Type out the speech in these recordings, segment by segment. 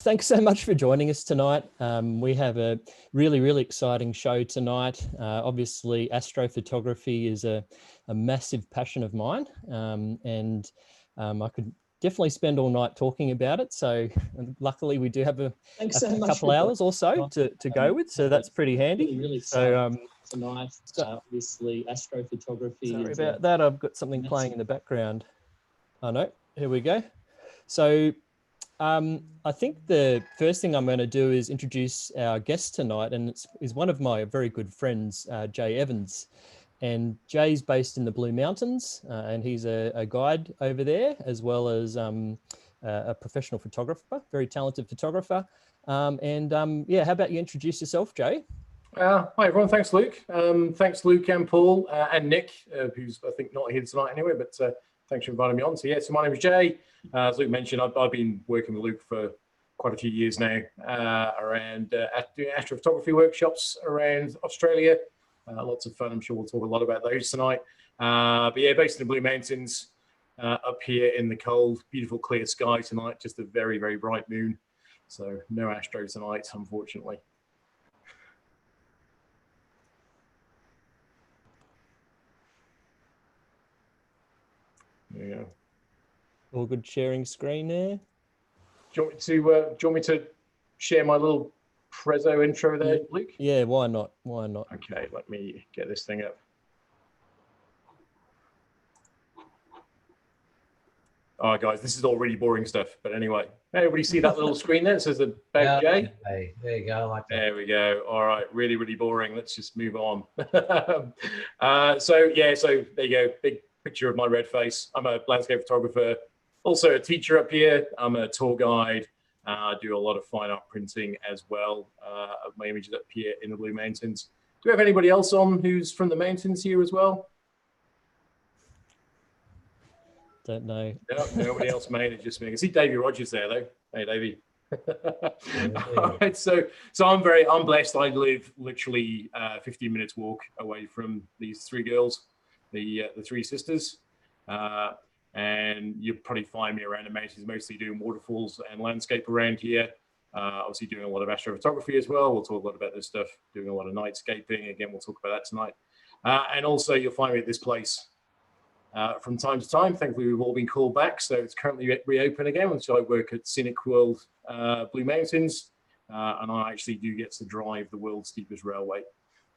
Thanks so much for joining us tonight. We have a really exciting show tonight. Obviously, astrophotography is a massive passion of mine, and I could definitely spend all night talking about it. So luckily we do have a couple hours or so to go with, so that's pretty handy. So tonight, obviously astrophotography. Sorry about that, I've got something playing in the background. Oh no, here we go. So I think the first thing I'm going to do is introduce our guest tonight, and is one of my very good friends, Jay Evans. And Jay's based in the Blue Mountains, and he's a guide over there, as well as a professional photographer, very talented photographer. Yeah, how about you introduce yourself, Jay? Hi everyone, thanks Luke. Thanks Luke and Paul and Nick, who's I think not here tonight anyway, but thanks for inviting me on. So yeah, so my name is Jay. As Luke mentioned, I've been working with Luke for quite a few years now around doing astrophotography workshops around Australia. Lots of fun. I'm sure we'll talk a lot about those tonight. But yeah, based in the Blue Mountains, up here in the cold, beautiful clear sky tonight, just a very bright moon. So no astro tonight, unfortunately. Yeah. All good sharing screen there. Do you want me to share my little Prezzo intro there, Luke? Yeah, why not? Why not? Okay, let me get this thing up. All right, guys, this is all really boring stuff. But anyway, everybody see that little screen there? It says about Jay. Hey, there you go. I like that. There we go. All right, really boring. Let's just move on. So there you go. Big picture of my red face. I'm a landscape photographer, also a teacher up here. I'm a tour guide. I do a lot of fine art printing as well of my images up here in the Blue Mountains. Do we have anybody else on who's from the mountains here as well? Don't know. No, nobody else, mate. It's just me. I can see Davey Rogers there, though. Hey, Davey. All right, so I'm blessed. I live literally 15 minutes walk away from these three girls, the three sisters. And you'll probably find me around the mountains, mostly doing waterfalls and landscape around here. Obviously doing a lot of astrophotography as well. We'll talk a lot about this stuff, doing a lot of nightscaping. Again, we'll talk about that tonight. And also you'll find me at this place from time to time. Thankfully, we've all been called back. So it's currently reopened again. So I work at Scenic World Blue Mountains. And I actually do get to drive the world's steepest railway.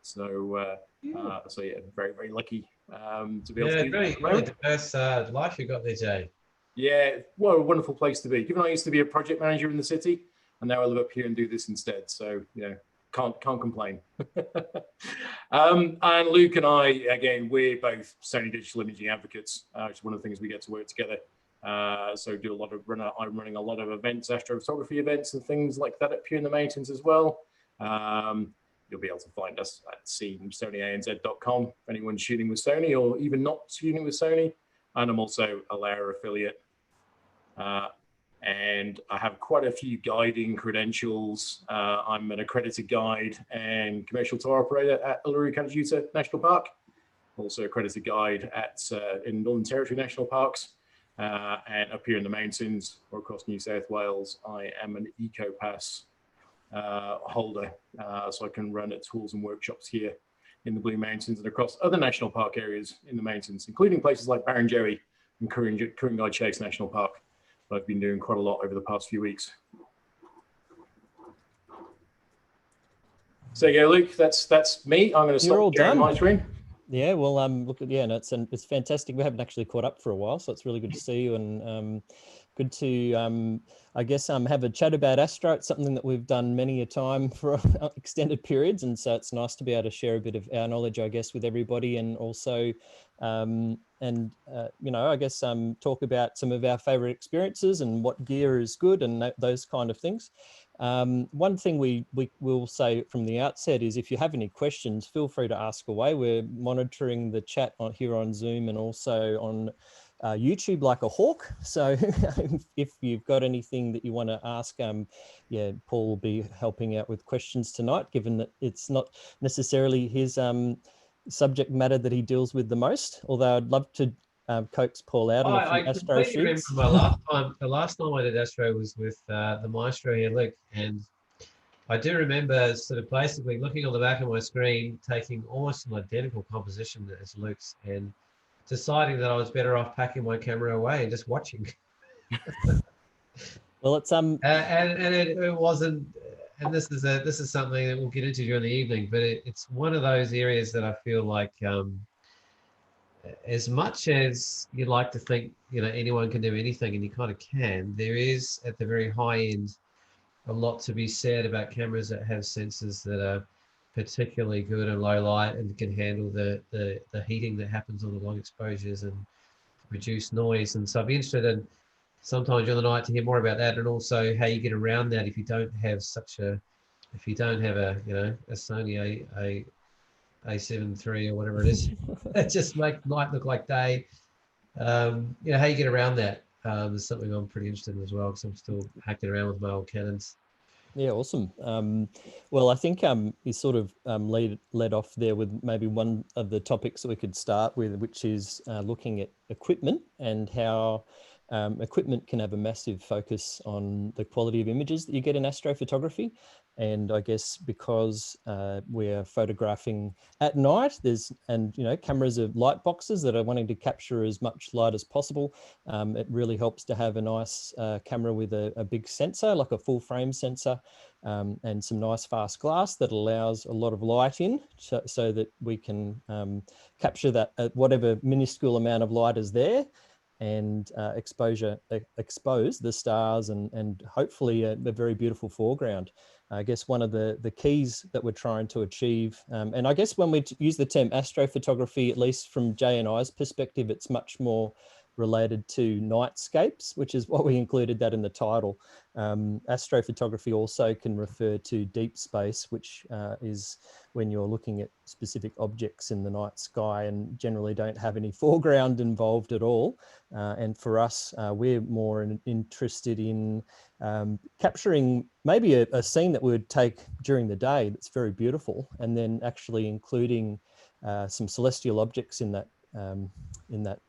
So yeah, very lucky to be able to do that. Really diverse life you got there, Jay. Yeah, what a wonderful place to be. Given I used to be a project manager in the city, and now I live up here and do this instead. So can't complain. And Luke and I, again, we're both Sony digital imaging advocates, which is one of the things we get to work together. So do a lot of I'm running a lot of events, astrophotography events and things like that up here in the mountains as well. You'll be able to find us at SonyaNZ.com if anyone's shooting with Sony or even not shooting with Sony. And I'm also a Layer affiliate. And I have quite a few guiding credentials. I'm an accredited guide and commercial tour operator at Uluru-Kata National Park. Also accredited guide at in Northern Territory National Parks. And up here in the mountains or across New South Wales, I am an EcoPass holder, so I can run at tools and workshops here in the Blue Mountains and across other national park areas in the mountains, including places like Barrenjoey and Ku-ring-gai Chase National Park. That I've been doing quite a lot over the past few weeks. So yeah, Luke, that's me. I'm going to stop sharing my screen. Yeah, well, look, yeah, no, it's fantastic. We haven't actually caught up for a while, so it's really good to see you and good to, I guess, have a chat about Astro. It's something that we've done many a time for extended periods, and so it's nice to be able to share a bit of our knowledge, I guess, with everybody, and also, I guess, talk about some of our favorite experiences and what gear is good and those kind of things. One thing we will say from the outset is if you have any questions, feel free to ask away. We're monitoring the chat here on Zoom and also on YouTube like a hawk. So if you've got anything that you want to ask, Paul will be helping out with questions tonight, given that it's not necessarily his subject matter that he deals with the most, although I'd love to coax Paul out on a few I Astro completely remember shoots. my last time. The last time I did Astro was with the maestro here, Luke, and I do remember sort of basically looking on the back of my screen, taking almost an identical composition as Luke's, and deciding that I was better off packing my camera away and just watching. Well, it's And it wasn't. And this is something that we'll get into during the evening, but it's one of those areas that I feel like, as much as you like to think, anyone can do anything, and you kind of can, there is at the very high end a lot to be said about cameras that have sensors that are particularly good in low light and can handle the heating that happens on the long exposures and reduce noise. And so I'd be interested in sometimes during the night to hear more about that, and also how you get around that if you don't have a Sony A7 III or whatever it is. That just make night look like day. How you get around that is something I'm pretty interested in as well, because I'm still hacking around with my old Canons. Yeah, awesome. Well, I think you sort of led off there with maybe one of the topics that we could start with, which is looking at equipment and how equipment can have a massive focus on the quality of images that you get in astrophotography. And I guess because we're photographing at night, cameras are light boxes that are wanting to capture as much light as possible. It really helps to have a nice camera with a big sensor, like a full frame sensor, and some nice fast glass that allows a lot of light in, so that we can capture that at whatever minuscule amount of light is there, and expose the stars and hopefully a very beautiful foreground. I guess one of the keys that we're trying to achieve, and I guess when we use the term astrophotography, at least from Jay and I's perspective, it's much more related to nightscapes, which is what we included that in the title. Astrophotography also can refer to deep space, which is when you're looking at specific objects in the night sky and generally don't have any foreground involved at all. And for us, we're more interested in capturing maybe a scene that we would take during the day that's very beautiful, and then actually including some celestial objects in that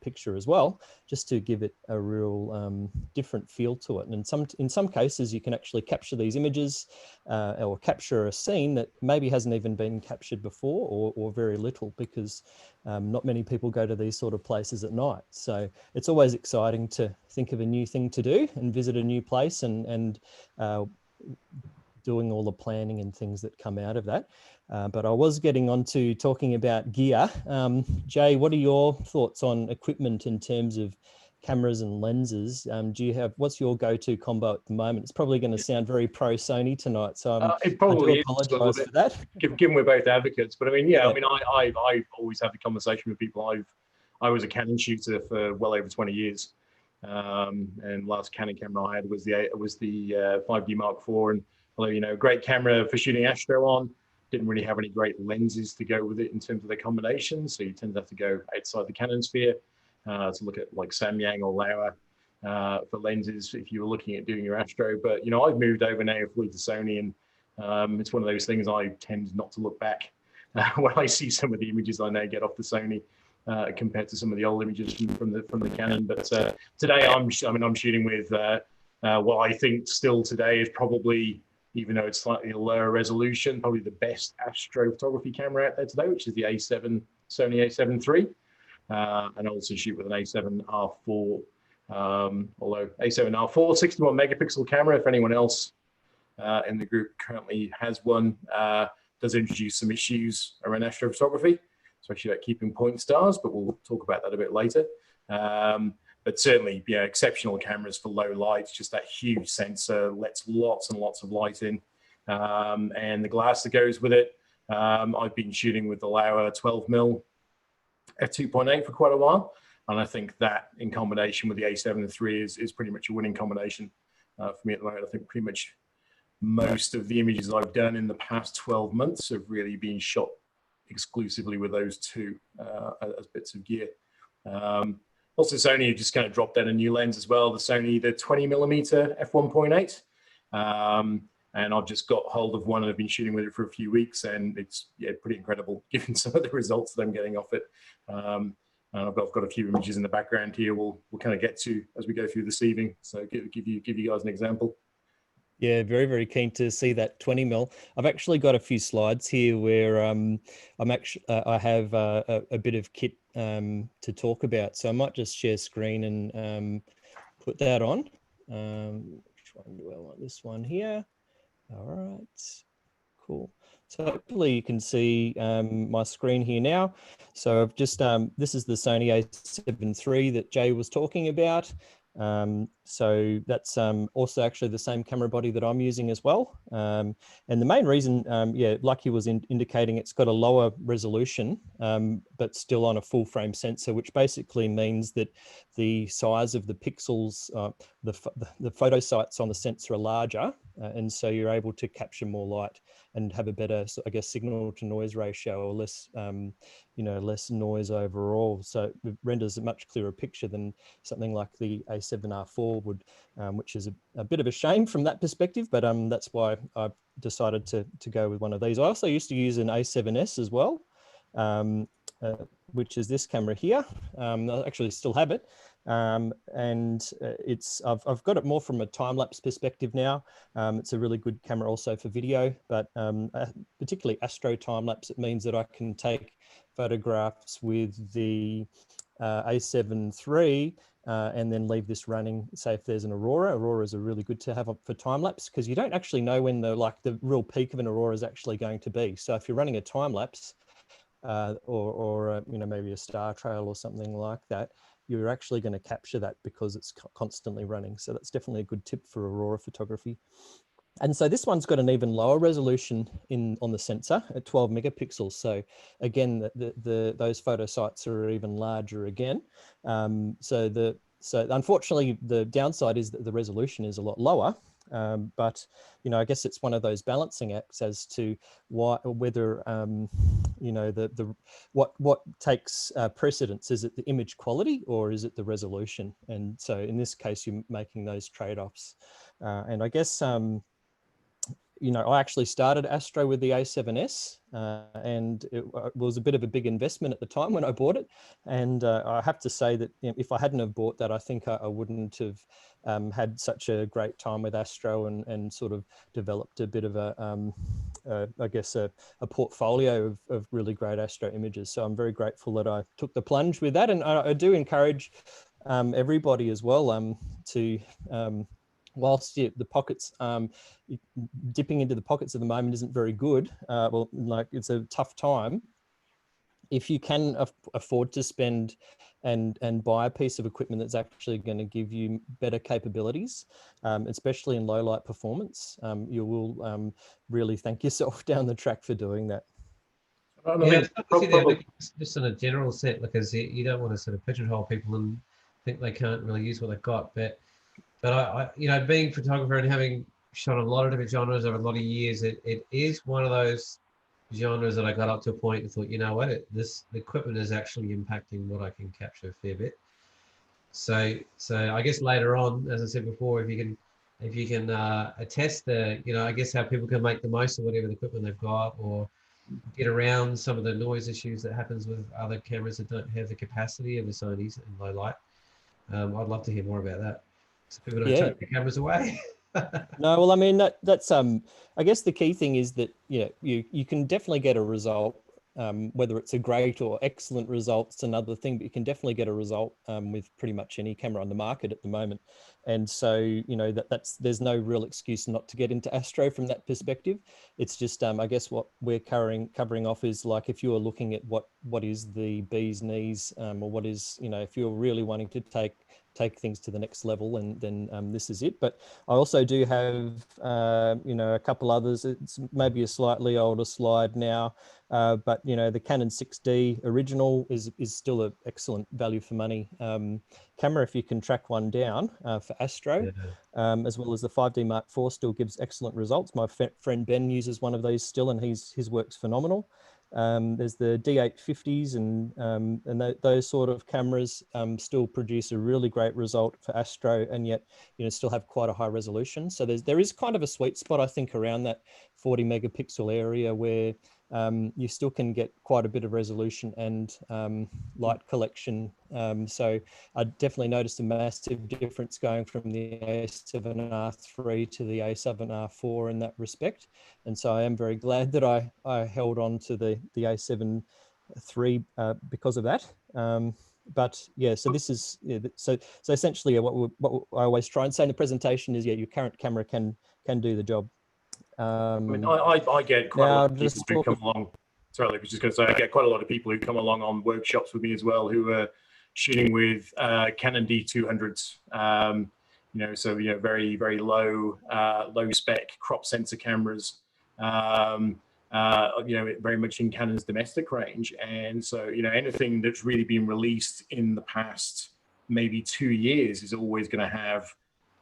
picture as well, just to give it a real different feel to it. And in some cases, you can actually capture these images or capture a scene that maybe hasn't even been captured before, or very little, because not many people go to these sort of places at night. So it's always exciting to think of a new thing to do and visit a new place, and doing all the planning and things that come out of that. But I was getting on to talking about gear. Jay, what are your thoughts on equipment in terms of cameras and lenses? What's your go-to combo at the moment? It's probably going to sound very pro Sony tonight, so it probably I do apologize for that. Given we're both advocates, but I mean, I mean, I've always had the conversation with people. I was a Canon shooter for well over 20 years, and last Canon camera I had was the 5D Mark IV, and although great camera for shooting astro on, didn't really have any great lenses to go with it in terms of the combination. So you tend to have to go outside the Canon sphere to look at like Samyang or Laowa for lenses if you were looking at doing your astro. But I've moved over now fully to Sony, and it's one of those things I tend not to look back when I see some of the images I now get off the Sony compared to some of the old images from the Canon. But today I'm shooting with what I think still today is probably, even though it's slightly lower resolution, probably the best astrophotography camera out there today, which is the Sony A7 III. And I also shoot with an A7R4, although A7R4, 61 megapixel camera, if anyone else in the group currently has one, does introduce some issues around astrophotography, especially like keeping point stars, but we'll talk about that a bit later. But certainly, exceptional cameras for low light, just that huge sensor lets lots and lots of light in. And the glass that goes with it. I've been shooting with the Laowa 12mm f2.8 for quite a while. And I think that in combination with the A7 III is pretty much a winning combination for me at the moment. I think pretty much most of the images I've done in the past 12 months have really been shot exclusively with those two as bits of gear. Also, Sony just kind of dropped down a new lens as well, the 20mm f1.8. And I've just got hold of one and I've been shooting with it for a few weeks, and it's pretty incredible given some of the results that I'm getting off it. I've got a few images in the background here. We'll kind of get to as we go through this evening. So give you guys an example. Yeah, very, very keen to see that 20 mil. I've actually got a few slides here where I have a bit of kit to talk about. So I might just share screen and put that on. Which one do I want? This one here. All right, cool. So hopefully you can see my screen here now. So I've just, this is the Sony a7 III that Jay was talking about. So that's also actually the same camera body that I'm using as well. And the main reason, yeah, like he was indicating, it's got a lower resolution, but still on a full frame sensor, which basically means that the size of the pixels, the photo sites on the sensor are larger. And so you're able to capture more light and have a better, I guess, signal to noise ratio, or less, less noise overall. So it renders a much clearer picture than something like the A7R4 would, which is a bit of a shame from that perspective, but that's why I've decided to go with one of these. I also used to use an A7S as well, which is this camera here. I actually still have it. And I've got it more from a time-lapse perspective now. It's a really good camera also for video, but particularly astro time-lapse, it means that I can take photographs with the A7 III and then leave this running. Say if there's an Aurora. Auroras are really good to have for time-lapse because you don't actually know when the real peak of an Aurora is actually going to be. So if you're running a time-lapse, or maybe a star trail or something like that, you're actually going to capture that because it's constantly running. So that's definitely a good tip for Aurora photography. And so this one's got an even lower resolution on the sensor at 12 megapixels. So again, those photo sites are even larger again. So unfortunately, the downside is that the resolution is a lot lower. But I guess it's one of those balancing acts as to whether what takes precedence. Is it the image quality or is it the resolution? And so in this case, you're making those trade-offs. And I guess I actually started Astro with the A7S, and it was a bit of a big investment at the time when I bought it. And I have to say that if I hadn't have bought that, I think I wouldn't have had such a great time with Astro and sort of developed a bit of I guess a portfolio of really great Astro images. So I'm very grateful that I took the plunge with that. And I do encourage everybody as well to whilst the pockets, dipping into the pockets at the moment isn't very good, it's a tough time. If you can afford to spend and buy a piece of equipment that's actually going to give you better capabilities, especially in low light performance, you will really thank yourself down the track for doing that. Just in a general set, because you don't want to sort of pigeonhole people and think they can't really use what they've got, but I being a photographer and having shot a lot of different genres over a lot of years, it is one of those genres that I got up to a point and thought, the equipment is actually impacting what I can capture a fair bit. So I guess later on, as I said before, if you can attest I guess how people can make the most of whatever the equipment they've got, or get around some of the noise issues that happens with other cameras that don't have the capacity of the Sonys in low light. I'd love to hear more about that. So people don't take the cameras away. No, well, I mean, that's I guess the key thing is that you can definitely get a result. Whether it's a great or excellent result, it's another thing, but you can definitely get a result with pretty much any camera on the market at the moment. And so, there's no real excuse not to get into Astro from that perspective. It's just, I guess what we're covering off is like, if you are looking at what is the bee's knees, or what is, if you're really wanting to take things to the next level, and then this is it. But I also do have, a couple others. It's maybe a slightly older slide now, but the Canon 6D original is still an excellent value for money camera if you can track one down for Astro, as well as the 5D Mark IV still gives excellent results. My friend Ben uses one of those still, and his work's phenomenal. There's the D850s and those sort of cameras still produce a really great result for Astro, and yet still have quite a high resolution. So there is kind of a sweet spot, I think, around that 40 megapixel area where you still can get quite a bit of resolution and light collection. So I definitely noticed a massive difference going from the A7R3 to the A7R4 in that respect. And so I am very glad that I held on to the A7 III because of that. But yeah, so this is so essentially what I always try and say in the presentation is, yeah, your current camera can do the job. I mean, I get quite a lot of people who come along. Sorry, I was just going to say, I get quite a lot of people who come along on workshops with me as well, who are shooting with Canon D200s. So very low spec crop sensor cameras. Very much in Canon's domestic range, and so anything that's really been released in the past maybe 2 years is always going to have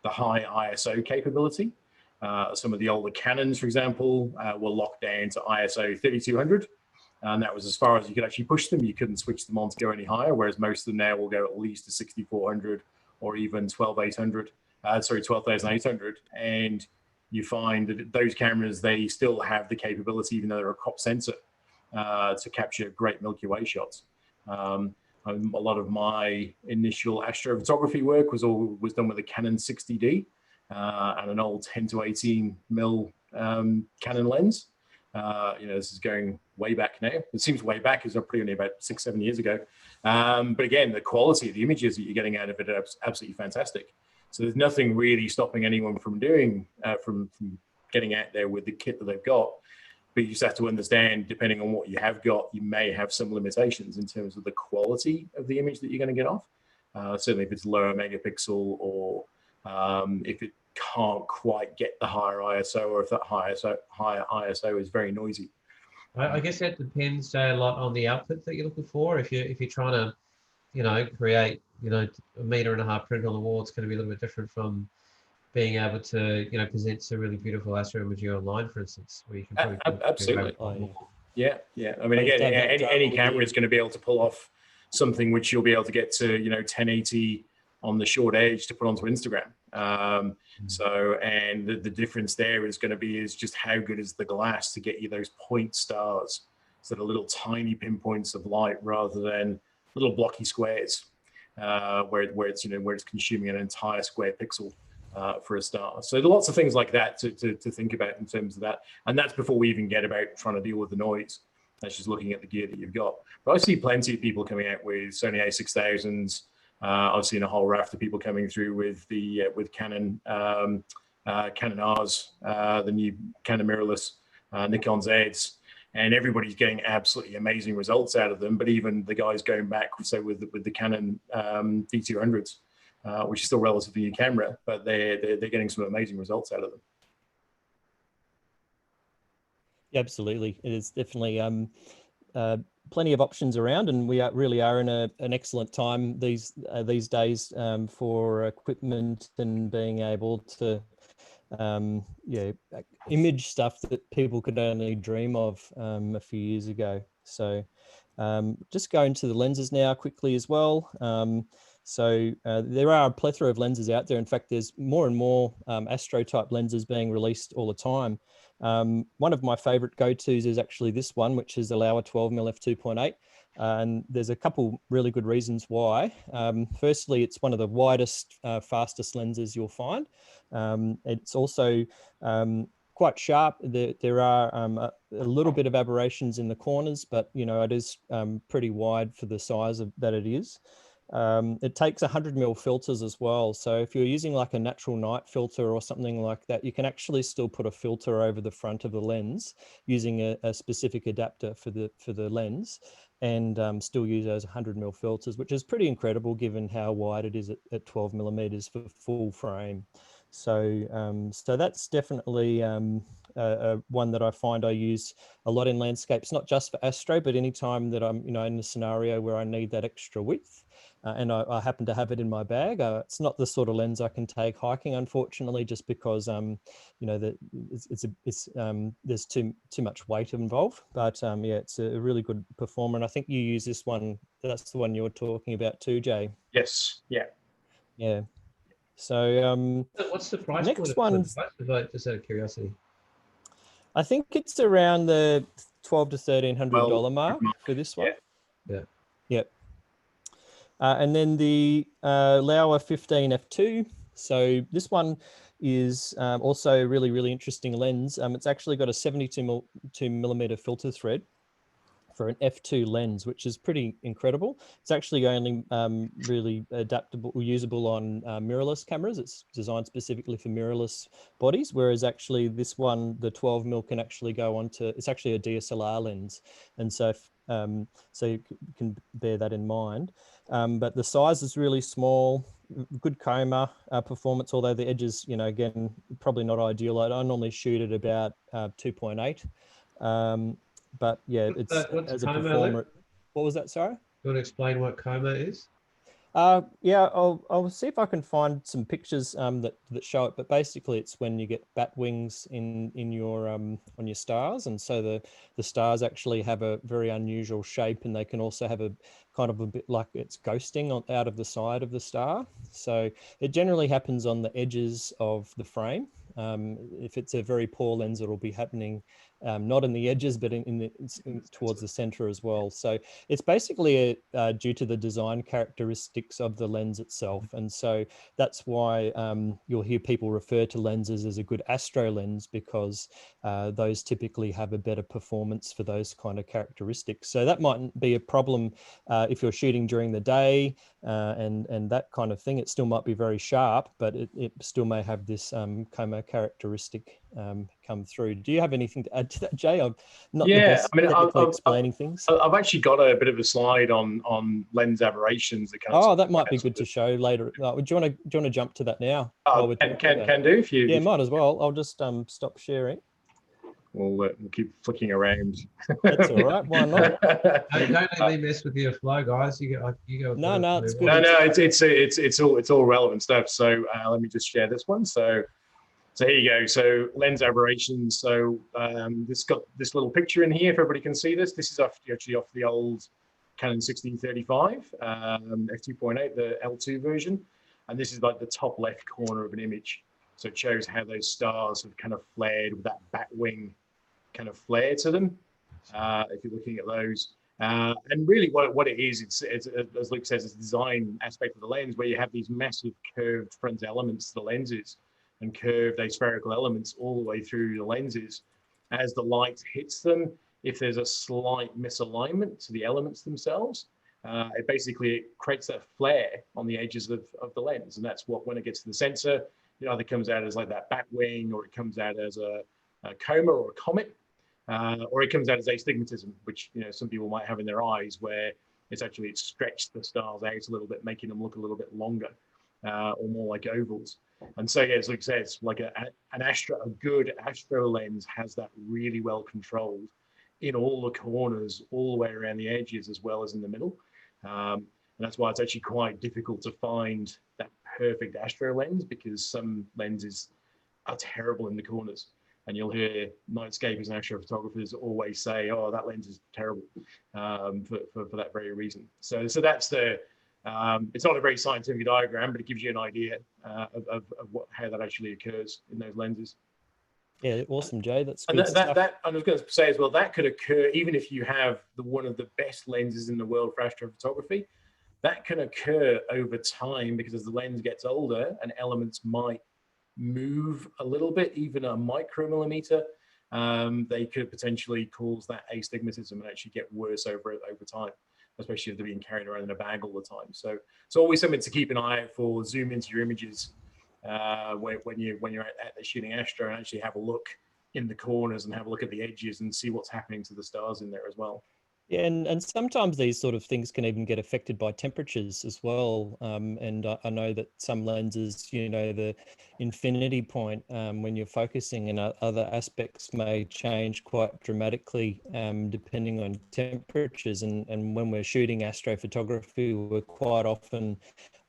the high ISO capability. Some of the older Canons, for example, were locked down to ISO 3200, and that was as far as you could actually push them. You couldn't switch them on to go any higher, whereas most of them now will go at least to 6400 or even 12,800, and you find that those cameras, they still have the capability, even though they're a crop sensor, to capture great Milky Way shots. A lot of my initial astrophotography work was done with a Canon 60D and an old 10 to 18 mil Canon lens. This is going way back now. It seems way back, because I'm probably only about 6-7 years ago. But again, the quality of the images that you're getting out of it are absolutely fantastic. So there's nothing really stopping anyone from doing, from getting out there with the kit that they've got. But you just have to understand, depending on what you have got, you may have some limitations in terms of the quality of the image that you're going to get off. Certainly if it's lower megapixel, or if it can't quite get the higher ISO, or if that higher ISO is very noisy. I guess that depends a lot on the output that you're looking for. If you're trying to, create, a 1.5 meter print on the wall, it's going to be a little bit different from being able to, present some really beautiful astro imagery online, for instance, where you can probably absolutely. Yeah. I mean, again, any camera is going to be able to pull off something which you'll be able to get to, 1080 on the short edge to put onto Instagram. So, and the difference there is going to be just how good is the glass to get you those point stars, so the little tiny pinpoints of light rather than little blocky squares, where it's consuming an entire square pixel for a star. So there are lots of things like that to think about in terms of that, and that's before we even get about trying to deal with the noise. That's just looking at the gear that you've got. But I see plenty of people coming out with Sony A6000s. I've seen a whole raft of people coming through with the Canon Canon R's, the new Canon mirrorless, Nikon Zs, and everybody's getting absolutely amazing results out of them. But even the guys going back, say with the Canon D200s, which is still relatively new camera, but they're getting some amazing results out of them. Yeah, absolutely, it is definitely plenty of options around, and we really are in an excellent time these days for equipment and being able to image stuff that people could only dream of a few years ago. So just going to the lenses now quickly as well. There are a plethora of lenses out there. In fact, there's more and more astro type lenses being released all the time. One of my favorite go-tos is actually this one, which is the Laowa 12mm f2.8. And there's a couple really good reasons why. Firstly, it's one of the widest, fastest lenses you'll find. It's also quite sharp. There are a little bit of aberrations in the corners, but it is pretty wide for the size that it is. It takes 100mm filters as well. So if you're using like a natural night filter or something like that, you can actually still put a filter over the front of the lens using a specific adapter for the lens, and still use those 100mm filters, which is pretty incredible given how wide it is at 12mm for full frame. So so that's definitely one that I find I use a lot in landscapes, not just for astro, but anytime that I'm in a scenario where I need that extra width. And I happen to have it in my bag. It's not the sort of lens I can take hiking, unfortunately, just because there's too much weight involved. But yeah, it's a really good performer, and I think you use this one. That's the one you're talking about too, Jay. Yes. Yeah. Yeah. So what's the price next point? One, just out of curiosity. I think it's around the $1,200 to $1,300 mark for this one. Yeah. Yep. And then the Laowa 15 f2. So this one is also a really, really interesting lens. It's actually got a 72 millimeter filter thread for an f2 lens, which is pretty incredible. It's actually only really adaptable, usable on mirrorless cameras. It's designed specifically for mirrorless bodies, whereas actually this one, the 12 mil, can actually go onto, it's actually a DSLR lens. And so, so you can bear that in mind. But the size is really small, good chroma performance, although the edges, you know, again, probably not ideal. I normally shoot at about 2.8. But yeah, it's what's as a coma, performer. Luke? What was that? Sorry. You want to explain what coma is? Yeah, I'll see if I can find some pictures that show it. But basically, it's when you get bat wings in your on your stars, and so the stars actually have a very unusual shape, and they can also have a kind of a bit like it's ghosting out of the side of the star. So it generally happens on the edges of the frame. If it's a very poor lens, it'll be happening not in the edges, but towards the center as well. So it's basically due to the design characteristics of the lens itself. And so that's why you'll hear people refer to lenses as a good astro lens, because those typically have a better performance for those kind of characteristics. So that might be a problem if you're shooting during the day and that kind of thing. It still might be very sharp, but it still may have this coma characteristic come through. Do you have anything to add to that, Jay? I'm not the best technically explaining things. I've actually got a bit of a slide on lens aberrations. That might be good to show later. Do you want to jump to that now? Can do if you. Yeah, might as well. I'll just stop sharing. We'll keep flicking around. That's all right. Why not? Don't let me mess with your flow, guys. You go. No, it's good. No, it's all relevant stuff. So let me just share this one. So here you go. So lens aberrations. So this got this little picture in here. If everybody can see this, this is actually off the old Canon 1635 f2.8, the L2 version, and this is like the top left corner of an image. So it shows how those stars have kind of flared with that bat wing kind of flare to them. If you're looking at those, and really what it is, it's as Luke says, it's a design aspect of the lens where you have these massive curved front elements to the lenses and curved aspherical elements all the way through the lenses. As the light hits them, if there's a slight misalignment to the elements themselves, it creates that flare on the edges of the lens, and that's what, when it gets to the sensor, it either comes out as like that bat wing, or it comes out as a coma or a comet, or it comes out as astigmatism, which some people might have in their eyes, where it's stretched the stars out a little bit, making them look a little bit longer, or more like ovals. And so, yeah, as Luke says, like a good astro lens has that really well controlled in all the corners, all the way around the edges, as well as in the middle. And that's why it's actually quite difficult to find that perfect astro lens, because some lenses are terrible in the corners. And you'll hear Nightscapes and astrophotographers always say, "Oh, that lens is terrible," for that very reason. So that's the. It's not a very scientific diagram, but it gives you an idea of how that actually occurs in those lenses. Yeah, awesome, Jay. That's good and stuff. that I was going to say as well, that could occur even if you have one of the best lenses in the world for astrophotography. That can occur over time, because as the lens gets older and elements might move a little bit, even a micromillimeter, they could potentially cause that astigmatism and actually get worse over time, especially if they're being carried around in a bag all the time. So it's always something to keep an eye out for. Zoom into your images when you're at shooting astro, and actually have a look in the corners and have a look at the edges and see what's happening to the stars in there as well. Yeah, and sometimes these sort of things can even get affected by temperatures as well. And I know that some lenses, the infinity point when you're focusing, and other aspects may change quite dramatically depending on temperatures. And when we're shooting astrophotography, we're quite often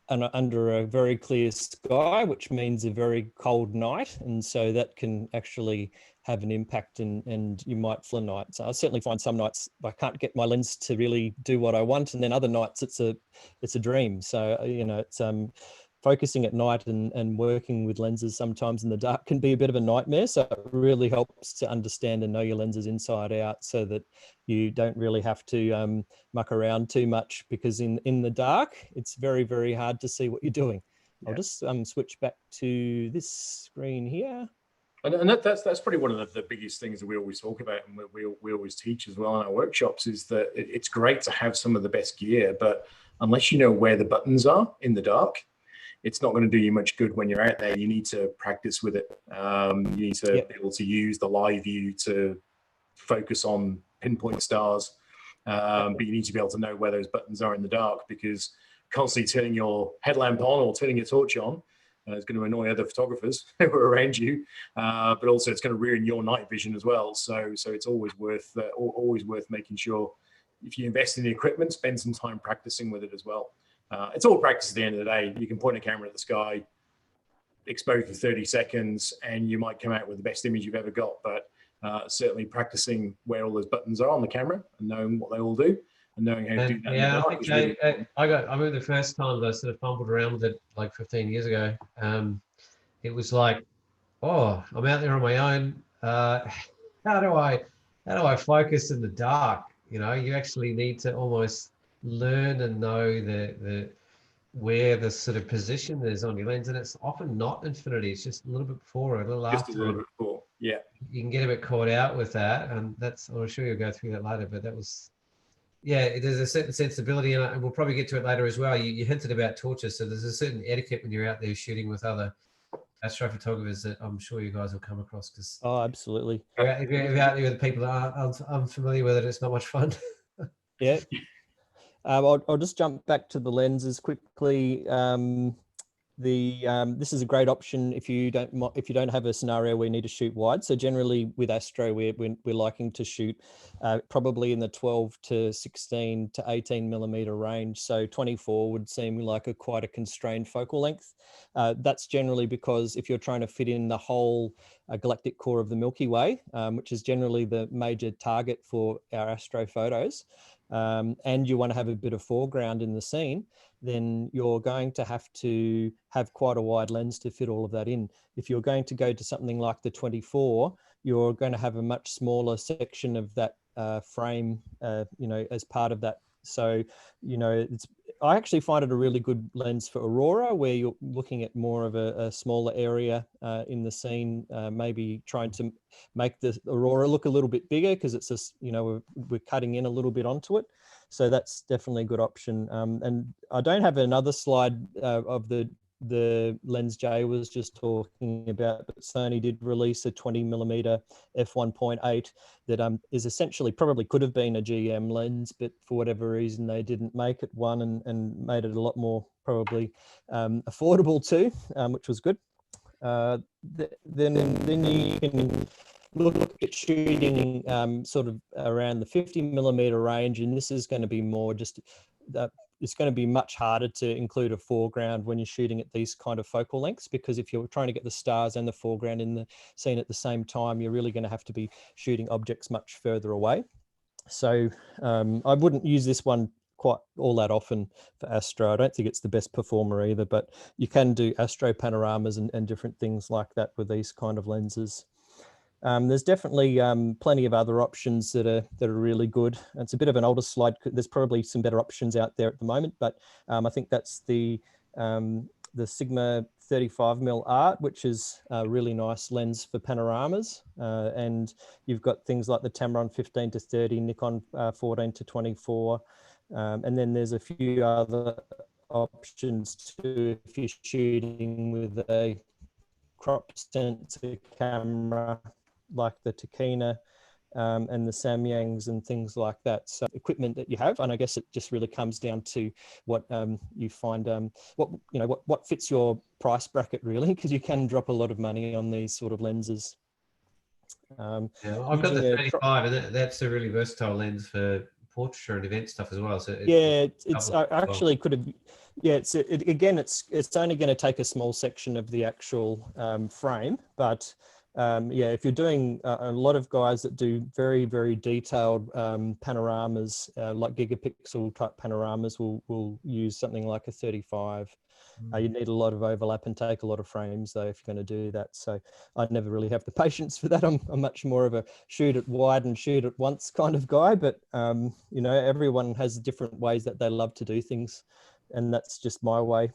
under a very clear sky, which means a very cold night, and so that can actually have an impact, and you might feel nights. I certainly find some nights I can't get my lens to really do what I want, and then other nights it's a dream. So it's focusing at night and working with lenses sometimes in the dark can be a bit of a nightmare. So it really helps to understand and know your lenses inside out, so that you don't really have to muck around too much, because in the dark, it's very, very hard to see what you're doing. Yeah. I'll just switch back to this screen here. And that's probably one of the biggest things that we always talk about, and we always teach as well in our workshops, is that it's great to have some of the best gear, but unless you know where the buttons are in the dark, it's not going to do you much good when you're out there. You need to practice with it. You need to be able to use the live view to focus on pinpoint stars, but you need to be able to know where those buttons are in the dark, because constantly turning your headlamp on or turning your torch on is going to annoy other photographers who are around you, but also it's going to ruin your night vision as well. So it's always worth making sure, if you invest in the equipment, spend some time practicing with it as well. It's all practice at the end of the day. You can point a camera at the sky, expose for 30 seconds, and you might come out with the best image you've ever got. But certainly practicing where all those buttons are on the camera and knowing what they all do, and knowing how to do that. Yeah, I think I remember the first time that I sort of fumbled around with it like 15 years ago. It was like, oh, I'm out there on my own. How do I focus in the dark? You know, you actually need to almost learn and know where the sort of position is on your lens, and it's often not infinity. It's just a little bit before, a little after. Just a little bit before, yeah. You can get a bit caught out with that, and I'm sure you'll go through that later. But that was, yeah, there's a certain sensibility, and we'll probably get to it later as well. You hinted about torches, so there's a certain etiquette when you're out there shooting with other astrophotographers that I'm sure you guys will come across. Because absolutely, if you're out there with people that aren't unfamiliar with it, it's not much fun. Yeah. I'll just jump back to the lenses quickly. This is a great option if you don't have a scenario where you need to shoot wide. So generally with Astro, we're liking to shoot probably in the 12 to 16 to 18 millimeter range. So 24 would seem like quite a constrained focal length. That's generally because if you're trying to fit in the whole galactic core of the Milky Way, which is generally the major target for our Astro photos, and you want to have a bit of foreground in the scene, then you're going to have quite a wide lens to fit all of that in. If you're going to go to something like the 24, you're going to have a much smaller section of that frame, as part of that. So, I actually find it a really good lens for Aurora, where you're looking at more of a smaller area in the scene, maybe trying to make the Aurora look a little bit bigger, because it's just, we're cutting in a little bit onto it. So that's definitely a good option. And I don't have another slide of the lens Jay was just talking about, but Sony did release a 20 millimeter f1.8 that is essentially, probably could have been a GM lens, but for whatever reason they didn't make it one, and made it a lot more probably affordable too, which was good. Then you can look at shooting sort of around the 50 millimeter range, and this is going to be more just it's going to be much harder to include a foreground when you're shooting at these kind of focal lengths, because if you're trying to get the stars and the foreground in the scene at the same time, you're really going to have to be shooting objects much further away. So I wouldn't use this one quite all that often for Astro. I don't think it's the best performer either, but you can do Astro panoramas and different things like that with these kind of lenses. There's definitely plenty of other options that are really good. It's a bit of an older slide. There's probably some better options out there at the moment, but I think that's the Sigma 35mm Art, which is a really nice lens for panoramas. And you've got things like the Tamron 15 to 30, Nikon 14 to 24. And then there's a few other options too if you're shooting with a crop sensor camera, like the Takina and the Samyangs and things like that. So equipment that you have, and I guess it just really comes down to what you find, what fits your price bracket really, because you can drop a lot of money on these sort of lenses. Yeah, I've got the 35, and that's a really versatile lens for portraiture and event stuff as well. So it's actually could have. Yeah, it's only going to take a small section of the actual frame, but Yeah, if you're doing a lot of guys that do very, very detailed panoramas, like gigapixel type panoramas, will use something like a 35. You need a lot of overlap and take a lot of frames though if you're going to do that. So I'd never really have the patience for that. I'm much more of a shoot it wide and shoot it once kind of guy. But you know, everyone has different ways that they love to do things, and that's just my way.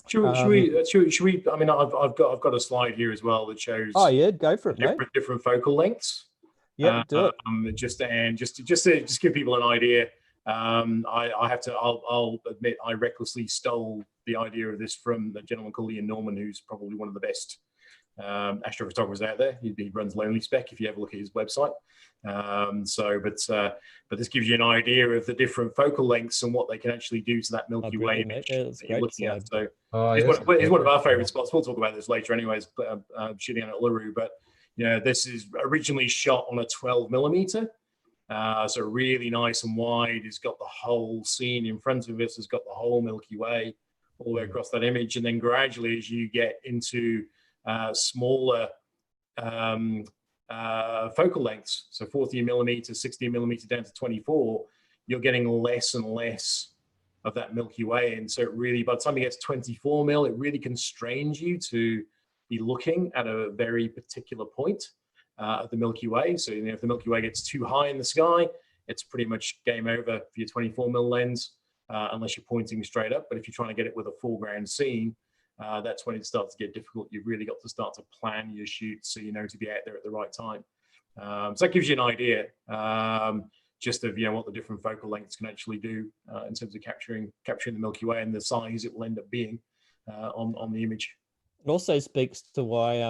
Should we? I mean, I've got a slide here as well that shows. Oh yeah, go for it, mate. Different focal lengths. Yeah, do it. Just to give people an idea. I have to. I'll admit I recklessly stole the idea of this from a gentleman called Ian Norman, who's probably one of the best astrophotographers out there. He runs Lonely Spec if you ever look at his website. But this gives you an idea of the different focal lengths and what they can actually do to that Milky Way image that you're looking at. So it's one of our favorite spots. We'll talk about this later anyways, shooting at Uluru. But you know, this is originally shot on a 12 millimeter. So really nice and wide. It's got the whole scene in front of us. It's got the whole Milky Way all the way across that image. And then gradually, as you get into smaller focal lengths, so 14 millimeter, 16 millimeter down to 24, you're getting less and less of that Milky Way. And so it really, by the time you get to 24 mil, it really constrains you to be looking at a very particular point of the Milky Way. So, you know, if the Milky Way gets too high in the sky, it's pretty much game over for your 24 mil lens, unless you're pointing straight up. But if you're trying to get it with a foreground scene, that's when it starts to get difficult. You've really got to start to plan your shoots so you know to be out there at the right time. So that gives you an idea just of, you know, what the different focal lengths can actually do in terms of capturing the Milky Way and the size it will end up being on the image. It also speaks to why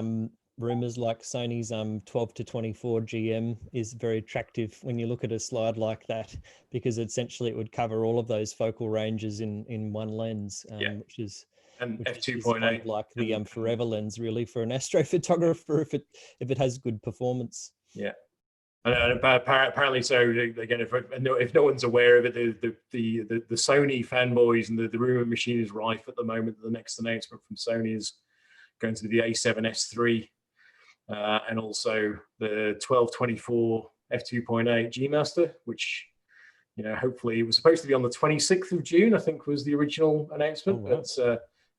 rumors like Sony's 12 to 24 GM is very attractive when you look at a slide like that, because essentially it would cover all of those focal ranges in one lens, which is f2.8 like the forever lens really for an astrophotographer if it has good performance. Yeah. And apparently, so again, if no one's aware of it, the Sony fanboys and the rumor machine is rife at the moment. The next announcement from Sony is going to be the A7S3 and also the 1224 f2.8 G Master, which, you know, hopefully it was supposed to be on the 26th of June, I think was the original announcement, but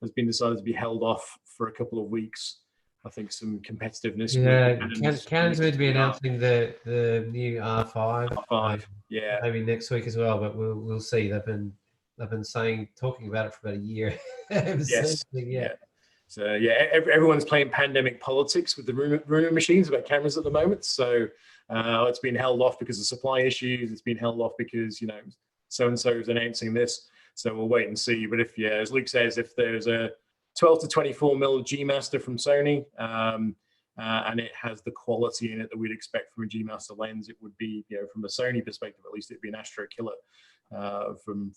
has been decided to be held off for a couple of weeks. I think some competitiveness. Yeah, Canon's meant to be announcing the new R5. R5, yeah, maybe next week as well. But we'll see. They've been talking about it for about a year. Yes, yeah. So yeah, everyone's playing pandemic politics with the rumor machines about cameras at the moment. So it's been held off because of supply issues. It's been held off because, you know, so and so is announcing this. So we'll wait and see. But if, as Luke says, if there's a 12 to 24 mil G Master from Sony, and it has the quality in it that we'd expect from a G Master lens, it would be, you know, from a Sony perspective at least, it'd be an Astro killer from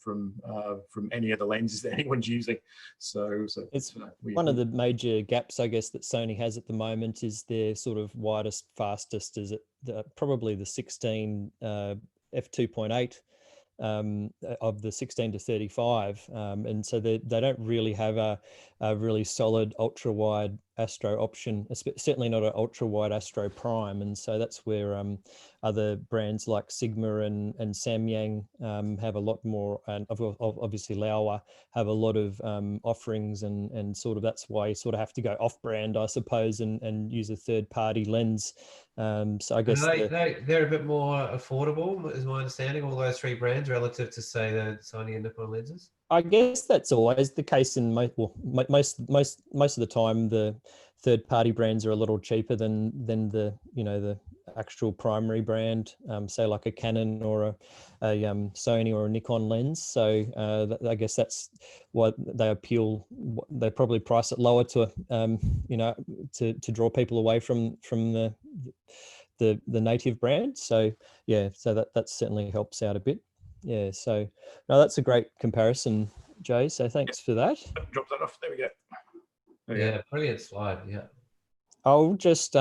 any other lenses that anyone's using. So it's one of the major gaps, I guess, that Sony has at the moment is their sort of widest, fastest. Is it probably the 16 f2.8. Of the 16 to 35, and so they don't really have a really solid ultra wide Astro option, certainly not an ultra wide Astro Prime, and so that's where other brands like Sigma and Samyang have a lot more, and obviously Laowa have a lot of offerings, and sort of that's why you sort of have to go off brand, I suppose, and use a third party lens. So I guess they're a bit more affordable, is my understanding, all those three brands relative to, say, the Sony and Nikon lenses. I guess that's always the case in most of the time. The third party brands are a little cheaper than the, you know, the actual primary brand, say like a Canon or a Sony or a Nikon lens. So I guess that's what they appeal. They probably price it lower to you know, to draw people away from the native brand. So yeah, so that certainly helps out a bit. Yeah, so no, that's a great comparison, Jay. So thanks for that. Drop that off. There we go. Yeah, brilliant slide. Yeah. I'll just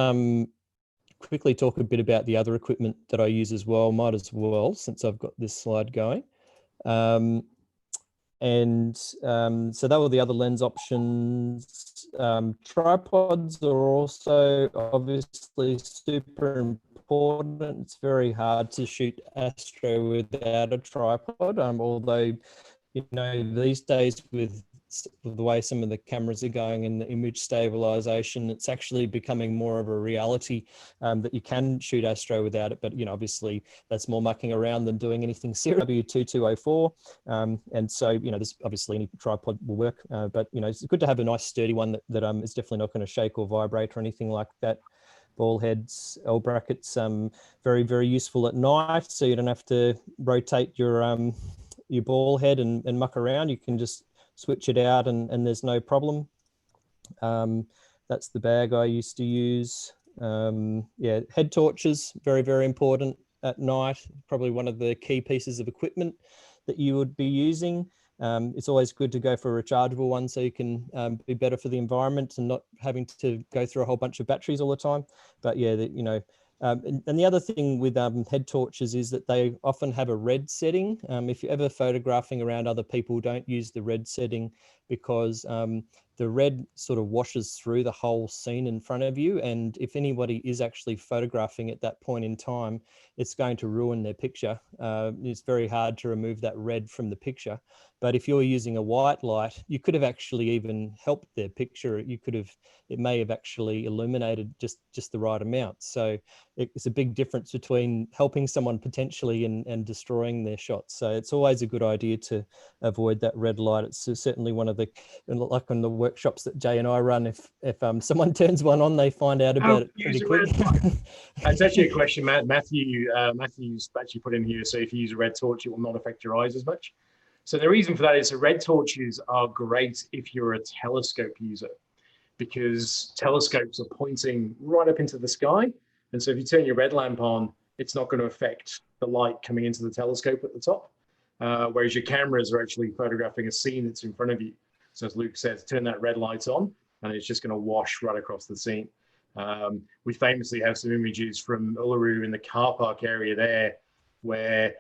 quickly talk a bit about the other equipment that I use as well. Might as well, since I've got this slide going. So that were the other lens options. tripods are also obviously super important. It's very hard to shoot astro without a tripod, although, you know, these days with the way some of the cameras are going and the image stabilization, it's actually becoming more of a reality that you can shoot astro without it. But, you know, obviously that's more mucking around than doing anything serious. W2204. And so, you know, there's obviously any tripod will work, but, you know, it's good to have a nice sturdy one that is definitely not going to shake or vibrate or anything like that. Ball heads, L brackets, very, very useful at night. So you don't have to rotate your ball head and muck around. You can just switch it out and there's no problem. That's the bag I used to use. Yeah, head torches, very, very important at night. Probably one of the key pieces of equipment that you would be using. It's always good to go for a rechargeable one so you can be better for the environment and not having to go through a whole bunch of batteries all the time. But yeah, you know, and the other thing with head torches is that they often have a red setting. If you're ever photographing around other people, don't use the red setting because the red sort of washes through the whole scene in front of you. And if anybody is actually photographing at that point in time, it's going to ruin their picture. It's very hard to remove that red from the picture. But if you're using a white light, you could have actually even helped their picture. It may have actually illuminated just the right amount. So it's a big difference between helping someone potentially and destroying their shots. So it's always a good idea to avoid that red light. It's certainly one of the, like on the workshops that Jay and I run, if someone turns one on, they find out about it pretty quick. That's actually a question Matthew's actually put in here. So if you use a red torch, it will not affect your eyes as much. So the reason for that is that red torches are great if you're a telescope user, because telescopes are pointing right up into the sky. And so if you turn your red lamp on, it's not going to affect the light coming into the telescope at the top. Whereas your cameras are actually photographing a scene that's in front of you. So as Luke says, turn that red light on and it's just going to wash right across the scene. We famously have some images from Uluru in the car park area there, where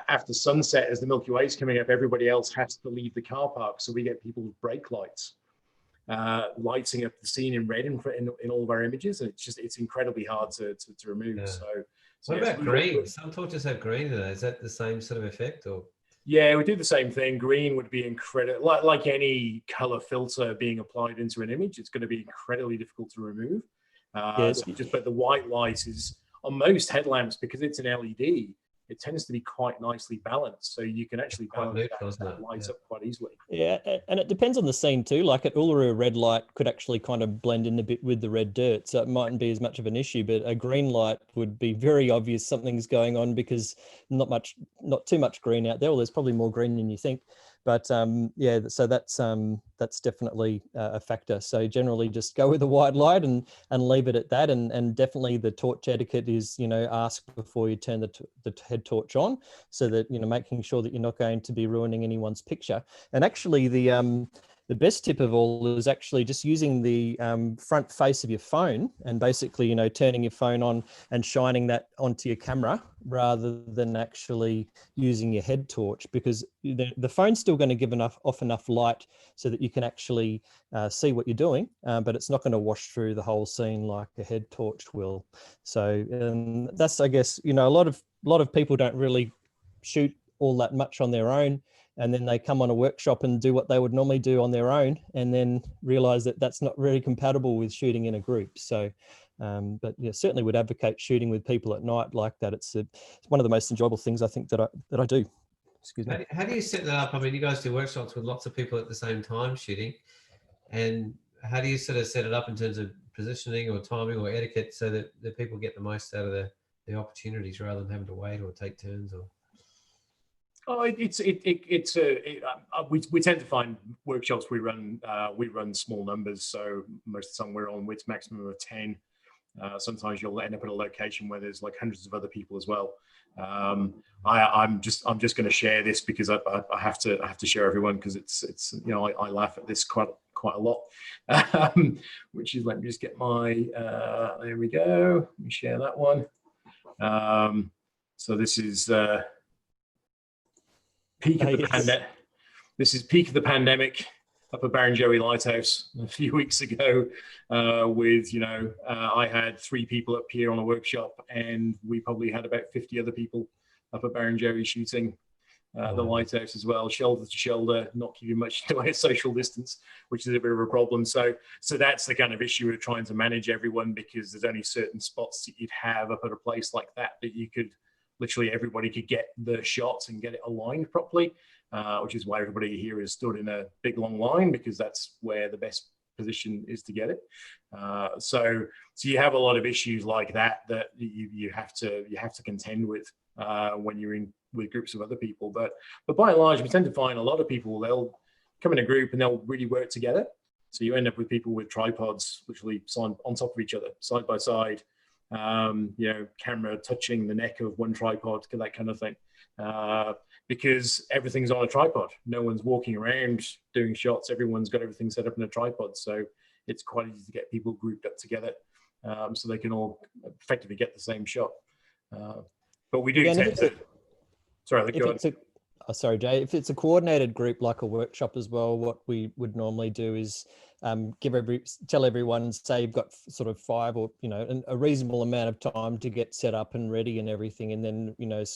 after sunset, as the Milky Way is coming up, everybody else has to leave the car park. So we get people with brake lights lighting up the scene in red in all of our images. And it's incredibly hard to remove. Yeah. So what about green? Some torches have green in it. Is that the same sort of effect, or? Yeah, we do the same thing. Green would be incredible. Like any color filter being applied into an image, it's going to be incredibly difficult to remove. Yes. But the white light is on most headlamps, because it's an LED. It tends to be quite nicely balanced, so you can actually balance that light up quite easily. Yeah, and it depends on the scene too. Like at Uluru, a red light could actually kind of blend in a bit with the red dirt, so it mightn't be as much of an issue. But a green light would be very obvious something's going on, because not too much green out there. Well, there's probably more green than you think. But yeah, so that's definitely a factor. So generally, just go with a white light and leave it at that. And definitely the torch etiquette is, you know, ask before you turn the head torch on, so that, you know, making sure that you're not going to be ruining anyone's picture. And actually, the best tip of all is actually just using the front face of your phone and basically, you know, turning your phone on and shining that onto your camera rather than actually using your head torch, because the phone's still going to give off enough light so that you can actually see what you're doing, but it's not going to wash through the whole scene like a head torch will. So that's, I guess, you know, a lot of people don't really shoot all that much on their own, and then they come on a workshop and do what they would normally do on their own, and then realize that that's not really compatible with shooting in a group. So, but yeah, certainly would advocate shooting with people at night like that. It's one of the most enjoyable things I think that I do. Excuse me. How do you set that up? I mean, you guys do workshops with lots of people at the same time shooting, and how do you sort of set it up in terms of positioning or timing or etiquette so that the people get the most out of the opportunities rather than having to wait or take turns? Or oh, we tend to find workshops we run small numbers, so most of the time we're on with maximum of 10. Sometimes you'll end up at a location where there's like hundreds of other people as well. I'm just going to share this because I have to share everyone, because it's you know, I laugh at this quite a lot, which is, let me just get my there we go. Let me share that one. So this is peak of the pandemic. This is peak of the pandemic. up at Barrenjoey Lighthouse a few weeks ago with, I had 3 people up here on a workshop, and we probably had about 50 other people up at Barrenjoey shooting the lighthouse as well, shoulder to shoulder, not keeping much in the way of social distance, which is a bit of a problem. So that's the kind of issue of trying to manage everyone, because there's only certain spots that you'd have up at a place like that you could literally, everybody could get the shots and get it aligned properly, which is why everybody here is stood in a big long line, because that's where the best position is to get it. So you have a lot of issues like that you have to contend with when you're in with groups of other people. But by and large, we tend to find a lot of people, they'll come in a group and they'll really work together. So you end up with people with tripods literally on top of each other, side by side, camera touching the neck of one tripod, that kind of thing. Because everything's on a tripod. No one's walking around doing shots. Everyone's got everything set up in a tripod. So it's quite easy to get people grouped up together so they can all effectively get the same shot. But we do tend to... Sorry, Jay. If it's a coordinated group like a workshop as well, what we would normally do is tell everyone, say you've got sort of 5 or a reasonable amount of time to get set up and ready and everything, and then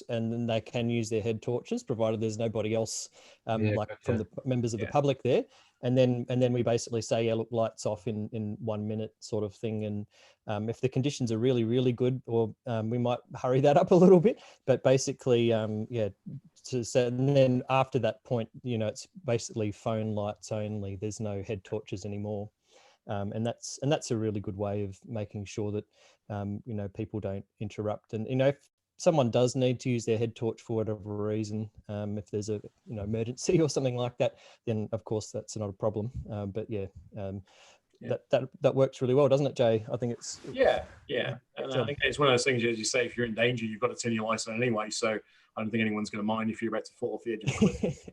and then they can use their head torches, provided there's nobody else from the members of the public there. And then we basically say, look, lights off in 1 minute sort of thing. And if the conditions are really, really good, or we might hurry that up a little bit, but basically, and then after that point, it's basically phone lights only. There's no head torches anymore. And that's a really good way of making sure that, people don't interrupt. And, if someone does need to use their head torch for whatever reason, if there's a emergency or something like that, then of course that's not a problem. That works really well, doesn't it, Jay? I think it's yeah. And I think it's one of those things, as you say, if you're in danger, you've got to turn your lights on anyway. So I don't think anyone's going to mind if you're about to fall off the edge of the cliff.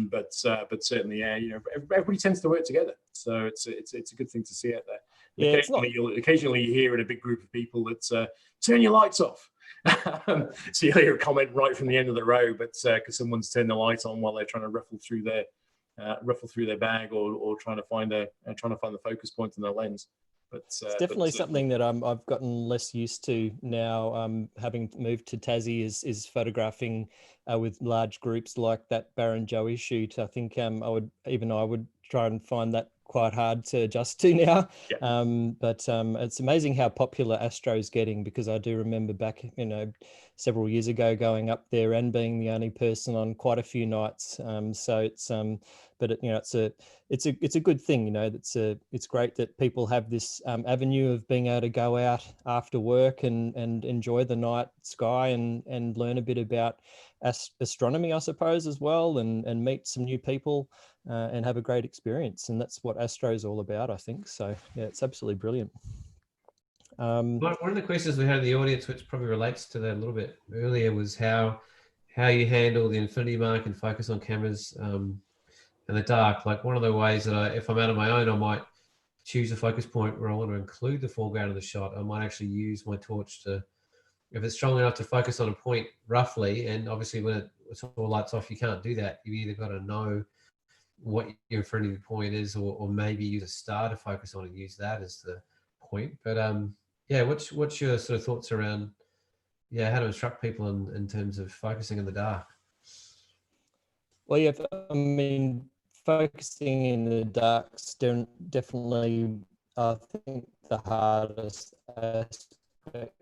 But certainly, everybody tends to work together, so it's a good thing to see out there. Yeah, Occasionally you hear in a big group of people that turn your lights off. So you hear a comment right from the end of the row, but because someone's turned the light on while they're trying to ruffle through their bag or trying to find the focus point in their lens. But it's definitely something that I've gotten less used to now, having moved to Tassie, is photographing with large groups like that Barrenjoey shoot. I think I would try and find that quite hard to adjust to now. But it's amazing how popular Astro's getting, because I do remember back, several years ago going up there and being the only person on quite a few nights. So it's but it's a good thing. It's great that people have this avenue of being able to go out after work and enjoy the night sky and learn a bit about astronomy, I suppose, as well, and meet some new people and have a great experience. And that's what Astro is all about, I think. So yeah, it's absolutely brilliant. One of the questions we had in the audience, which probably relates to that a little bit earlier, was how you handle the infinity mark and focus on cameras in the dark. Like, one of the ways that if I'm out on my own, I might choose a focus point where I want to include the foreground of the shot. I might actually use my torch to, if it's strong enough to focus on a point roughly, and obviously when it's all lights off, you can't do that. You've either got to know what your infinity point is, or maybe use a star to focus on and use that as the point. But what's your sort of thoughts around how to instruct people in terms of focusing in the dark? Well, yeah, I mean, focusing in the dark's definitely, I think, the hardest aspect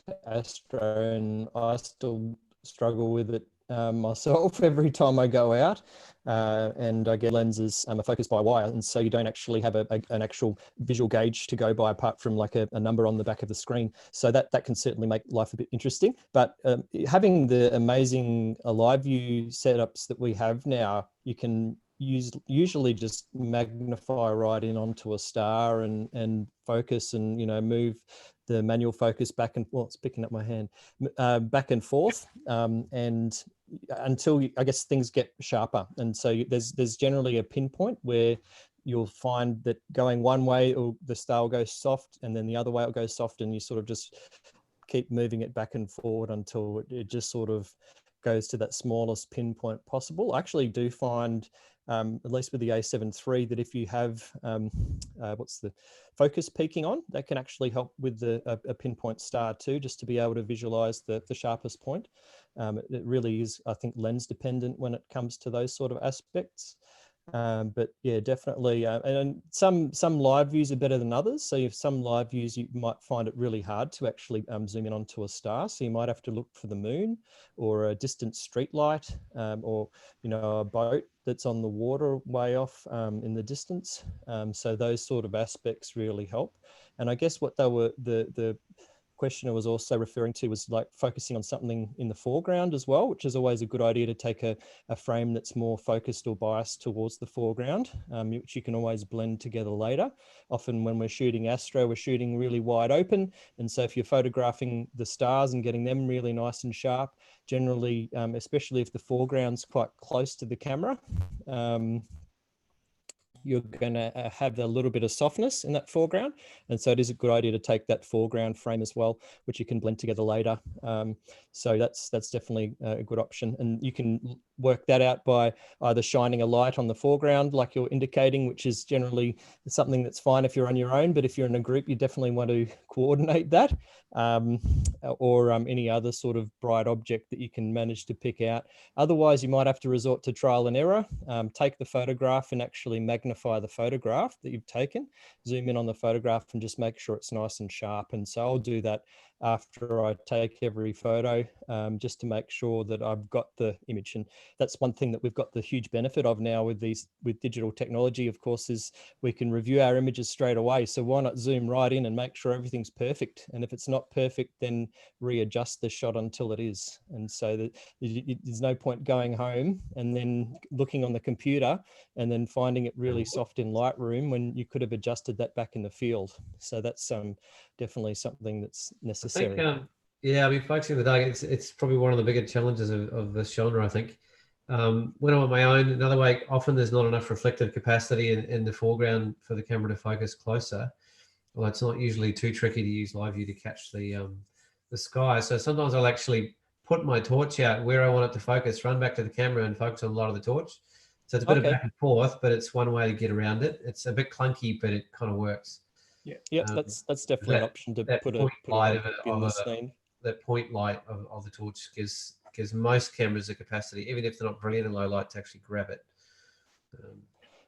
to Astro, and I still struggle with it myself every time I go out, and I get lenses are focused by wire, and so you don't actually have an actual visual gauge to go by apart from like a number on the back of the screen. So that can certainly make life a bit interesting. But having the amazing live view setups that we have now, you can usually just magnify right in onto a star and focus and move the manual focus back and, well, it's picking up my hand, back and forth, and until I guess things get sharper. And so there's generally a pinpoint where you'll find that going one way, the star will go soft, and then the other way it'll go soft, and you sort of just keep moving it back and forward until it just sort of goes to that smallest pinpoint possible. I actually do find, at least with the A7 III, that if you have, what's the focus peaking on, that can actually help with a pinpoint star too, just to be able to visualize the sharpest point. It really is, I think, lens dependent when it comes to those sort of aspects. But yeah, definitely. And some live views are better than others. So if some live views, you might find it really hard to actually zoom in onto a star. So you might have to look for the moon or a distant street light, or, you know, a boat that's on the water way off in the distance. So those sort of aspects really help. And I guess what they were, the questioner was also referring to was like focusing on something in the foreground as well, which is always a good idea to take a frame that's more focused or biased towards the foreground, which you can always blend together later. Often when we're shooting astro, we're shooting really wide open. And so if you're photographing the stars and getting them really nice and sharp, generally, especially if the foreground's quite close to the camera, you're going to have a little bit of softness in that foreground. And so it is a good idea to take that foreground frame as well, which you can blend together later. So that's definitely a good option. And you can work that out by either shining a light on the foreground, like you're indicating, which is generally something that's fine if you're on your own, but if you're in a group, you definitely want to coordinate that, or any other sort of bright object that you can manage to pick out. Otherwise, you might have to resort to trial and error, take the photograph and actually magnify the photograph that you've taken, zoom in on the photograph and just make sure it's nice and sharp. And so I'll do that after I take every photo, just to make sure that I've got the image. And that's one thing that we've got the huge benefit of now with digital technology, of course, is we can review our images straight away. So why not zoom right in and make sure everything's perfect? And if it's not perfect, then readjust the shot until it is. And so that there's no point going home and then looking on the computer and then finding it really soft in Lightroom when you could have adjusted that back in the field. So that's definitely something that's necessary. I think, yeah, I mean, focusing in the dark, it's probably one of the bigger challenges of this genre, I think. When I'm on my own, another way, often there's not enough reflective capacity in the foreground for the camera to focus closer. Well, it's not usually too tricky to use live view to catch the sky. So sometimes I'll actually put my torch out where I want it to focus, run back to the camera and focus on the light of the torch. So it's a bit of back and forth, but it's one way to get around it. It's a bit clunky, but it kind of works. Yeah, that's definitely an option to put a light in the scene. That point light of the torch gives most cameras the capacity, even if they're not brilliant in low light, to actually grab it.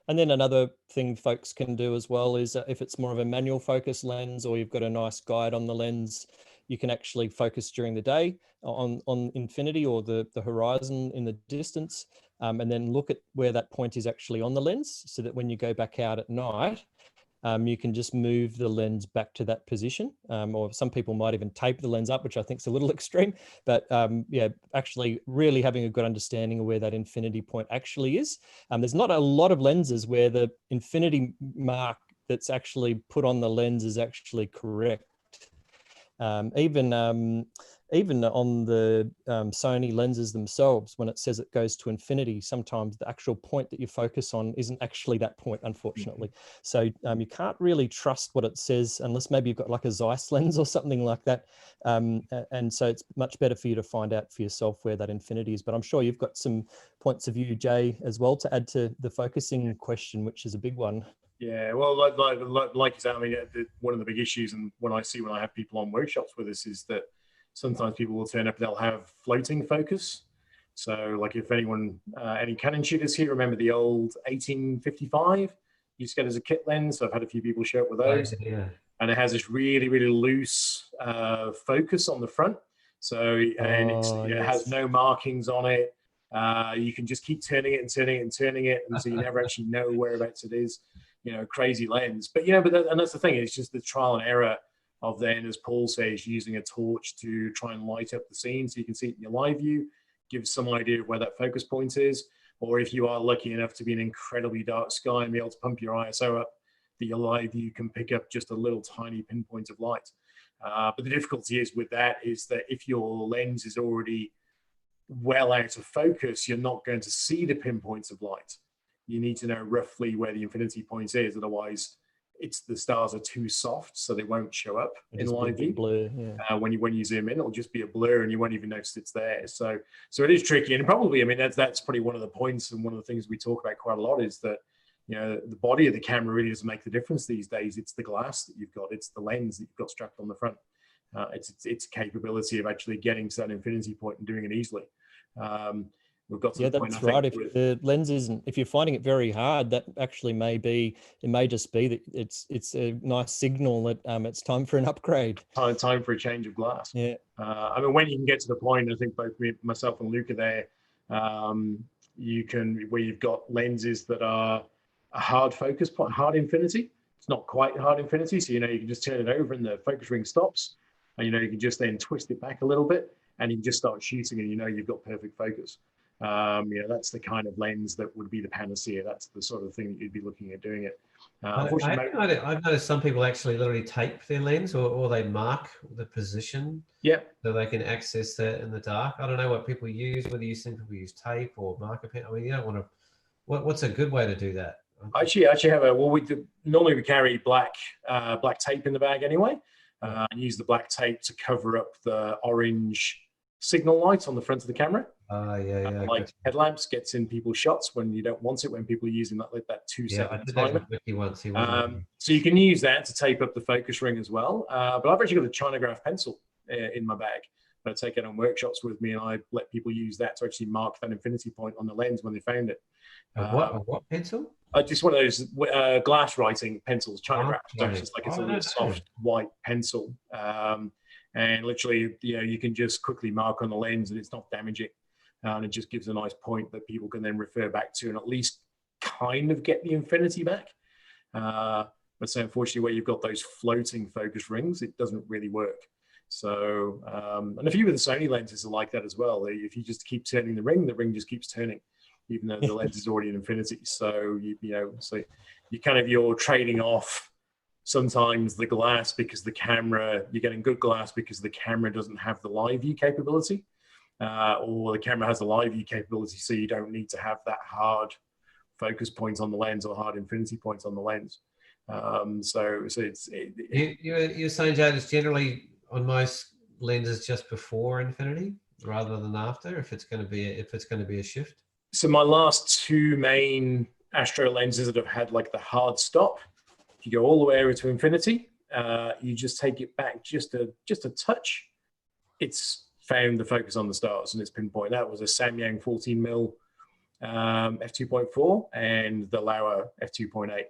And then another thing folks can do as well is if it's more of a manual focus lens, or you've got a nice guide on the lens, you can actually focus during the day on infinity or the horizon in the distance, and then look at where that point is actually on the lens, so that when you go back out at night, you can just move the lens back to that position, or some people might even tape the lens up, which I think is a little extreme, but yeah, actually really having a good understanding of where that infinity point actually is. There's not a lot of lenses where the infinity mark that's actually put on the lens is actually correct. Even on the Sony lenses themselves, when it says it goes to infinity, sometimes the actual point that you focus on isn't actually that point, unfortunately. So you can't really trust what it says unless maybe you've got like a Zeiss lens or something like that. And so it's much better for you to find out for yourself where that infinity is. But I'm sure you've got some points of view, Jay, as well, to add to the focusing question, which is a big one. Yeah, well, like you said, I mean, one of the big issues, and when I have people on workshops with us, is that sometimes people will turn up, they'll have floating focus. So like if anyone, any Canon shooters here, remember the old 1855? You just get as a kit lens. So I've had a few people show up with those. Yeah. And it has this really, really loose focus on the front. So, and it has no markings on it. You can just keep turning it and turning it and turning it. And so you never actually know whereabouts it is. You know, crazy lens. But, you know, and that's the thing, it's just the trial and error of then, as Paul says, using a torch to try and light up the scene so you can see it in your live view, gives some idea of where that focus point is. Or if you are lucky enough to be in an incredibly dark sky and be able to pump your ISO up, that your live view can pick up just a little tiny pinpoint of light. But the difficulty is with that is that if your lens is already well out of focus, you're not going to see the pinpoints of light. You need to know roughly where the infinity point is, otherwise the stars are too soft, so they won't show up in live view. Blur, yeah. When you zoom in, it'll just be a blur, and you won't even notice it's there. So it is tricky, and probably, I mean, that's probably one of the points, and one of the things we talk about quite a lot is that, you know, the body of the camera really doesn't make the difference these days. It's the glass that you've got, it's the lens that you've got strapped on the front. It's capability of actually getting to that infinity point and doing it easily. We've got to the point, that's right. If the lens isn't, if you're finding it very hard, that actually it may just be that it's a nice signal that it's time for an upgrade. Time for a change of glass. Yeah. I mean, when you can get to the point, I think both myself and Luke are there. Where you've got lenses that are a hard focus point, hard infinity. It's not quite hard infinity, so you know you can just turn it over and the focus ring stops, and you know you can just then twist it back a little bit, and you can just start shooting, and you know you've got perfect focus. You know, that's the kind of lens that would be the panacea. That's the sort of thing that you'd be looking at doing it. I've noticed some people actually literally tape their lens, or they mark the position, so they can access that in the dark. I don't know what people use, whether you think people use tape or marker pen. I mean, you don't want to. What's a good way to do that? I actually have normally we carry black tape in the bag anyway, and use the black tape to cover up the orange signal light on the front of the camera. Like headlamps gets in people's shots when you don't want it, when people are using that 2 second timer. So you can use that to tape up the focus ring as well. But I've actually got a Chinograph pencil in my bag. I take it on workshops with me, and I let people use that to actually mark that infinity point on the lens when they found it. What pencil? Just one of those glass writing pencils, Chinograph. So it's like it's a little soft white pencil. And literally, you know, you can just quickly mark on the lens, and it's not damaging. And it just gives a nice point that people can then refer back to and at least kind of get the infinity back. But so unfortunately, where you've got those floating focus rings, it doesn't really work. So, and a few of the Sony lenses are like that as well. If you just keep turning the ring just keeps turning, even though the lens is already an infinity. So, you're trading off sometimes the glass because the camera, you're getting good glass because the camera doesn't have the live view capability. Or the camera has a live view capability, so you don't need to have that hard focus point on the lens or hard infinity points on the lens. You're saying, Jade, it's generally on most lenses just before infinity rather than after, if it's going to be a shift. So my last 2 main Astro lenses that have had like the hard stop, if you go all the way over to infinity, you just take it back just a touch. It's found the focus on the stars and it's pinpoint. That was a Samyang 14mm f2.4 and the Laowa f2.8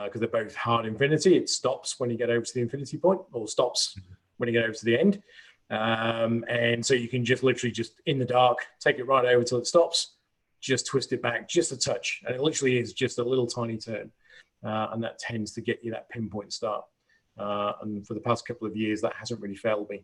because they're both hard infinity. It stops when you get over to the infinity point, or stops when you get over to the end. And so you can just literally just in the dark take it right over till it stops, just twist it back just a touch, and it literally is just a little tiny turn, and that tends to get you that pinpoint start. And for the past couple of years, that hasn't really failed me.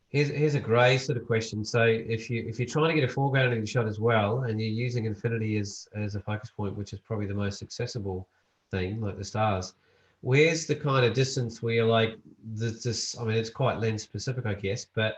Here's a grey sort of question. So if you're trying to get a foreground in the shot as well, and you're using infinity as a focus point, which is probably the most accessible thing, like the stars, where's the kind of distance where you're like, this? I mean, it's quite lens specific, I guess, but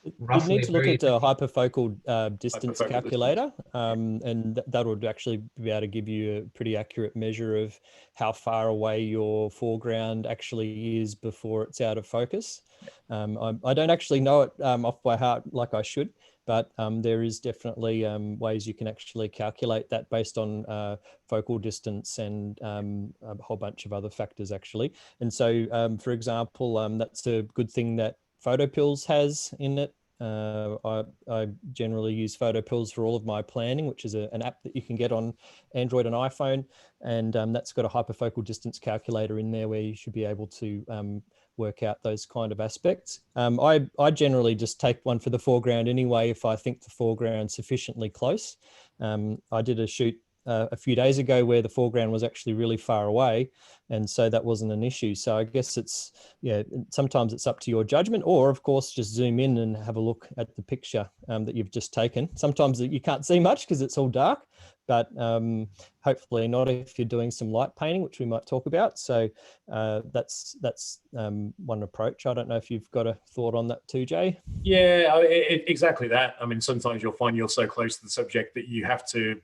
you need to look at a hyperfocal distance calculator, and that would actually be able to give you a pretty accurate measure of how far away your foreground actually is before it's out of focus. I don't actually know it off by heart like I should, but there is definitely ways you can actually calculate that based on focal distance and a whole bunch of other factors actually. And so, for example, that's a good thing that PhotoPills has in it. I generally use PhotoPills for all of my planning, which is an app that you can get on Android and iPhone, and that's got a hyperfocal distance calculator in there where you should be able to work out those kind of aspects. I generally just take one for the foreground anyway if I think the foreground's sufficiently close. I did a shoot a few days ago where the foreground was actually really far away, and so that wasn't an issue. So I guess it's, sometimes it's up to your judgment, or of course just zoom in and have a look at the picture that you've just taken. Sometimes you can't see much because it's all dark, but hopefully not if you're doing some light painting, which we might talk about. So that's one approach. I don't know if you've got a thought on that too, Jay. Yeah, exactly that. I mean, sometimes you'll find you're so close to the subject that you have to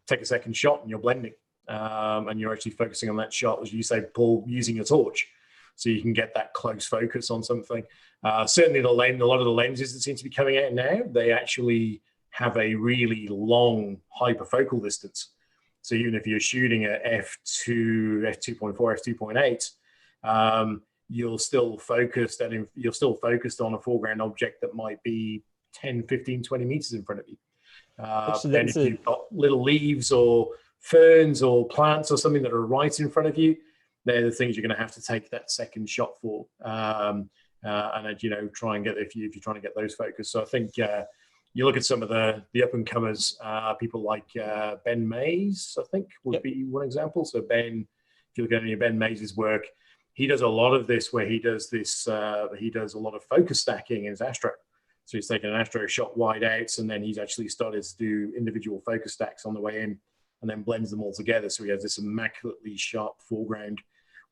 take a second shot and you're blending. and you're actually focusing on that shot, as you say, Paul, using your torch, so you can get that close focus on something. Certainly a lot of the lenses that seem to be coming out now, they actually have a really long hyperfocal distance. So even if you're shooting at f2, f2.4, f2.8, you're still focused on a foreground object that might be 10, 15, 20 meters in front of you. Then if you've got little leaves or ferns or plants or something that are right in front of you, they're the things you're going to have to take that second shot for, and try and get if you're trying to get those focused. So I think you look at some of the up and comers, people like Ben Mays, I think would be one example. So Ben, if you look at any of Ben Mays's work, he does a lot of this where he does a lot of focus stacking in his Astro. So he's taken an Astro shot wide out, and then he's actually started to do individual focus stacks on the way in, and then blends them all together. So he has this immaculately sharp foreground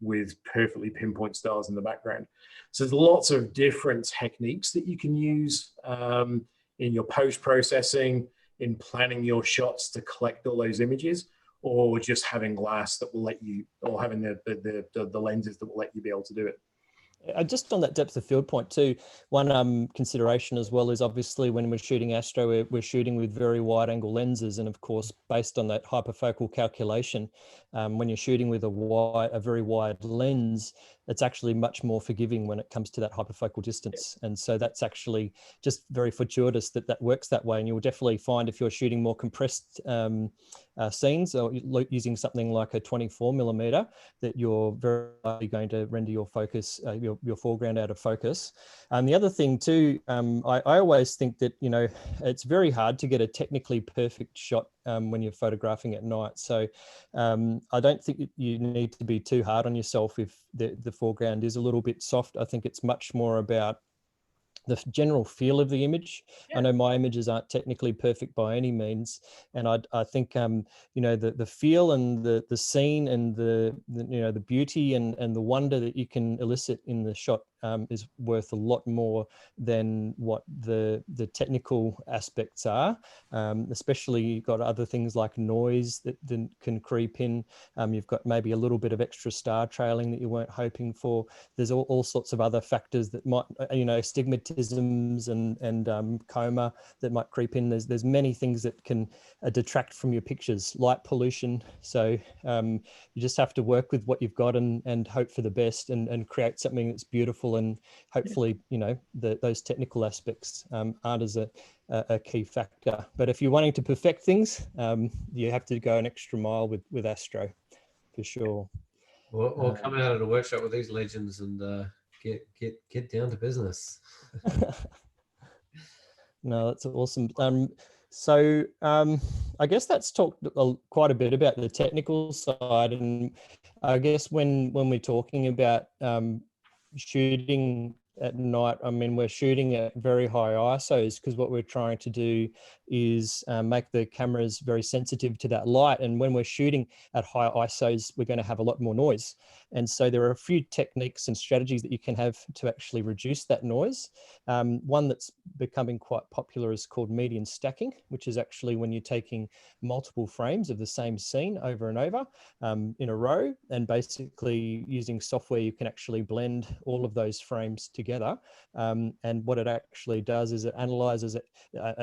with perfectly pinpoint stars in the background. So there's lots of different techniques that you can use in your post-processing, in planning your shots to collect all those images, or just having glass that will let you, or having the lenses that will let you be able to do it. Just on that depth of field point too, one consideration as well is obviously when we're shooting Astro, we're shooting with very wide angle lenses. And of course, based on that hyperfocal calculation, when you're shooting with a very wide lens, it's actually much more forgiving when it comes to that hyperfocal distance. And so that's actually just very fortuitous that works that way. And you'll definitely find if you're shooting more compressed scenes or using something like a 24mm, that you're very likely going to render your focus, your foreground out of focus. And the other thing too, I always think that, it's very hard to get a technically perfect shot when you're photographing at night. So I don't think you need to be too hard on yourself if the foreground is a little bit soft. I think it's much more about the general feel of the image. I know my images aren't technically perfect by any means, and I think the feel and the scene and the beauty and the wonder that you can elicit in the shot is worth a lot more than what the technical aspects are. Especially you've got other things like noise that can creep in. You've got maybe a little bit of extra star trailing that you weren't hoping for. There's all sorts of other factors that might, stigmatisms and coma that might creep in. There's many things that can detract from your pictures, light pollution. So you just have to work with what you've got and hope for the best and create something that's beautiful. And hopefully, those technical aspects aren't as a key factor. But if you're wanting to perfect things, you have to go an extra mile with Astro, for sure. Or come out at a workshop with these legends and get down to business. No, that's awesome. So I guess that's talked quite a bit about the technical side, and I guess when we're talking about shooting at night, I mean, we're shooting at very high ISOs because what we're trying to do is make the cameras very sensitive to that light. And when we're shooting at high ISOs, we're going to have a lot more noise. And so there are a few techniques and strategies that you can have to actually reduce that noise. One that's becoming quite popular is called median stacking, which is actually when you're taking multiple frames of the same scene over and over in a row, and basically using software, you can actually blend all of those frames together. And what it actually does is it analyzes it,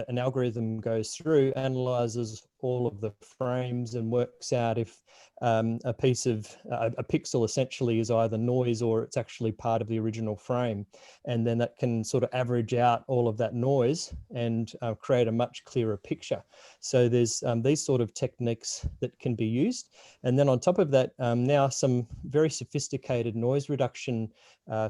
an algorithm goes through, analyzes all of the frames and works out if a piece of a pixel essentially is either noise or it's actually part of the original frame. And then that can sort of average out all of that noise and create a much clearer picture. So there's these sort of techniques that can be used. And then on top of that, now some very sophisticated noise reduction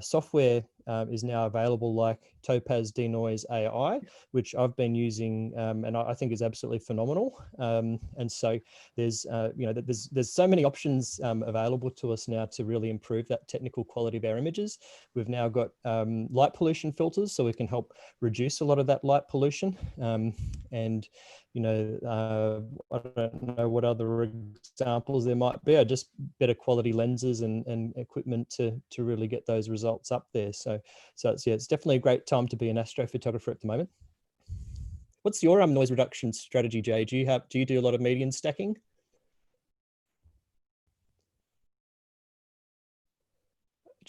software is now available, like Topaz Denoise AI, which I've been using and I think is absolutely phenomenal. And so there's there's so many options available to us now to really improve that technical quality of our images. We've now got light pollution filters, so we can help reduce a lot of that light pollution. And I don't know what other examples there might be. Just better quality lenses and equipment to really get those results up there. So it's definitely a great time to be an astrophotographer at the moment. What's your noise reduction strategy, Jay? Do you do a lot of median stacking?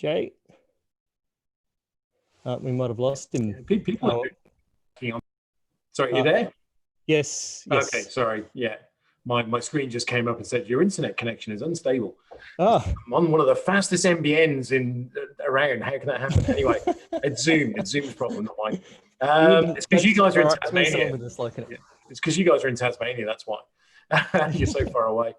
Jay? We might have lost him. People are doing. Sorry, you there? Yes. Okay, sorry. Yeah, my screen just came up and said your internet connection is unstable. Oh. I'm on one of the fastest MBNs around. How can that happen? Anyway, it's Zoom's problem, not mine. It's because you guys are in Tasmania. It's because you guys are in Tasmania. That's why you're so far away.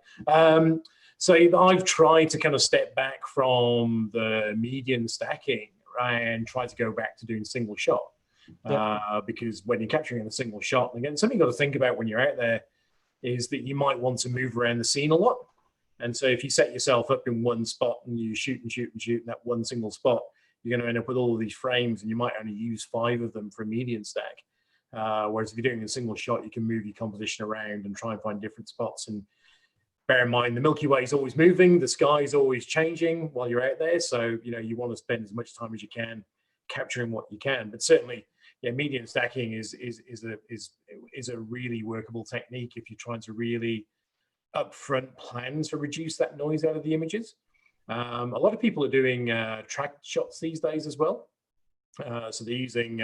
So I've tried to kind of step back from the median stacking and try to go back to doing single shot. Because when you're capturing in a single shot, and again, something you've got to think about when you're out there is that you might want to move around the scene a lot. And so if you set yourself up in one spot and you shoot in that one single spot, you're going to end up with all of these frames and you might only use 5 of them for a median stack. Whereas if you're doing a single shot, you can move your composition around and try and find different spots. And bear in mind, the Milky Way is always moving, the sky is always changing while you're out there. So, you want to spend as much time as you can capturing what you can. But certainly, median stacking is a really workable technique if you're trying to really upfront plan to reduce that noise out of the images. A lot of people are doing track shots these days as well. So they're using,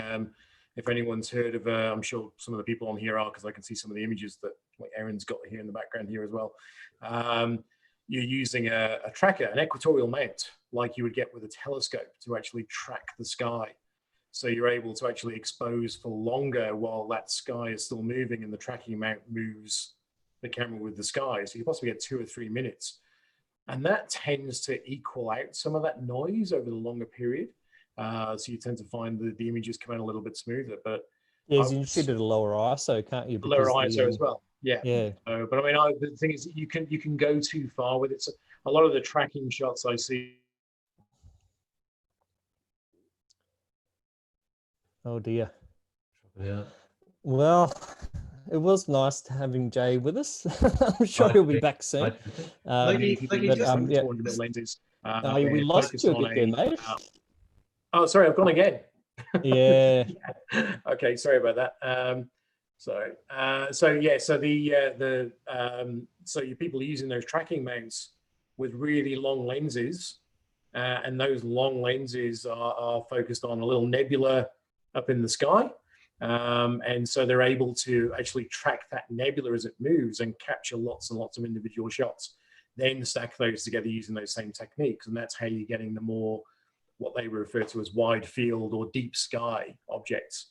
if anyone's heard of, I'm sure some of the people on here are, because I can see some of the images that like Aaron's got here in the background here as well. You're using a tracker, an equatorial mount, like you would get with a telescope to actually track the sky. So you're able to actually expose for longer while that sky is still moving and the tracking mount moves the camera with the sky. So you possibly get 2 or 3 minutes. And that tends to equal out some of that noise over the longer period. So you tend to find that the images come out a little bit smoother. But you can shoot at a lower ISO, can't you? Lower ISO as well. Yeah. But I mean, the thing is, you can go too far with it. So a lot of the tracking shots I see. Oh dear. Yeah. Well, it was nice having Jay with us. I'm sure he'll be back soon. Lenses. We lost you a bit there, mate. Oh, sorry, I've gone again. Yeah. Okay, sorry about that. So your people are using those tracking mounts with really long lenses, and those long lenses are focused on a little nebula up in the sky. And so they're able to actually track that nebula as it moves and capture lots and lots of individual shots, then stack those together using those same techniques. And that's how you're getting the more, what they refer to as wide field or deep sky objects.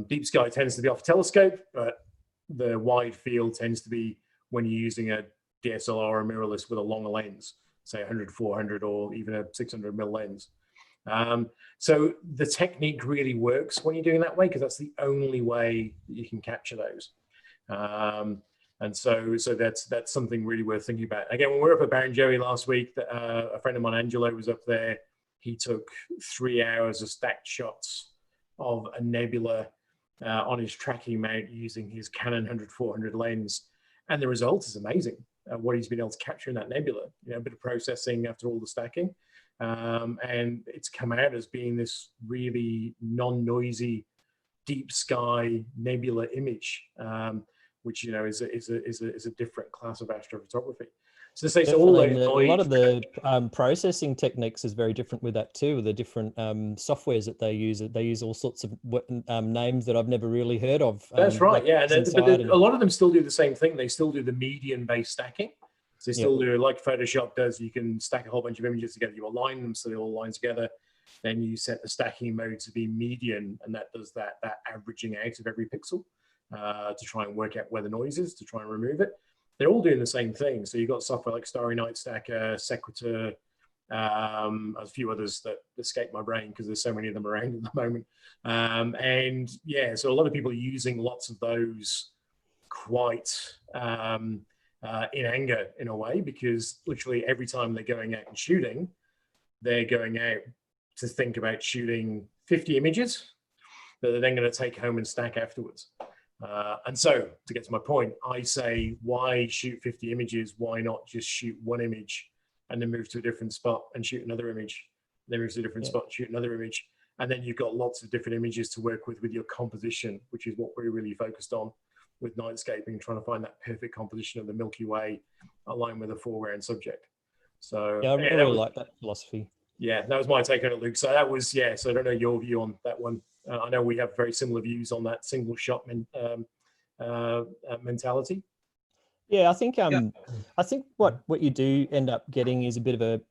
Deep sky tends to be off a telescope, but the wide field tends to be when you're using a DSLR or a mirrorless with a longer lens, say 100, 400, or even a 600mm lens. So the technique really works when you're doing that way, because that's the only way that you can capture those. And so that's something really worth thinking about. Again, when we were up at Barrenjoey last week, a friend of mine, Angelo, was up there. He took 3 hours of stacked shots of a nebula on his tracking mount using his Canon 100-400 lens. And the result is amazing, what he's been able to capture in that nebula. A bit of processing after all the stacking. And it's come out as being this really non-noisy, deep sky nebula image, which is a different class of astrophotography. So a lot of the processing techniques is very different with that too. The different softwares that they use. They use all sorts of names that I've never really heard of. That's right. Like, but a lot of them still do the same thing. They still do the median-based stacking. So they still do, like Photoshop does, you can stack a whole bunch of images together, you align them so they all align together, then you set the stacking mode to be median, and that does that averaging out of every pixel to try and work out where the noise is, to try and remove it. They're all doing the same thing. So you've got software like Starry Night Stacker, Sequitur, a few others that escape my brain because there's so many of them around at the moment. And yeah, so a lot of people are using lots of those quite in anger in a way, because literally every time they're going out and shooting, they're going out to think about shooting 50 images that they're then going to take home and stack afterwards. And so to get to my point, I say, why shoot 50 images? Why not just shoot one image and then move to a different spot and shoot another image, then move to a different spot and shoot another image. And then you've got lots of different images to work with your composition, which is what we're really focused on with Nightscaping, trying to find that perfect composition of the Milky Way aligned with a foreground subject. So yeah, I really like that philosophy. Yeah, that was my take on it, Luke. So that was, yeah, so I don't know your view on that one. I know we have very similar views on that single shot mentality. Yeah, I think what you do end up getting is a bit of a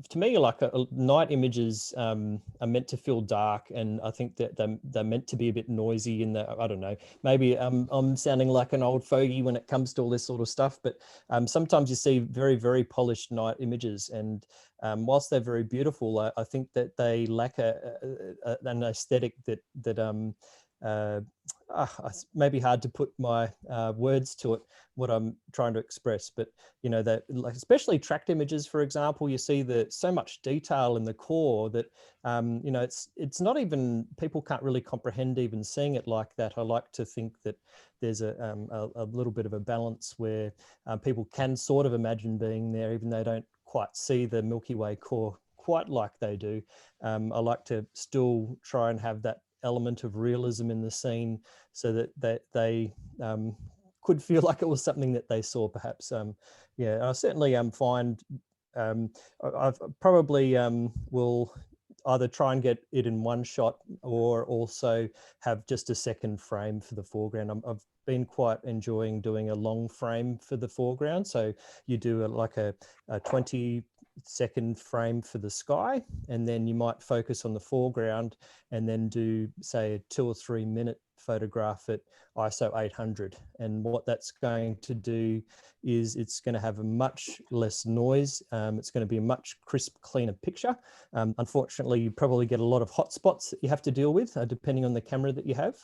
to me, like night images are meant to feel dark, and I think that they're meant to be a bit noisy in the, I don't know, maybe I'm sounding like an old fogey when it comes to all this sort of stuff, but sometimes you see very, very polished night images, and whilst they're very beautiful, I think that they lack an aesthetic that maybe hard to put my words to it, what I'm trying to express. But you know, that, like, especially tracked images, for example, you see so much detail in the core that you know, it's not even, people can't really comprehend even seeing it like that. I like to think that there's a little bit of a balance where people can sort of imagine being there, even though they don't quite see the Milky Way core quite like they do. I like to still try and have that element of realism in the scene, so that they could feel like it was something that they saw, perhaps. Yeah, I certainly find I've probably will either try and get it in one shot, or also have just a second frame for the foreground. I've been quite enjoying doing a long frame for the foreground. So you do like a 20-second frame for the sky, and then you might focus on the foreground, and then do, say, a 2 or 3 minute photograph at ISO 800. And what that's going to do is it's going to have a much less noise. It's going to be a much crisp, cleaner picture. Unfortunately, you probably get a lot of hot spots that you have to deal with, depending on the camera that you have.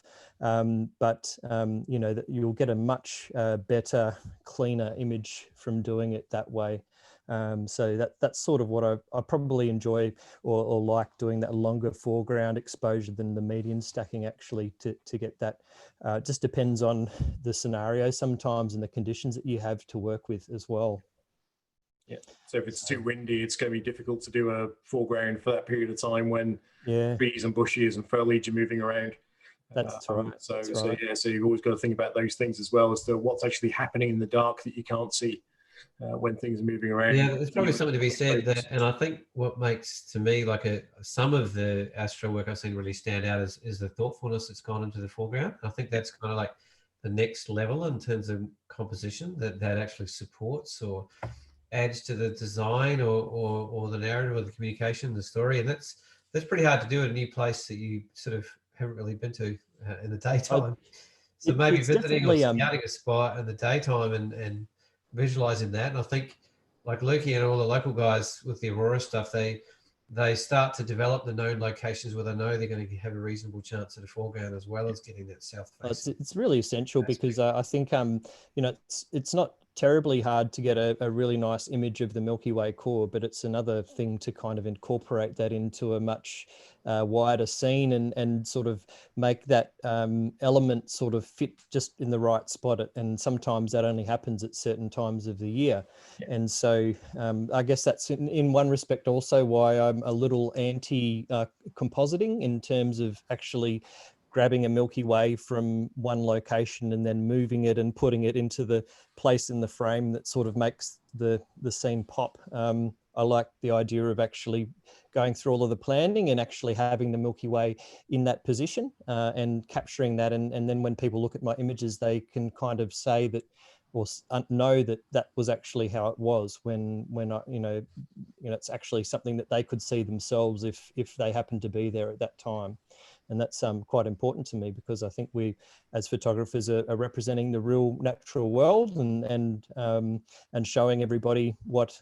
But you know, that you'll get a much better, cleaner image from doing it that way. So that's sort of what I probably enjoy, or like doing that longer foreground exposure than the median stacking, actually, to get that. Just depends on the scenario sometimes, and the conditions that you have to work with as well. Yeah. So if it's too windy, it's going to be difficult to do a foreground for that period of time when trees and bushes and foliage are moving around. That's right. So yeah, so you've always got to think about those things as well, as to what's actually happening in the dark that you can't see when things are moving around. Yeah, there's probably something to be said there. And I think what makes, to me, like some of the astro work I've seen really stand out is the thoughtfulness that's gone into the foreground. I think that's kind of like the next level in terms of composition that actually supports or adds to the design or the narrative or the communication, the story. And that's pretty hard to do in a new place that you sort of haven't really been to in the daytime. So maybe visiting or scouting a spot in the daytime and visualizing that. And I think, like Lukey and all the local guys with the Aurora stuff, they start to develop the known locations where they know they're going to have a reasonable chance at a foreground, as well as getting that south face. It's really essential, because I think you know, it's not terribly hard to get a really nice image of the Milky Way core, but it's another thing to kind of incorporate that into a much wider scene, and sort of make that element sort of fit just in the right spot. And sometimes that only happens at certain times of the year. And so I guess that's in one respect also why I'm a little anti compositing, in terms of actually grabbing a Milky Way from one location and then moving it and putting it into the place in the frame that sort of makes the scene pop. I like the idea of actually going through all of the planning and actually having the Milky Way in that position, and capturing that. And then when people look at my images, they can kind of say that, or know that that was actually how it was, when I, you know, it's actually something that they could see themselves if they happened to be there at that time. And that's quite important to me, because I think we, as photographers, are representing the real natural world, and showing everybody what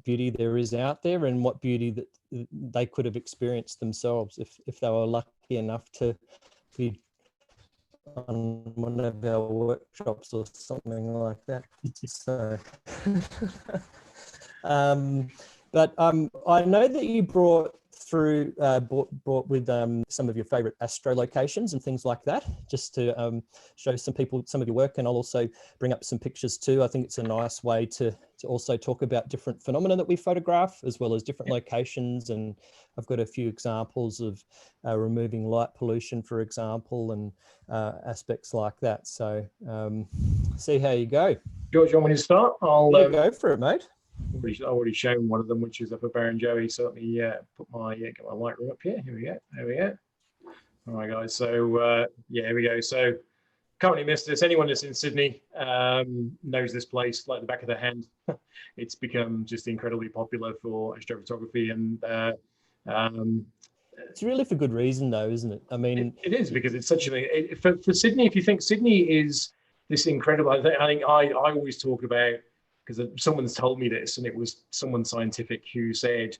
beauty there is out there, and what beauty that they could have experienced themselves if they were lucky enough to be on one of our workshops or something like that. So but I know that you brought with some of your favorite astro locations and things like that, just to show some people some of your work. And I'll also bring up some pictures too. I think it's a nice way to also talk about different phenomena that we photograph, as well as different locations. And I've got a few examples of removing light pollution, for example, and aspects like that. So see how you go. George, you want me to start? I'll go for it, mate. already shown one of them, which is up at Barrenjoey. So let me put my get my Lightroom up here. Here we go. There we go. All right, guys. So yeah, here we go. So can't really miss this. Anyone that's in Sydney knows this place like the back of their hand. It's become just incredibly popular for astrophotography, and it's really for good reason, though, isn't it? I mean, it is, because it's such for Sydney. If you think Sydney is this incredible, I think I always talk about, because someone's told me this, and it was someone scientific who said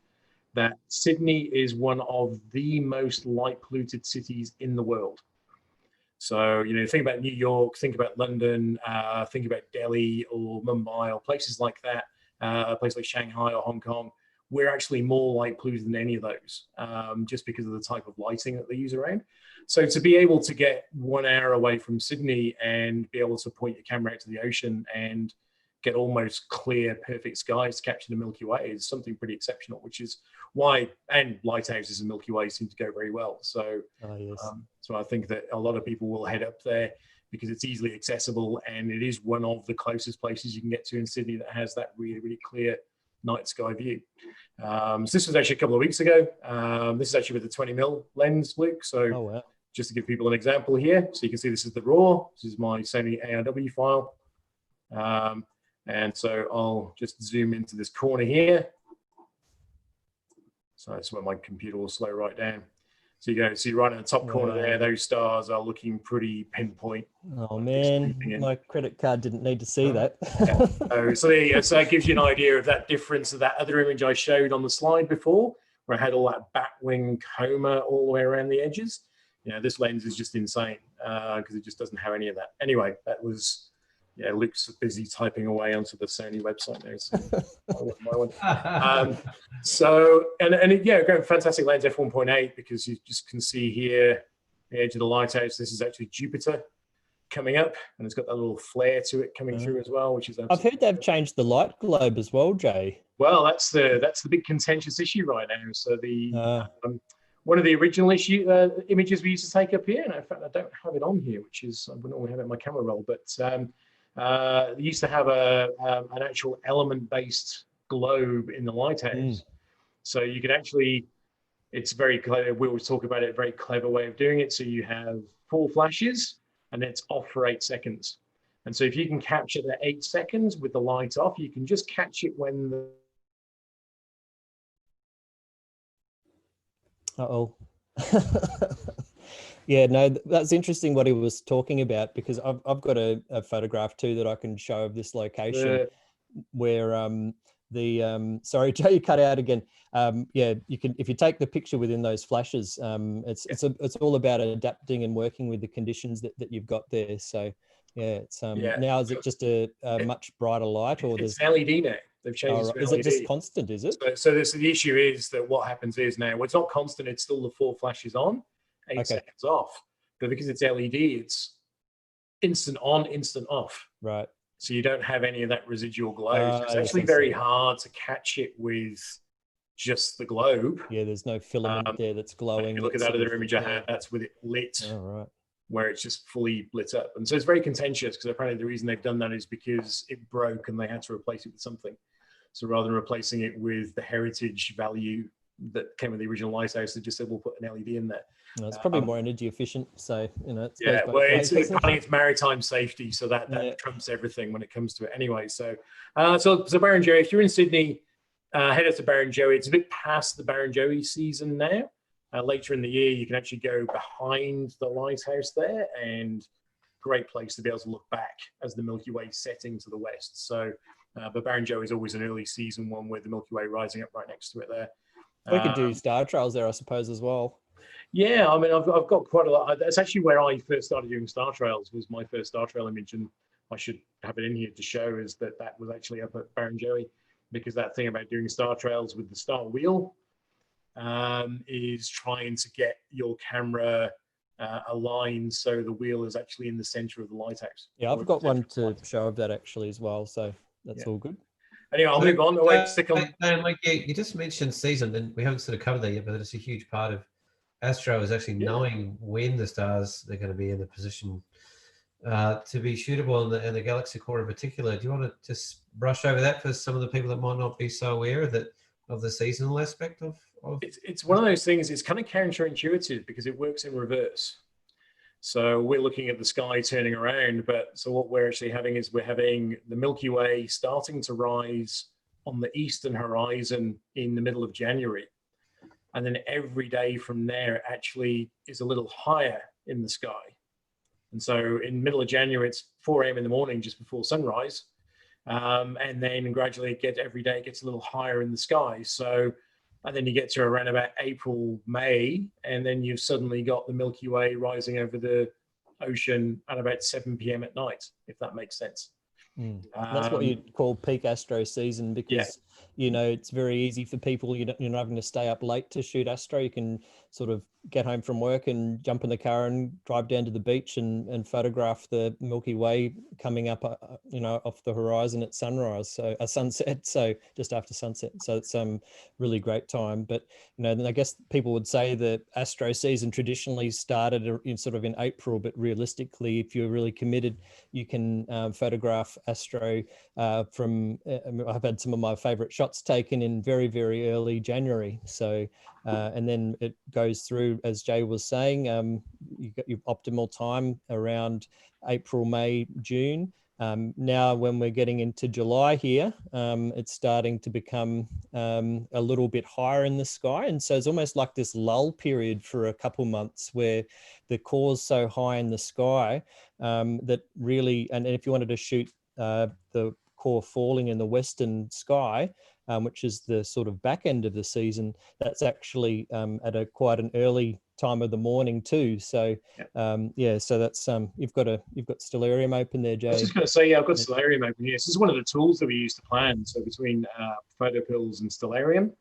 that Sydney is one of the most light polluted cities in the world. So, you know, think about New York, think about London, think about Delhi or Mumbai or places like that, a place like Shanghai or Hong Kong. We're actually more light polluted than any of those, just because of the type of lighting that they use around. So to be able to get 1 hour away from Sydney and be able to point your camera out to the ocean and get almost clear, perfect skies to capture the Milky Way is something pretty exceptional, which is why, and lighthouses and Milky Way seem to go very well. So, so I think that a lot of people will head up there because it's easily accessible, and it is one of the closest places you can get to in Sydney that has that really, really clear night sky view. So this was actually a couple of weeks ago. This is actually with the 20mm lens, Luke. So just to give people an example here, so you can see this is the raw. This is my Sony ARW file. And so I'll just zoom into this corner here. So that's where my computer will slow right down. So you go, see right in the top corner there, those stars are looking pretty pinpoint. Oh man, my credit card didn't need to see that. So there you go. So that gives you an idea of that difference of that other image I showed on the slide before, where I had all that bat wing coma all the way around the edges. You know, this lens is just insane because it just doesn't have any of that. Anyway, that was, yeah, Luke's busy typing away onto the Sony website now. So my one. So, yeah, great, fantastic lens, f1.8, because you just can see here the edge of the lighthouse. This is actually Jupiter coming up, and it's got that little flare to it coming through as well, which is. I've heard they've changed the light globe as well, Jay. Well, that's the big contentious issue right now. So the one of the original images we used to take up here, and in fact I don't have it on here, which is, I wouldn't normally have it in my camera roll, but they used to have an actual element-based globe in the lighthouse. So you could actually, it's very clever, we always talk about it, a very clever way of doing it. So you have 4 flashes and it's off for 8 seconds. And so if you can capture the 8 seconds with the light off, you can just catch it when the... Yeah, no, that's interesting what he was talking about, because I've got a photograph too that I can show of this location where sorry, Joe, you cut out again. Yeah, you can, if you take the picture within those flashes, it's all about adapting and working with the conditions that you've got there. So yeah, it's now is it just a much brighter light, or it's LED now? They've changed it. Is it just constant, is it? So the issue is that what happens is now, well, it's not constant, it's still the 4 flashes on, 8 seconds off. But because it's LED, it's instant on, instant off. Right. So you don't have any of that residual glow. So it's actually very hard to catch it with just the globe. Yeah, there's no filament there that's glowing. If you look at that other image I had, that's with it lit. Oh, right. Where it's just fully lit up. And so it's very contentious, because apparently the reason they've done that is because it broke and they had to replace it with something. So rather than replacing it with the heritage value that came with the original lighthouse, they just said, we'll put an LED in there. No, it's probably more energy efficient. So, you know, well, it's maritime safety. So that trumps everything when it comes to it anyway. So, so Barrenjoey, if you're in Sydney, head up to Barrenjoey. It's a bit past the Barrenjoey season now. Later in the year, you can actually go behind the lighthouse there, and great place to be able to look back as the Milky Way setting to the west. So, but Barrenjoey is always an early season one with the Milky Way rising up right next to it there. We could do star trails there, I suppose, as well. Yeah, I mean, I've got quite a lot. That's actually where I first started doing star trails, was my first star trail image, and I should have it in here to show, is that was actually up at Barrenjoey, because that thing about doing star trails with the star wheel is trying to get your camera aligned so the wheel is actually in the center of the lighthouse. Yeah, I've got one to show of that actually as well, so that's all good. Anyway, I'll move on. Like you just mentioned season, and we haven't sort of covered that yet, but it's a huge part of Astro is actually knowing when the stars they're going to be in the position to be shootable in the galaxy core in particular. Do you want to just brush over that for some of the people that might not be so aware of the seasonal aspect of it's one of those things, it's kind of counterintuitive because it works in reverse. So we're looking at the sky turning around, but so what we're actually having is we're having the Milky Way starting to rise on the eastern horizon in the middle of January. And then every day from there actually is a little higher in the sky. And so in the middle of January, it's 4 a.m. in the morning, just before sunrise. And then gradually every day it gets a little higher in the sky. So, and then you get to around about April, May, and then you've suddenly got the Milky Way rising over the ocean at about 7 p.m. at night, if that makes sense. That's what you call peak astro season, because you know, it's very easy for people. You're not having to stay up late to shoot astro. You can sort of get home from work and jump in the car and drive down to the beach and photograph the Milky Way coming up, you know, off the horizon at sunrise, so a sunset, so just after sunset. So it's really great time. But you know, then I guess people would say that astro season traditionally started in sort of in April, but realistically, if you're really committed, you can photograph astro from. I've had some of my favorite shots taken in very, very early January. So and then it goes through, as Jay was saying, you got your optimal time around April, May, June. Now, when we're getting into July here, it's starting to become a little bit higher in the sky. And so it's almost like this lull period for a couple months where the core's so high in the sky that really, and if you wanted to shoot the core falling in the western sky, which is the sort of back end of the season, that's actually at quite an early time of the morning too. So yeah, so that's you've got Stellarium open there, Jay. I was just going to say, yeah, I've got Stellarium open here. This is one of the tools that we use to plan. So between Photopills and Stellarium,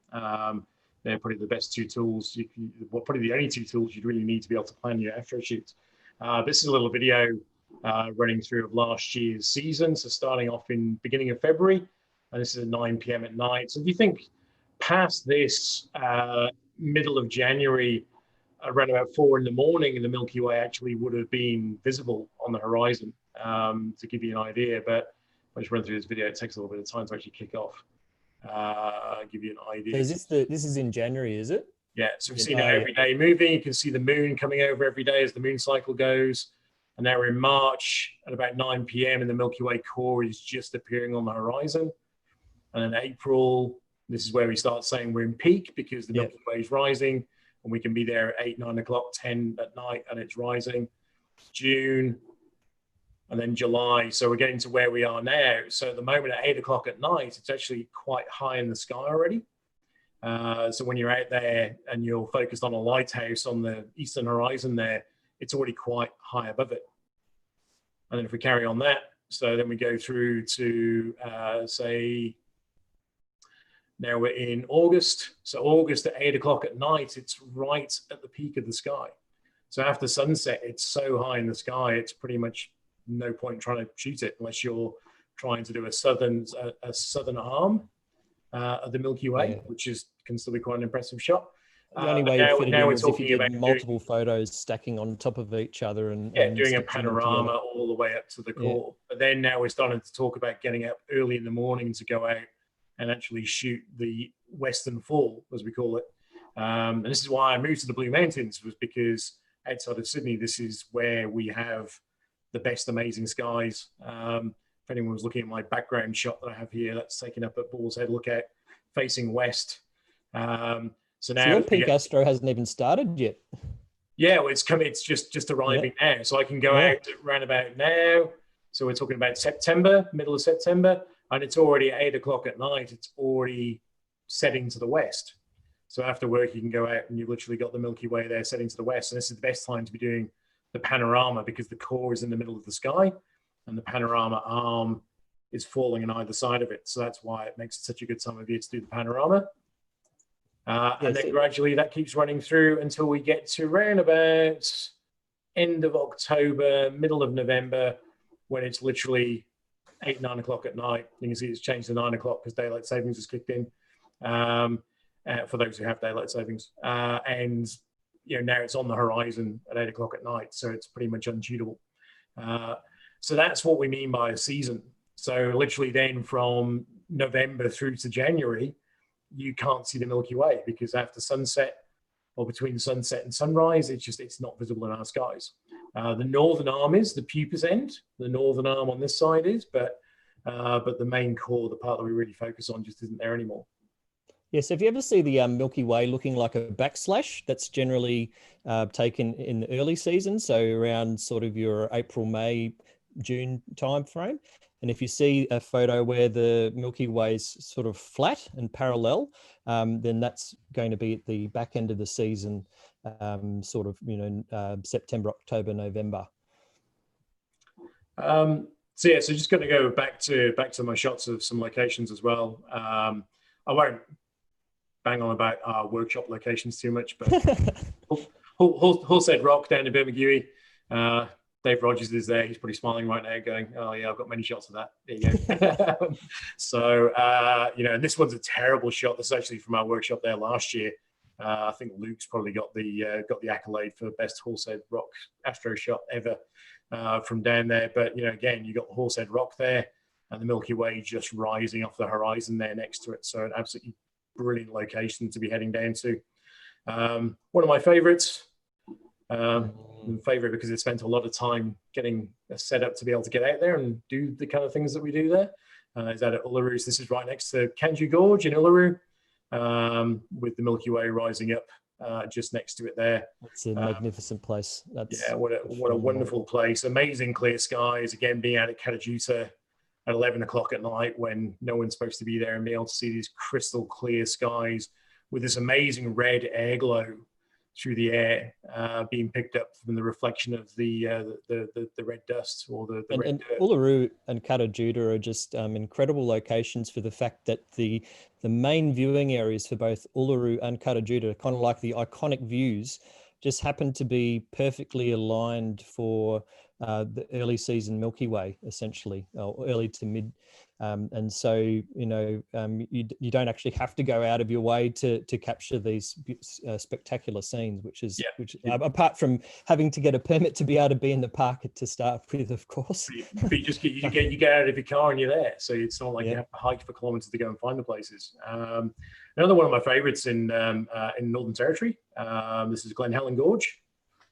they're probably the best two tools. Probably the only two tools you'd really need to be able to plan your astro shoots. This is a little video running through of last year's season. So starting off in beginning of February, and this is at 9 p.m. at night. So if you think past this middle of January, around about 4 in the morning, the Milky Way actually would have been visible on the horizon, to give you an idea. But I'll just run through this video. It takes a little bit of time to actually kick off. Give you an idea. So this is in January, is it? Yeah, so we've seen it every day moving. You can see the moon coming over every day as the moon cycle goes. And now we're in March at about 9 p.m. and the Milky Way core is just appearing on the horizon. And then April, this is where we start saying we're in peak because the Milky Way is rising, and we can be there at 8, 9 o'clock, 10 at night, and it's rising. June, and then July. So we're getting to where we are now. So at the moment at 8 o'clock at night, it's actually quite high in the sky already. So when you're out there and you're focused on a lighthouse on the eastern horizon there, it's already quite high above it. And then if we carry on that, so then we go through to say, now we're in August. So August at 8 o'clock at night, it's right at the peak of the sky. So after sunset, it's so high in the sky, it's pretty much no point trying to shoot it unless you're trying to do a southern arm of the Milky Way, which can still be quite an impressive shot. The only way you fit it in is if you did multiple photos stacking on top of each other and doing a panorama all the way up to the core. But then now we're starting to talk about getting up early in the morning to go out and actually shoot the western fall, as we call it. And this is why I moved to the Blue Mountains, was because outside of Sydney, this is where we have the best amazing skies. If anyone was looking at my background shot that I have here, that's taken up at Bull's Head Lookout, facing west. So now your peak astro hasn't even started yet. Yeah, well, it's coming. It's just arriving now. So I can go out around about now. So we're talking about September, middle of September, and it's already at 8 o'clock at night. It's already setting to the west. So after work, you can go out and you've literally got the Milky Way there setting to the west. And this is the best time to be doing the panorama because the core is in the middle of the sky and the panorama arm is falling on either side of it. So that's why it makes it such a good time of year to do the panorama. And then gradually that keeps running through until we get to around about end of October, middle of November, when it's literally 8, 9 o'clock at night. You can see it's changed to 9 o'clock because daylight savings has kicked in for those who have daylight savings. And you know, now it's on the horizon at 8 o'clock at night, so it's pretty much unshootable. So that's what we mean by a season. So literally then from November through to January, you can't see the Milky Way, because after sunset or between sunset and sunrise, it's not visible in our skies. The northern arm is the Pupa's end. The northern arm on this side is, but the main core, the part that we really focus on, just isn't there anymore. Yes, if you ever see the Milky Way looking like a backslash, that's generally taken in the early season, so around sort of your April, May, June timeframe. And if you see a photo where the Milky Way is sort of flat and parallel, then that's going to be at the back end of the season, sort of, September, October, November. So just going to go back to my shots of some locations as well. I won't bang on about our workshop locations too much, but Horsehead Rock down in Bermagui. Dave Rogers is there. He's probably smiling right now, going, "Oh yeah, I've got many shots of that." There you go. So and this one's a terrible shot. This is actually from our workshop there last year. I think Luke's probably got the accolade for best Horsehead Rock astro shot ever from down there. But again, you got Horsehead Rock there, and the Milky Way just rising off the horizon there next to it. So an absolutely brilliant location to be heading down to. One of my favorites. Favorite because it spent a lot of time getting set up to be able to get out there and do the kind of things that we do there. Is that at Uluru? So this is right next to Kanju Gorge in Uluru, with the Milky Way rising up just next to it there. It's a magnificent place. What a wonderful place. Amazing clear skies. Again, being out at Katajuta at 11 o'clock at night when no one's supposed to be there, and being able to see these crystal clear skies with this amazing red air glow through the air, being picked up from the reflection of the red dust or the red dirt. Uluru and Katajuta are just incredible locations for the fact that the main viewing areas for both Uluru and Katajuta, kind of like the iconic views, just happen to be perfectly aligned for the early season Milky Way, essentially, or early to mid. And so, you don't actually have to go out of your way to capture these spectacular scenes, which apart from having to get a permit to be able to be in the park to start with, of course. But you get out of your car and you're there. So it's not like you have to hike for kilometers to go and find the places. Another one of my favorites in Northern Territory. This is Glen Helen Gorge.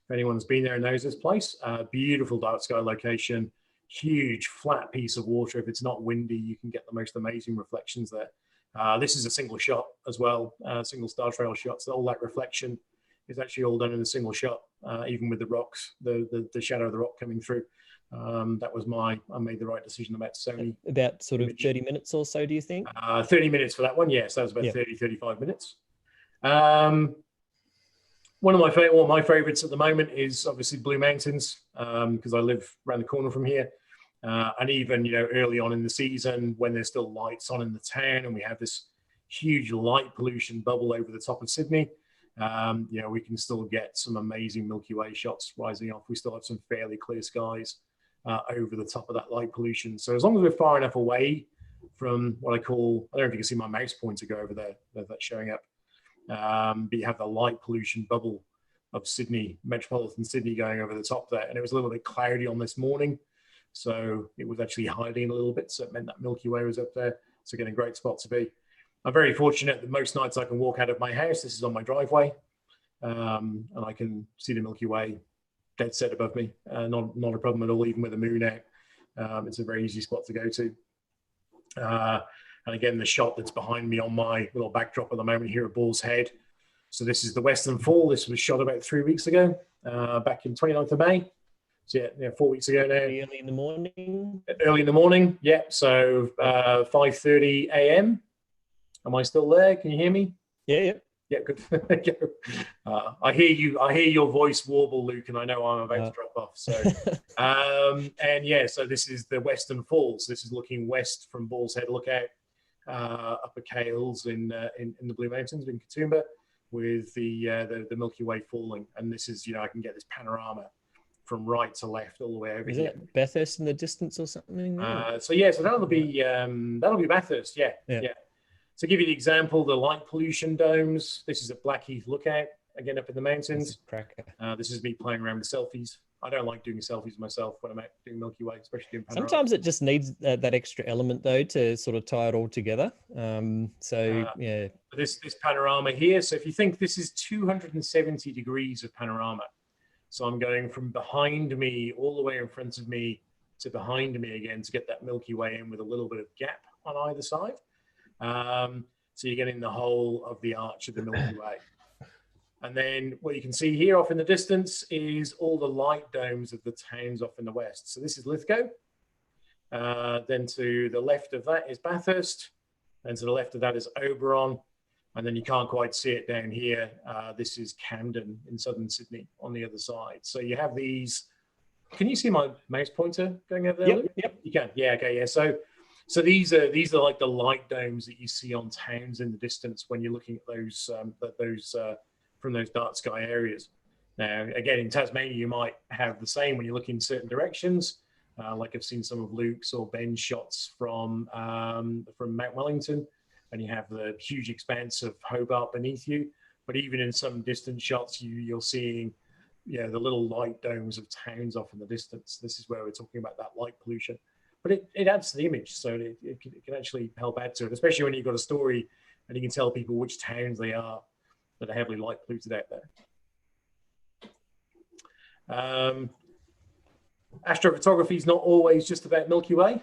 If anyone's been there and knows this place, beautiful dark sky location. Huge flat piece of water. If it's not windy, you can get the most amazing reflections there. This is a single shot as well, single star trail shot. So all that reflection is actually all done in a single shot, even with the rocks, the shadow of the rock coming through. I made the right decision about Sony. About sort of 30 minutes or so, do you think? 30 minutes for that one, yes. That was about 35 minutes. One of my favorites at the moment is obviously Blue Mountains, because I live around the corner from here. And even, early on in the season when there's still lights on in the town and we have this huge light pollution bubble over the top of Sydney, we can still get some amazing Milky Way shots rising off. We still have some fairly clear skies over the top of that light pollution. So as long as we're far enough away from what I don't know if you can see my mouse pointer go over there, that's showing up. But you have the light pollution bubble of Sydney, metropolitan Sydney, going over the top there. And it was a little bit cloudy on this morning, so it was actually hiding a little bit. So it meant that Milky Way was up there. So again, a great spot to be. I'm very fortunate that most nights I can walk out of my house. This is on my driveway, and I can see the Milky Way dead set above me. Not a problem at all, even with the moon out. It's a very easy spot to go to. And again, the shot that's behind me on my little backdrop at the moment here at Bull's Head. So this is the Western Fall. This was shot about 3 weeks ago, back in 29th of May. So 4 weeks ago now. Early in the morning? Early in the morning, yeah. So 5:30 a.m. Am I still there? Can you hear me? Yeah. Yeah, good. I hear you. I hear your voice warble, Luke, and I know I'm about to drop off. So, so this is the Western Falls. This is looking west from Bull's Head Lookout, Upper Cales in the Blue Mountains in Katoomba, with the Milky Way falling. And this is, I can get this panorama from right to left all the way over here. Is it Bathurst in the distance or something? So that'll be Bathurst. Yeah. To give you the example, the light pollution domes. This is at Blackheath Lookout, again up in the mountains. Cracker. This is me playing around with selfies I don't like doing selfies myself when I'm out doing Milky Way, especially doing panorama. Sometimes it just needs that extra element though to sort of tie it all together. Yeah. This panorama here. So if you think this is 270 degrees of panorama. So I'm going from behind me all the way in front of me to behind me again to get that Milky Way in with a little bit of gap on either side. So you're getting the whole of the arch of the Milky Way. And then what you can see here off in the distance is all the light domes of the towns off in the west. So this is Lithgow. Then to the left of that is Bathurst. And to the left of that is Oberon. And then you can't quite see it down here. This is Camden in southern Sydney on the other side. So you have these. Can you see my mouse pointer going over there? Yep. You can. Yeah. Okay. Yeah. So these are like the light domes that you see on towns in the distance when you're looking at those from those dark sky areas. Now, again, in Tasmania, you might have the same when you look in certain directions. Like I've seen some of Luke's or Ben's shots from Mount Wellington, and you have the huge expanse of Hobart beneath you. But even in some distant shots, you're seeing, the little light domes of towns off in the distance. This is where we're talking about that light pollution. But it adds to the image, so it can actually help add to it, especially when you've got a story and you can tell people which towns they are that are heavily light polluted out there. Astrophotography is not always just about Milky Way.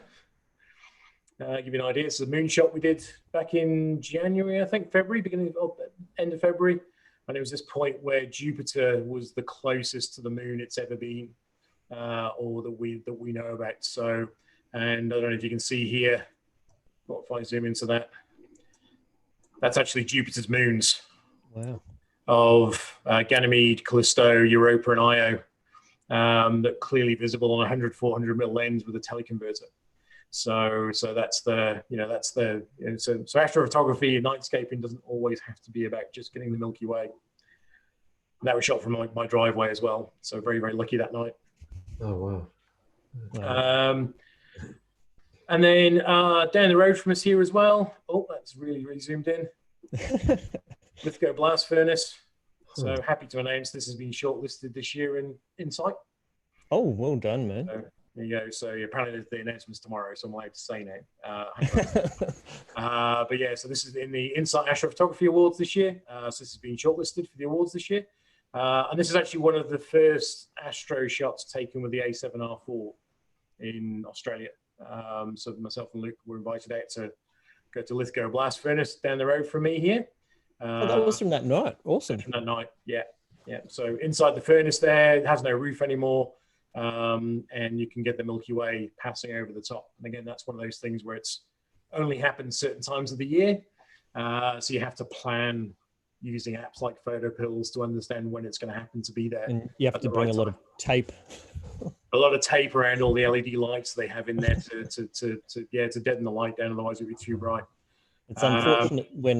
Give you an idea, it's a moonshot we did back in January, I think, February, end of February. And it was this point where Jupiter was the closest to the moon it's ever been, or that we know about. So, and I don't know if you can see here, what if I zoom into that? That's actually Jupiter's moons. Wow. Of Ganymede, Callisto, Europa, and Io, that clearly visible on a 100-400 mm lens with a teleconverter. So that's the so astrophotography and nightscaping doesn't always have to be about just getting the Milky Way. And that was shot from my driveway as well. So very, very lucky that night. Oh wow. And then down the road from us here as well. Oh, that's really, really zoomed in. Lithgow blast furnace. So happy to announce this has been shortlisted this year in Insight. Oh, well done, man. So there you go. So apparently the announcement's tomorrow, so I'm allowed to say now. But yeah, so this is in the Insight Astrophotography Awards this year. So this has been shortlisted for the awards this year. And this is actually one of the first astro shots taken with the A7R4 in Australia. So myself and Luke were invited out to go to Lithgow blast furnace down the road from me here. That was from that night. Awesome. From that night, yeah. So inside the furnace there, it has no roof anymore, and you can get the Milky Way passing over the top. And again, that's one of those things where it's only happens certain times of the year, so you have to plan using apps like PhotoPills to understand when it's going to happen to be there. And you have to bring a lot of tape. A lot of tape around all the LED lights they have in there to deaden the light down, otherwise it would be too bright. It's unfortunate when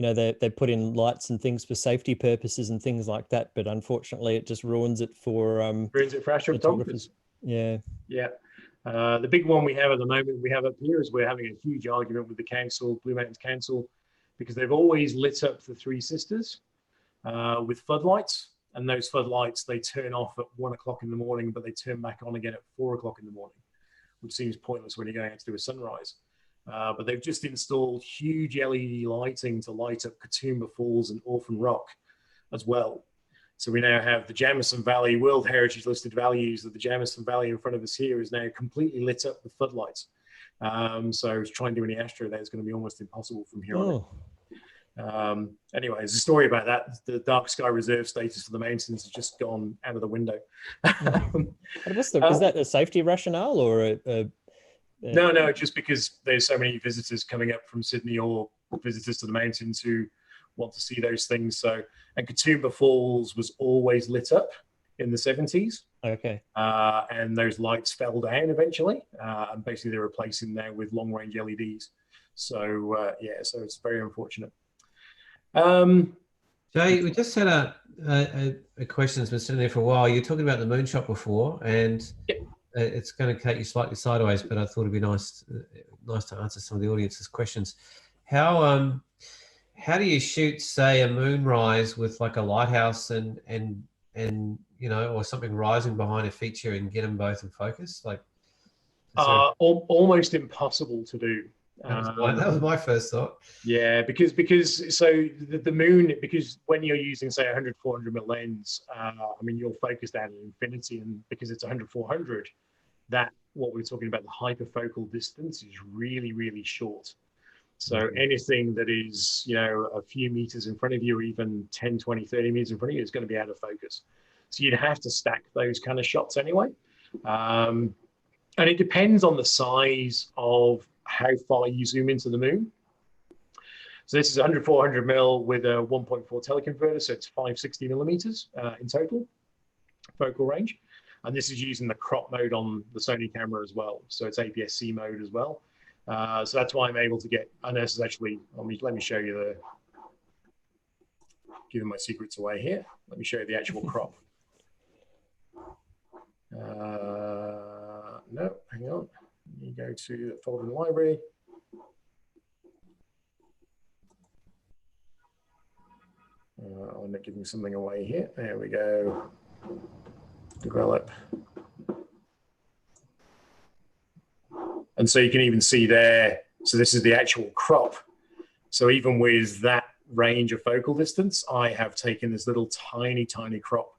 they put in lights and things for safety purposes and things like that, but unfortunately it just ruins it for astrophotographers. Yeah. The big one we have at the moment we have up here is we're having a huge argument with the council, Blue Mountains Council, because they've always lit up the Three Sisters with floodlights, and those floodlights they turn off at 1 o'clock in the morning, but they turn back on again at 4 o'clock in the morning, which seems pointless when you're going out to do a sunrise. But they've just installed huge LED lighting to light up Katoomba Falls and Orphan Rock as well. So we now have the Jamison Valley, World Heritage listed values of the Jamison Valley in front of us here is now completely lit up with floodlights. So to try and do any astro there is going to be almost impossible from here on. Anyway, there's a story about that. The dark sky reserve status for the mountains has just gone out of the window. Is that a safety rationale or No, just because there's so many visitors coming up from Sydney or visitors to the mountains who want to see those things. So, and Katoomba Falls was always lit up in the 70s. Okay. And those lights fell down eventually. And basically they're replacing now with long range LEDs. So, so it's very unfortunate. Jay, we just had a question that's been sitting there for a while. You're talking about the moonshot before, and it's going to take you slightly sideways, but I thought it'd be nice to answer some of the audience's questions. How do you shoot, say, a moonrise with like a lighthouse and and or something rising behind a feature and get them both in focus? Like, almost impossible to do. That was my first thought. Yeah, because so the moon, because when you're using say 100 400 mil lens, I mean you're focused at infinity, and because it's 100 400, that what we're talking about, the hyperfocal distance is really, really short. So anything that is, a few meters in front of you, or even 10, 20, 30 meters in front of you, is going to be out of focus. So you'd have to stack those kind of shots anyway. And it depends on the size of how far you zoom into the moon. So this is 100 400 mil with a 1.4 teleconverter, so it's 560 millimeters in total focal range. And this is using the crop mode on the Sony camera as well. So it's APS-C mode as well. So that's why I'm able to get, and this is actually, let me show you giving my secrets away here. Let me show you the actual crop. No, hang on. You go to the folder in the library. I'm giving something away here. There we go. Develop. And so you can even see there, so this is the actual crop. So even with that range of focal distance, I have taken this little tiny, tiny crop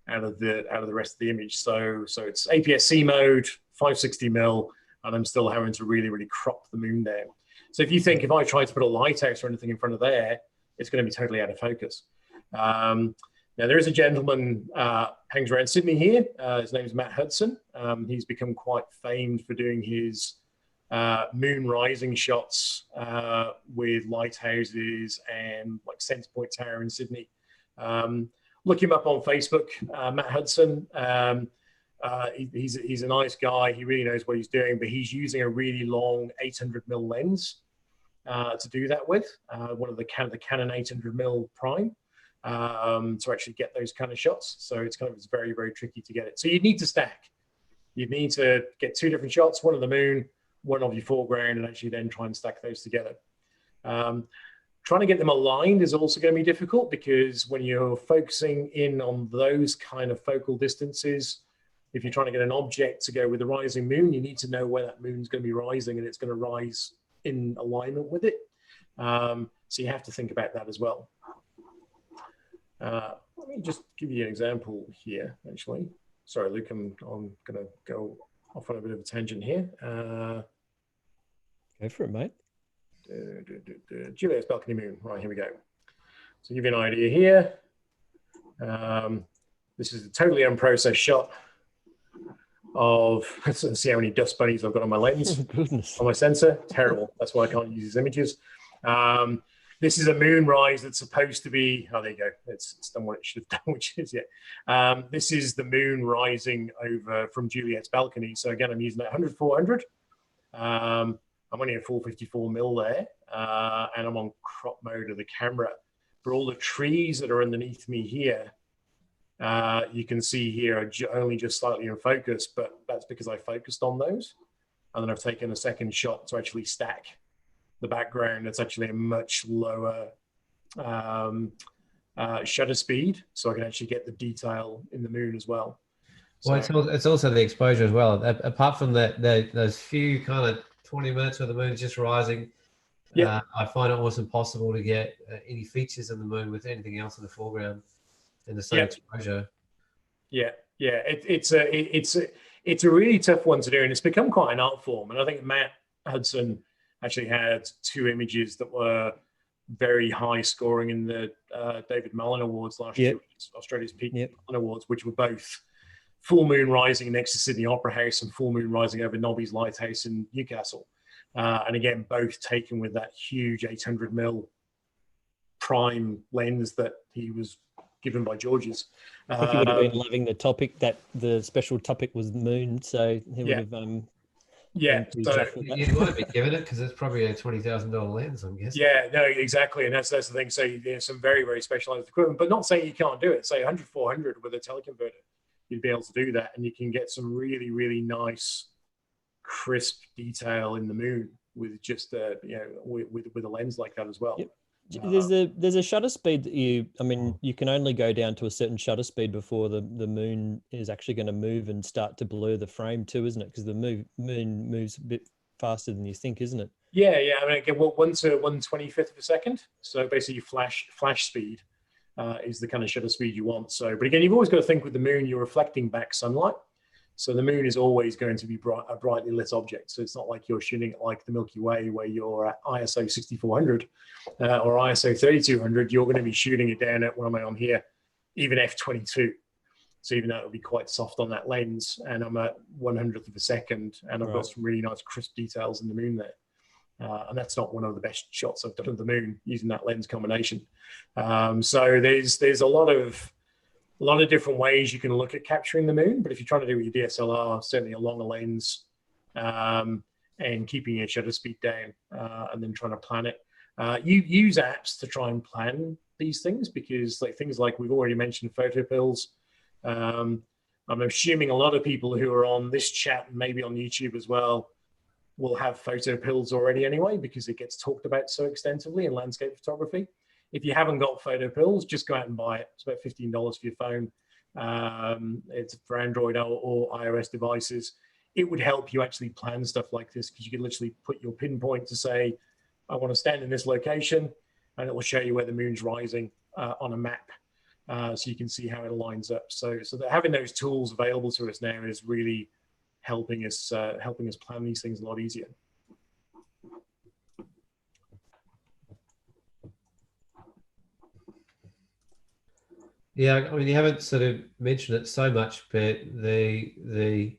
out of the rest of the image. So it's APS-C mode, 560 mil, and I'm still having to really, really crop the moon there. So if you think if I try to put a lighthouse or anything in front of there, it's going to be totally out of focus. Now, there is a gentleman hangs around Sydney here. His name is Matt Hudson. He's become quite famed for doing his moon rising shots with lighthouses and like Centre Point Tower in Sydney. Look him up on Facebook, Matt Hudson. He's a nice guy. He really knows what he's doing, but he's using a really long 800 mil lens to do that with, one of the Canon 800 mil prime. To actually get those kind of shots. So it's very, very tricky to get it. So you'd need to stack. You'd need to get two different shots, one of the moon, one of your foreground, and actually then try and stack those together. Trying to get them aligned is also going to be difficult, because when you're focusing in on those kind of focal distances, if you're trying to get an object to go with the rising moon, you need to know where that moon's going to be rising, and it's going to rise in alignment with it. So you have to think about that as well. Let me just give you an example here, actually. Sorry, Luke, I'm going to go off on a bit of a tangent here. Go for it, mate. Juliet's balcony moon. Right, here we go. So give you an idea here. This is a totally unprocessed shot of, let's see how many dust bunnies I've got on my lens. Oh, goodness. On my sensor. Terrible. That's why I can't use these images. This is a moonrise that's supposed to be, oh, there you go. It's done what it should have done, which is, yeah. This is the moon rising over from Juliet's balcony. So again, I'm using that 100 400. I'm only at 454 mil there, and I'm on crop mode of the camera. For all the trees that are underneath me here, you can see here are only just slightly in focus, but that's because I focused on those. And then I've taken a second shot to actually stack the background. That's actually a much lower shutter speed, so I can actually get the detail in the moon as well. Well, it's also the exposure as well. Apart from those few kind of 20 minutes where the moon is just rising, I find it almost impossible to get any features in the moon with anything else in the foreground in the same exposure. It's a really tough one to do, and it's become quite an art form. And I think Matt Hudson actually had two images that were very high scoring in the David Mellon Awards last year, Australia's Peak Mellon Awards, which were both full moon rising next to Sydney Opera House and full moon rising over Nobby's Lighthouse in Newcastle. And again, both taken with that huge 800 mil prime lens that he was given by George's. I think he would have been loving the topic, that the special topic was moon, so he would have so you want to be given it because it's probably a $20,000 lens, I'm guessing. Yeah, no, exactly, and that's the thing. So there's some very, very specialized equipment, but not saying you can't do it. Say 100 400 with a teleconverter, you'd be able to do that, and you can get some really, really nice, crisp detail in the moon with just with a lens like that as well. There's a shutter speed that you can only go down to a certain shutter speed before the moon is actually going to move and start to blur the frame too, isn't it? Because the moon moves a bit faster than you think, isn't it? Yeah, yeah. I mean, again, 1 to 1/25 of a second. So basically, flash speed is the kind of shutter speed you want. So, but again, you've always got to think with the moon, you're reflecting back sunlight. So the moon is always going to be a brightly lit object. So it's not like you're shooting it like the Milky Way, where you're at ISO 6400 or ISO 3200. You're going to be shooting it down at, what am I on here, even f/22. So even though it'll be quite soft on that lens, and I'm at 100th of a second, and I've got some really nice crisp details in the moon there. And that's not one of the best shots I've done of the moon using that lens combination. So there's a lot of different ways you can look at capturing the moon, but if you're trying to do it with your DSLR, certainly a longer lens, and keeping your shutter speed down, and then trying to plan it. You use apps to try and plan these things, because things like we've already mentioned, photo pills. I'm assuming a lot of people who are on this chat, and maybe on YouTube as well, will have photo pills already anyway, because it gets talked about so extensively in landscape photography. If you haven't got photo pills, just go out and buy it. It's about $15 for your phone. It's for Android or iOS devices. It would help you actually plan stuff like this, because you can literally put your pinpoint to say, I want to stand in this location, and it will show you where the moon's rising on a map. So you can see how it lines up. So that having those tools available to us now is really helping us plan these things a lot easier. Yeah, I mean, you haven't sort of mentioned it so much, but the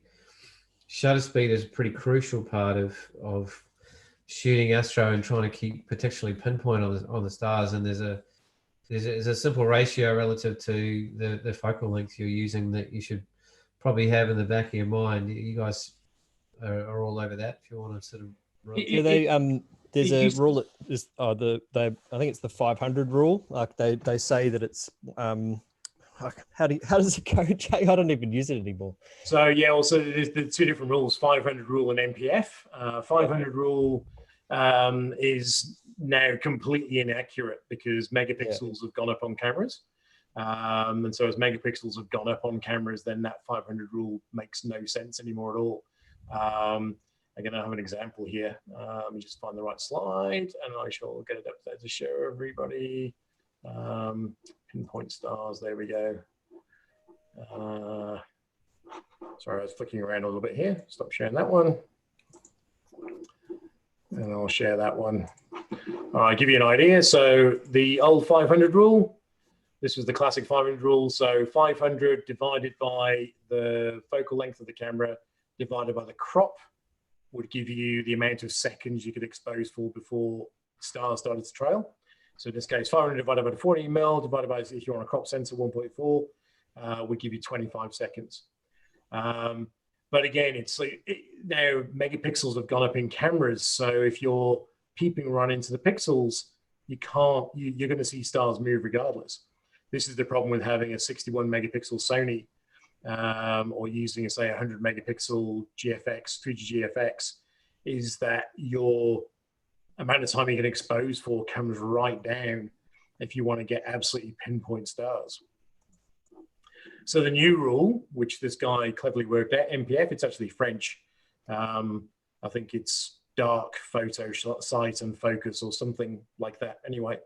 shutter speed is a pretty crucial part of shooting astro and trying to keep particularly pinpoint on the stars. And there's a simple ratio relative to the focal length you're using that you should probably have in the back of your mind. You guys are all over that. If you want to sort of there's a rule that is I think it's the 500 rule. Like they say that it's how does it go, Jay? I don't even use it anymore. So yeah, also there's the two different rules: 500 rule and MPF. 500 rule is now completely inaccurate, because megapixels have gone up on cameras. And so as megapixels have gone up on cameras, then that 500 rule makes no sense anymore at all. Again, I have an example here. Let me just find the right slide, and I shall get it up there to show everybody. Pinpoint stars, there we go. Sorry, I was flicking around a little bit here. Stop sharing that one. And I'll share that one. All right, give you an idea. So the old 500 rule, this was the classic 500 rule. So 500 divided by the focal length of the camera divided by the crop would give you the amount of seconds you could expose for before stars started to trail. So in this case, 500 divided by the 40 mil divided by, if you're on a crop sensor, 1.4 would give you 25 seconds. But again, it's like now megapixels have gone up in cameras. So if you're peeping right into the pixels, you're going to see stars move regardless. This is the problem with having a 61 megapixel Sony, or using, say, 100 megapixel GFX, 3G GFX, is that your amount of time you can expose for comes right down if you want to get absolutely pinpoint stars. So the new rule, which this guy cleverly worked out, MPF, it's actually French. I think it's dark photo sight and focus or something like that anyway,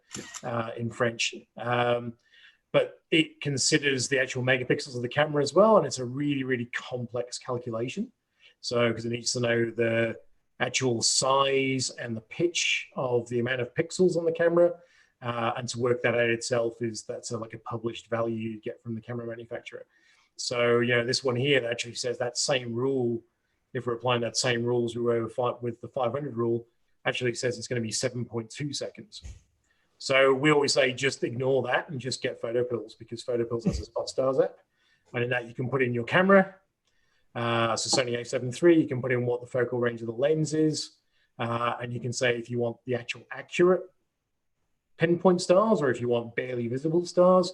in French. But it considers the actual megapixels of the camera as well, and it's a really, really complex calculation. So because it needs to know the actual size and the pitch of the amount of pixels on the camera, and to work that out itself that's like a published value you get from the camera manufacturer. So this one here that actually says that same rule, if we're applying that same rules we were with the 500 rule, actually says it's going to be 7.2 seconds. So we always say just ignore that and just get photo pills, because photo pills has a spot stars app, and in that you can put in your camera. So Sony a7 III, you can put in what the focal range of the lens is, and you can say if you want the actual accurate pinpoint stars or if you want barely visible stars,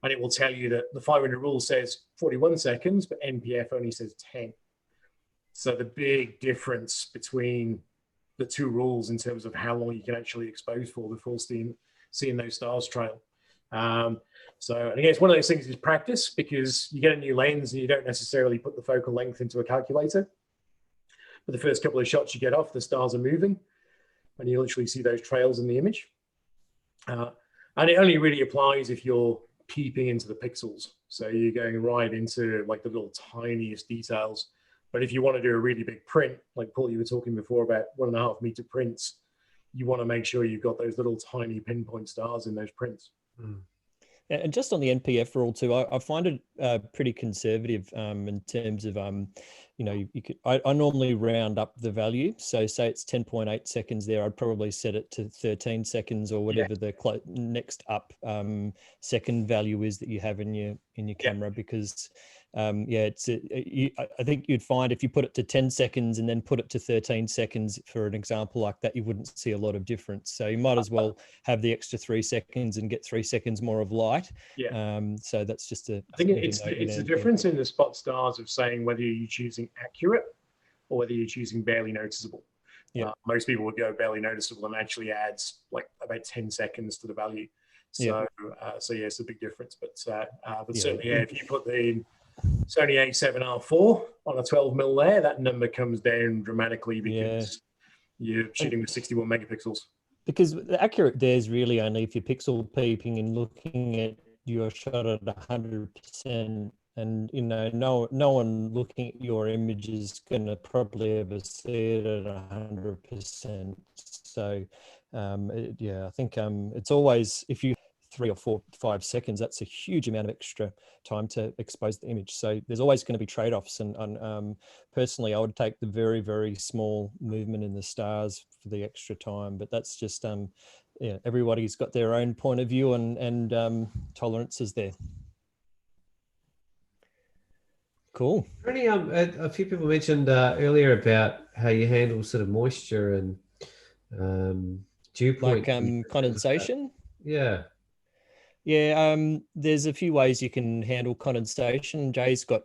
and it will tell you that the 500 rule says 41 seconds, but NPF only says 10. So the big difference between the two rules in terms of how long you can actually expose for before seeing seeing those stars trail. So, and again, it's one of those things is practice, because you get a new lens and you don't necessarily put the focal length into a calculator. But the first couple of shots you get off, the stars are moving, and you literally see those trails in the image. And it only really applies if you're peeping into the pixels. So you're going right into like the little tiniest details. But if you want to do a really big print, like Paul, you were talking before about 1.5 meter prints, you want to make sure you've got those little tiny pinpoint stars in those prints. Mm. And just on the NPF rule too, I find it pretty conservative in terms of, you know, I normally round up the value. So say it's 10.8 seconds there, I'd probably set it to 13 seconds or whatever the next up second value is that you have in your camera, because I think you'd find if you put it to 10 seconds and then put it to 13 seconds for an example like that, you wouldn't see a lot of difference. So you might as well have the extra 3 seconds and get 3 seconds more of light. So that's just I think it's the difference in the spot stars of saying whether you're choosing accurate or whether you're choosing barely noticeable. Most people would go barely noticeable, and actually adds like about 10 seconds to the value. So it's a big difference. But certainly, if you put the Sony A7 R4 on a 12mm there, that number comes down dramatically, because you're shooting with 61 megapixels. Because the accurate there is really only if you're pixel peeping and looking at your shot at 100%, and you know, no one looking at your image is going to probably ever see it at 100%. So I think it's always, if you 3 or 4, 5 seconds, that's a huge amount of extra time to expose the image. So there's always going to be trade-offs, and personally I would take the very, very small movement in the stars for the extra time. But that's just everybody's got their own point of view and tolerances there. Cool. Really, a few people mentioned earlier about how you handle sort of moisture and dew point, like condensation. There's a few ways you can handle condensation. Jay's got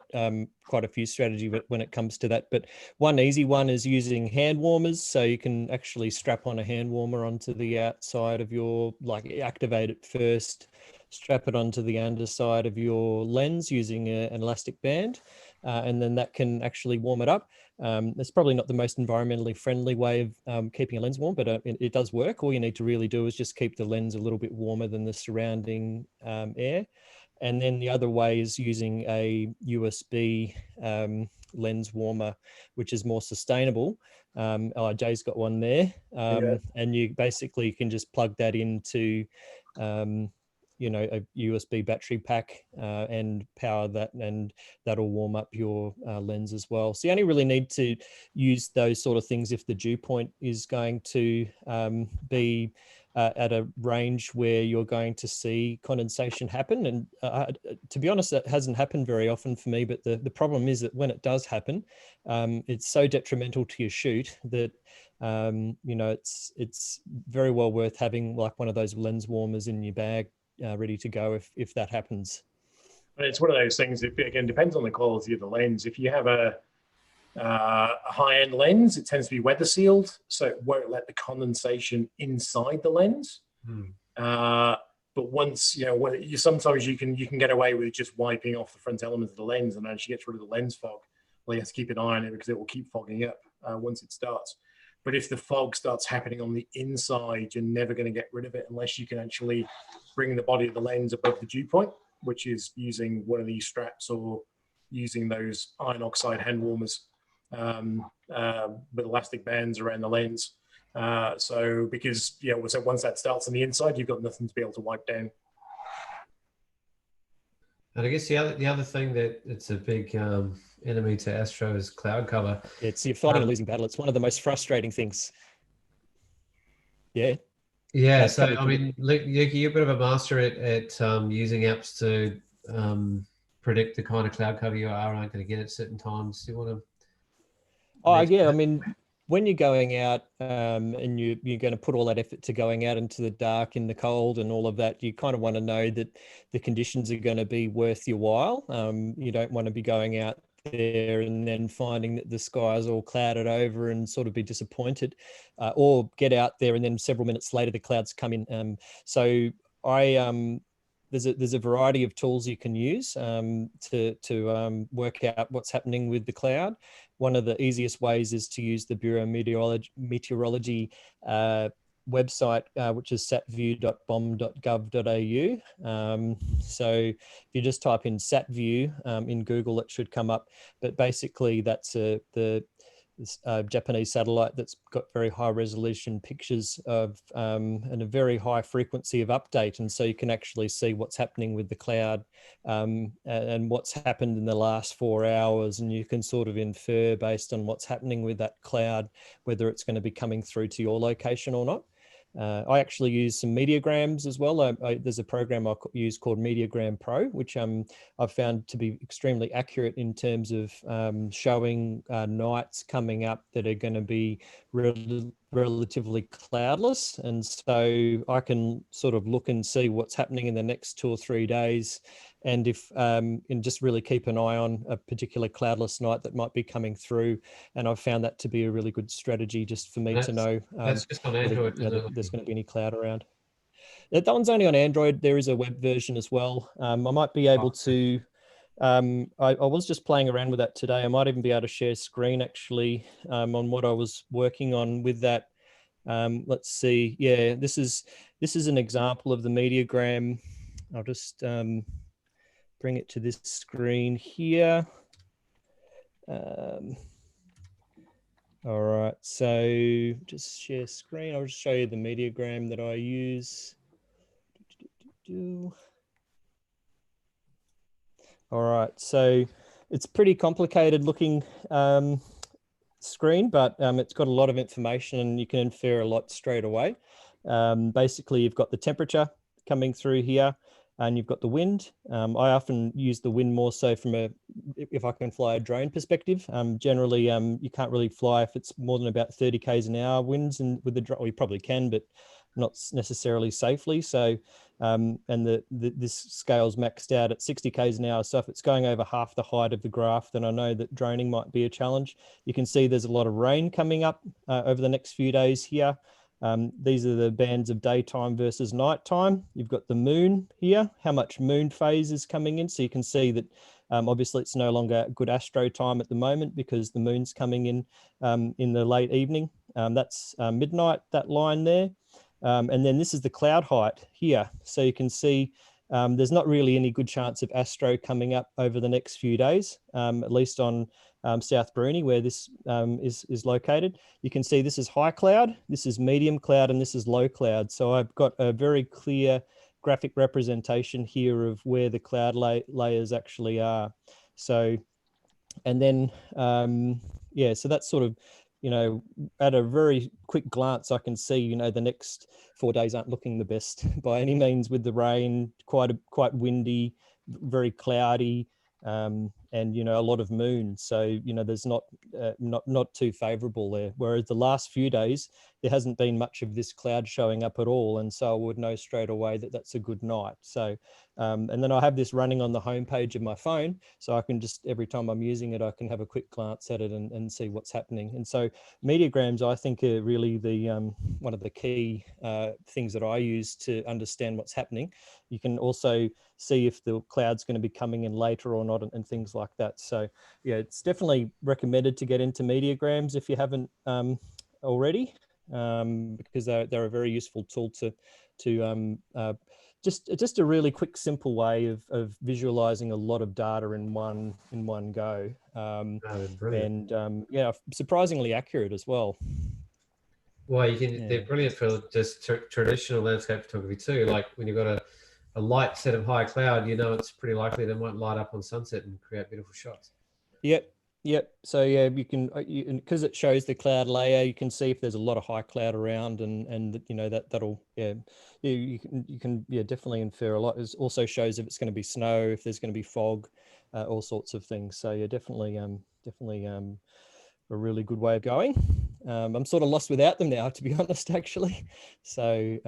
quite a few strategies when it comes to that, but one easy one is using hand warmers. So you can actually strap on a hand warmer onto the outside of your, like activate it first, strap it onto the underside of your lens using an elastic band, and then that can actually warm it up. It's probably not the most environmentally friendly way of keeping a lens warm, but it does work. All you need to really do is just keep the lens a little bit warmer than the surrounding air. And then the other way is using a USB lens warmer, which is more sustainable. Jay's got one there, and you basically can just plug that into a USB battery pack and power that, and that'll warm up your lens as well. So you only really need to use those sort of things if the dew point is going to be at a range where you're going to see condensation happen. And to be honest, that hasn't happened very often for me, but the problem is that when it does happen, it's so detrimental to your shoot that it's very well worth having like one of those lens warmers in your bag ready to go if that happens. It's one of those things, it again depends on the quality of the lens. If you have a high-end lens, it tends to be weather sealed, so it won't let the condensation inside the lens. But once sometimes you can get away with just wiping off the front element of the lens, and actually gets rid of the lens fog. Well, you have to keep an eye on it because it will keep fogging up once it starts. But if the fog starts happening on the inside, you're never going to get rid of it unless you can actually bring the body of the lens above the dew point, which is using one of these straps or using those iron oxide hand warmers with elastic bands around the lens. Because once that starts on the inside, you've got nothing to be able to wipe down. And I guess the other thing that it's a big enemy to Astro is cloud cover. You're fighting a losing battle. It's one of the most frustrating things. Yeah. So I mean, you're a bit of a master at using apps to predict the kind of cloud cover you aren't going to get at certain times. Do you want to? I mean, when you're going out and you're going to put all that effort to going out into the dark, in the cold and all of that, you kind of want to know that the conditions are going to be worth your while. You don't want to be going out there and then finding that the sky is all clouded over and sort of be disappointed, or get out there and then several minutes later the clouds come in. So there's a variety of tools you can use to work out what's happening with the cloud. One of the easiest ways is to use the Bureau of Meteorology website, which is satview.bom.gov.au. So if you just type in SatView in Google, it should come up. But basically, that's the Japanese satellite that's got very high resolution pictures of and a very high frequency of update. And so you can actually see what's happening with the cloud and what's happened in the last 4 hours. And you can sort of infer based on what's happening with that cloud, whether it's going to be coming through to your location or not. I actually use some mediagrams as well. There's a program I use called Mediagram Pro, which I've found to be extremely accurate in terms of showing nights coming up that are going to be relatively cloudless. And so I can sort of look and see what's happening in the next 2 or 3 days. And if and just really keep an eye on a particular cloudless night that might be coming through. And I've found that to be a really good strategy just for me to know that's just on Android, whether there's going to be any cloud around. That one's only on Android. There is a web version as well. I might be able to, I was just playing around with that today. I might even be able to share screen actually on what I was working on with that. Let's see. Yeah, this is an example of the Mediagram. I'll just bring it to this screen here. All right, so just share screen. I'll just show you the Mediagram that I use. All right, so it's pretty complicated looking screen, but it's got a lot of information and you can infer a lot straight away. Basically, you've got the temperature coming through here and you've got the wind. I often use the wind more so from if I can fly a drone perspective. Generally, you can't really fly if it's more than about 30 k's an hour winds, and with the drone, well, you probably can, but not necessarily safely. So, and this scale's maxed out at 60 k's an hour. So if it's going over half the height of the graph, then I know that droning might be a challenge. You can see there's a lot of rain coming up over the next few days here. These are the bands of daytime versus nighttime. You've got the moon here, how much moon phase is coming in. So you can see that obviously it's no longer good astro time at the moment because the moon's coming in the late evening. That's midnight, that line there. And then this is the cloud height here. So you can see there's not really any good chance of astro coming up over the next few days, at least on South Bruni, where this is located. You can see this is high cloud, this is medium cloud, and this is low cloud. So I've got a very clear graphic representation here of where the cloud layers actually are. So, and then, yeah, so that's sort of, you know, at a very quick glance, I can see, you know, the next 4 days aren't looking the best by any means, with the rain, quite windy, very cloudy, and, you know, a lot of moon. So, you know, there's not too favorable there. Whereas the last few days, there hasn't been much of this cloud showing up at all. And so I would know straight away that that's a good night. So, and then I have this running on the homepage of my phone. So I can just, every time I'm using it, I can have a quick glance at it and see what's happening. And so mediagrams, I think, are really the one of the key things that I use to understand what's happening. You can also see if the cloud's going to be coming in later or not, and things like that. So yeah, it's definitely recommended to get into mediagrams if you haven't already, because they're a very useful tool to just a really quick, simple way of visualizing a lot of data in one go, and yeah, surprisingly accurate as well. Well, you can, they're brilliant for just traditional landscape photography too. Like when you've got a light set of high cloud, you know it's pretty likely they might light up on sunset and create beautiful shots. Yep. So yeah, you can, because it shows the cloud layer, you can see if there's a lot of high cloud around, and you know that'll you can definitely infer a lot. It also shows if it's going to be snow, if there's going to be fog, all sorts of things. So yeah, definitely a really good way of going. I'm sort of lost without them now, to be honest, actually. So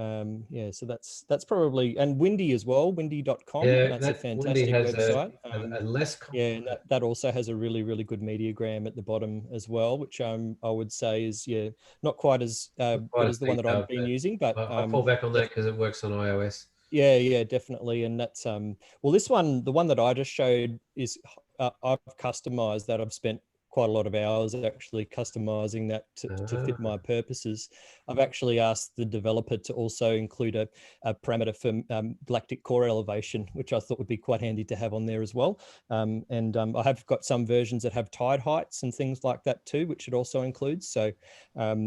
yeah, so that's probably, and Windy as well, windy.com. Yeah, That's a that Wendy fantastic has website. a less. Yeah, and that also has a really, really good mediagram at the bottom as well, which I would say is, yeah, not quite as Quite good as as the one that I've detailed, been but using, but I'll fall back on that because it works on iOS. yeah, definitely. And that's well, this one, the one that I just showed is I've customized that. I've spent quite a lot of hours actually customizing that to fit my purposes. I've actually asked the developer to also include a parameter for galactic core elevation, which I thought would be quite handy to have on there as well. And I have got some versions that have tide heights and things like that too, which it also includes. So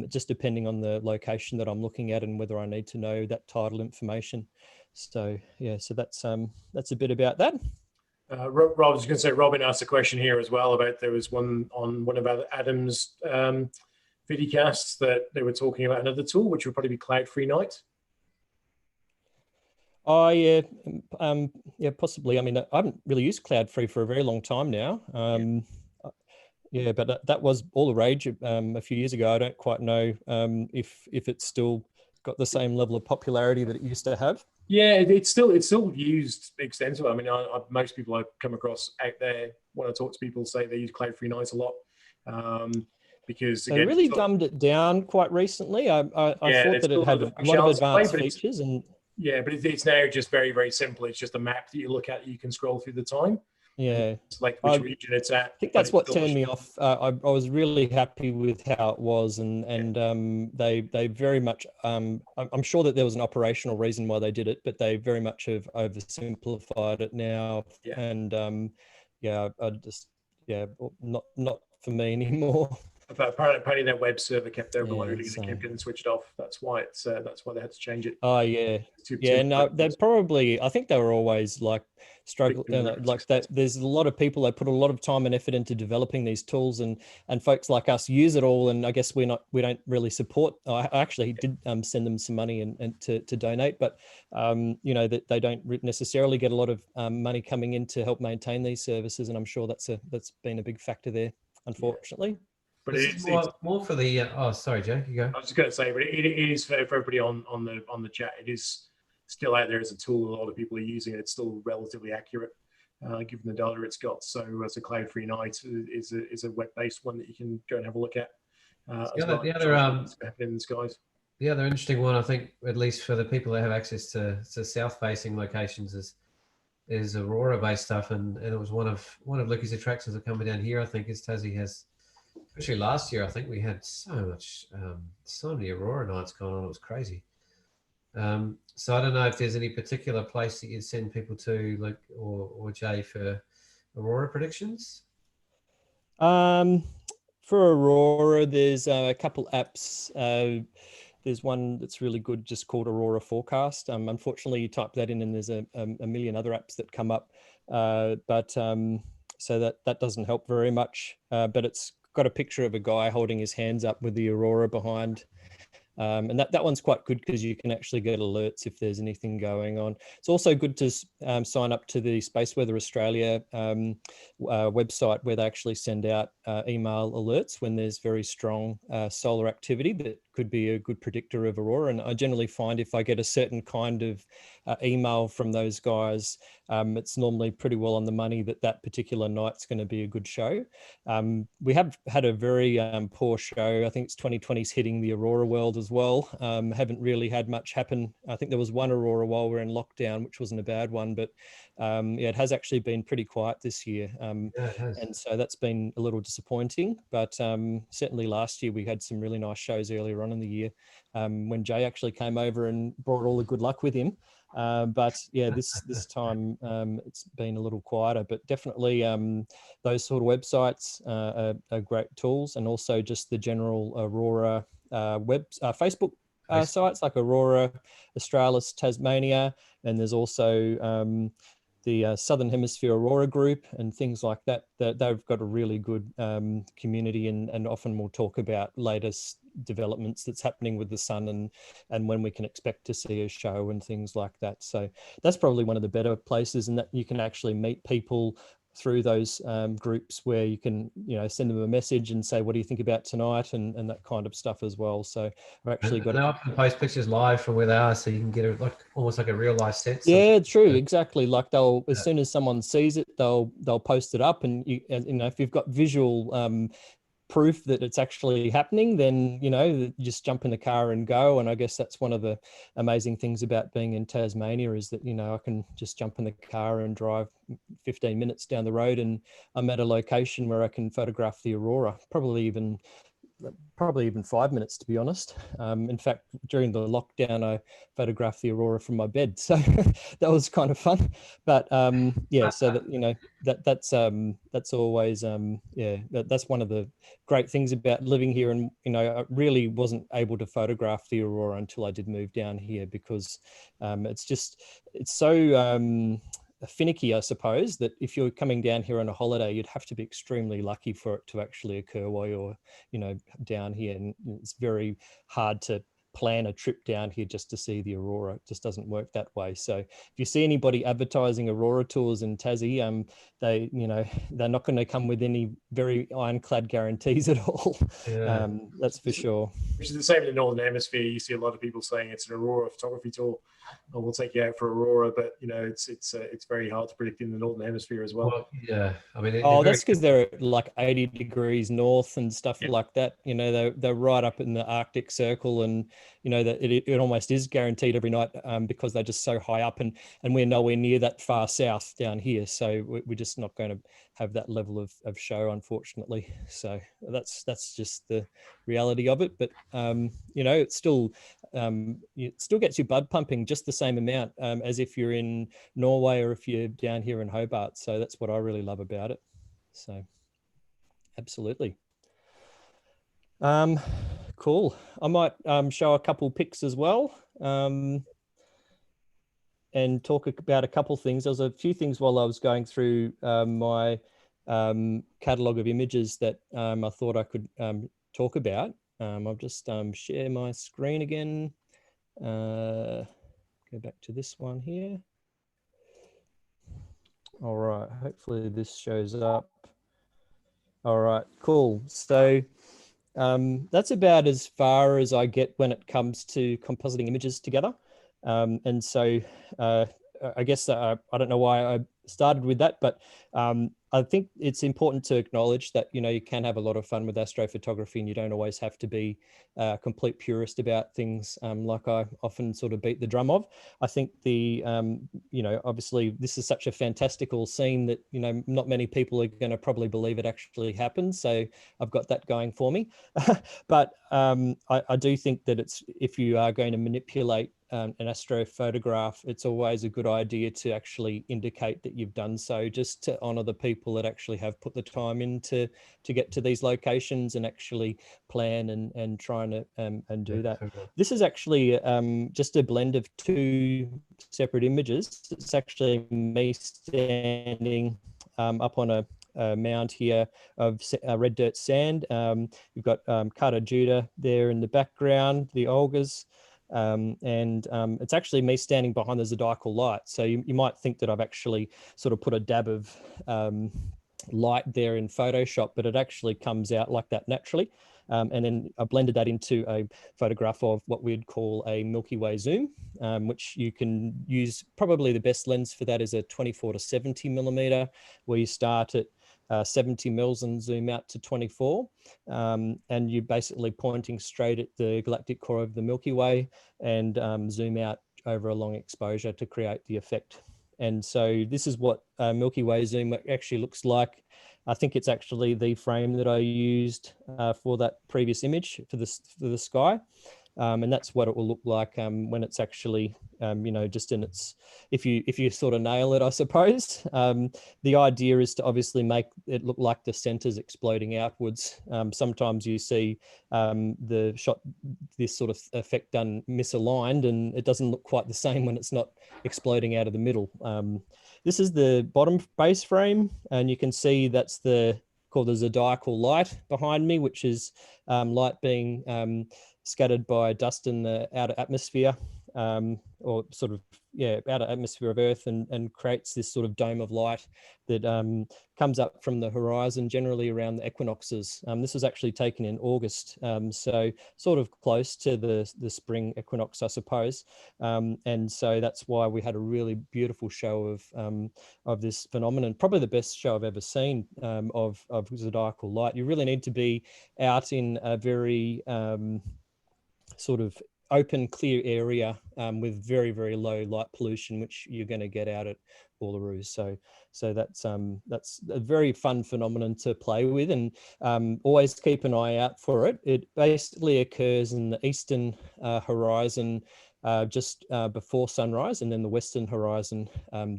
just depending on the location that I'm looking at and whether I need to know that tidal information. So yeah, so that's a bit about that. Rob was going to say, Robin asked a question here as well about, there was one on one of Adam's videocasts that they were talking about another tool, which would probably be Cloud-Free Night. Oh yeah, yeah, possibly. I mean, I haven't really used Cloud-Free for a very long time now. Yeah, but that was all the rage a few years ago. I don't quite know if it's still got the same level of popularity that it used to have. Yeah, it's still used extensively. I mean, most people I've come across out there, when I talk to people, say they use Cloud-Free Night a lot, because again, they really dumbed it down quite recently. I yeah, thought that it had a lot of advanced features, and yeah, but it's now just very, very simple. It's just a map that you look at, you can scroll through the time. Yeah, it's like which region it's at. I think that's what turned me off. I was really happy with how it was, and they very much. I'm sure that there was an operational reason why they did it, but they very much have oversimplified it now. Yeah. And yeah, I just not for me anymore. But apparently their web server kept overloading and so. it kept getting switched off. That's why they had to change it. Oh yeah, yeah. No, they probably. I think they were always like struggling. Like that. There's a lot of people that put a lot of time and effort into developing these tools, and folks like us use it all. And I guess we don't really support. I actually did send them some money and to donate, but you know, that they don't necessarily get a lot of money coming in to help maintain these services, and I'm sure that's been a big factor there, unfortunately. Yeah. But this is more for the. Oh, sorry, Joe. You go. I was just going to say, but it is for everybody on the chat. It is still out there as a tool. A lot of people are using it. It's still relatively accurate, given the data it's got. So as a Cloud-Free Night is a web-based one that you can go and have a look at. The other interesting one, I think, at least for the people that have access to south-facing locations, is Aurora-based stuff, and it was one of Lucky's attractions that coming down here. I think is Tassie has. Especially last year, I think we had so many Aurora nights going on. It was crazy. So I don't know if there's any particular place that you'd send people to, like, or Jay, for Aurora predictions. For Aurora, there's a couple apps. There's one that's really good, just called Aurora Forecast. Unfortunately, you type that in, and there's a million other apps that come up. But so that doesn't help very much. But it's got a picture of a guy holding his hands up with the Aurora behind. And that one's quite good because you can actually get alerts if there's anything going on. It's also good to sign up to the Space Weather Australia website, where they actually send out email alerts when there's very strong solar activity that could be a good predictor of Aurora. And I generally find if I get a certain kind of email from those guys, it's normally pretty well on the money that particular night's going to be a good show. We have had a very poor show. I think it's 2020's hitting the Aurora world as well. Haven't really had much happen. I think there was one Aurora while we're in lockdown, which wasn't a bad one, but yeah, it has actually been pretty quiet this year. Yeah, it has. And so that's been a little disappointing, but certainly last year we had some really nice shows earlier on in the year, when Jay actually came over and brought all the good luck with him. But yeah, this time it's been a little quieter, but definitely those sort of websites are great tools, and also just the general Aurora Facebook sites like Aurora Australis Tasmania, and there's also the Southern Hemisphere Aurora group and things like that. They've got a really good community, and often we'll talk about latest developments that's happening with the sun and when we can expect to see a show and things like that. So that's probably one of the better places, and that you can actually meet people through those groups where you can, send them a message and say, what do you think about tonight, and that kind of stuff as well. So I've actually got. And I can post pictures live from where they are, so you can get almost like a real life sense. Yeah, true, exactly. Like they'll, as soon as someone sees it, they'll post it up, and if you've got visual proof that it's actually happening, then you just jump in the car and go. And I guess that's one of the amazing things about being in Tasmania, is that I can just jump in the car and drive 15 minutes down the road, and I'm at a location where I can photograph the Aurora, probably even 5 minutes, to be honest. In fact, during the lockdown, I photographed the Aurora from my bed, so that was kind of fun. But yeah, so that that's always that's one of the great things about living here. And I really wasn't able to photograph the Aurora until I did move down here, because it's so finicky, I suppose, that if you're coming down here on a holiday, you'd have to be extremely lucky for it to actually occur while you're down here. And it's very hard to plan a trip down here just to see the Aurora. It just doesn't work that way. So if you see anybody advertising Aurora tours in Tassie, they're not going to come with any very ironclad guarantees at all. Yeah. That's for sure. Which is the same in the Northern Hemisphere. You see a lot of people saying it's an Aurora photography tour, or we'll take you out for Aurora, but it's very hard to predict in the Northern Hemisphere as well. Yeah, I mean, that's because they're like 80 degrees north and stuff like that. They're right up in the Arctic Circle, and that it almost is guaranteed every night, because they're just so high up, and we're nowhere near that far south down here, so we're just not going to have that level of show, unfortunately. So that's just the reality of it. But it still gets you bud pumping just the same amount as if you're in Norway or if you're down here in Hobart. So that's what I really love about it. So absolutely. Cool. I might show a couple pics as well, and talk about a couple things. There was a few things while I was going through my catalogue of images that I thought I could talk about. I'll just share my screen again. Go back to this one here. All right, hopefully this shows up. All right, cool. So that's about as far as I get when it comes to compositing images together. And so I guess I don't know why I started with that, but I think it's important to acknowledge that, you can have a lot of fun with astrophotography, and you don't always have to be a complete purist about things, like I often sort of beat the drum of. I think obviously this is such a fantastical scene that, not many people are going to probably believe it actually happened. So I've got that going for me. But I do think that if you are going to manipulate an astrophotograph, it's always a good idea to actually indicate that you've done so, just to honor the people that actually have put the time in to get to these locations and actually plan and try and do that. This is actually just a blend of two separate images. It's actually me standing up on a mound here of red dirt sand. You've got Kata Judah there in the background, the Olgas. And it's actually me standing behind the Zodiacal light. So you might think that I've actually sort of put a dab of light there in Photoshop, but it actually comes out like that naturally. And then I blended that into a photograph of what we'd call a Milky Way zoom, which you can use. Probably the best lens for that is a 24 to 70 millimeter, where you start at 70 mils and zoom out to 24. And you're basically pointing straight at the galactic core of the Milky Way, and zoom out over a long exposure to create the effect. And so this is what Milky Way zoom actually looks like. I think it's actually the frame that I used for that previous image for the sky. And that's what it will look like when it's actually, just in its, if you sort of nail it, I suppose. The idea is to obviously make it look like the center's exploding outwards. Sometimes you see the shot, this sort of effect done misaligned, and it doesn't look quite the same when it's not exploding out of the middle. This is the bottom base frame, and you can see that's called the Zodiacal light behind me, which is light being scattered by dust in the outer atmosphere. or sort of, yeah, outer atmosphere of Earth, and creates this sort of dome of light that comes up from the horizon, generally around the equinoxes. This was actually taken in August, so sort of close to the spring equinox, I suppose. And so that's why we had a really beautiful show of this phenomenon, probably the best show I've ever seen of zodiacal light. You really need to be out in a very sort of open, clear area with very, very low light pollution, which you're going to get out at Uluru. So that's a very fun phenomenon to play with, and always keep an eye out for it. It basically occurs in the eastern horizon just before sunrise, and then the western horizon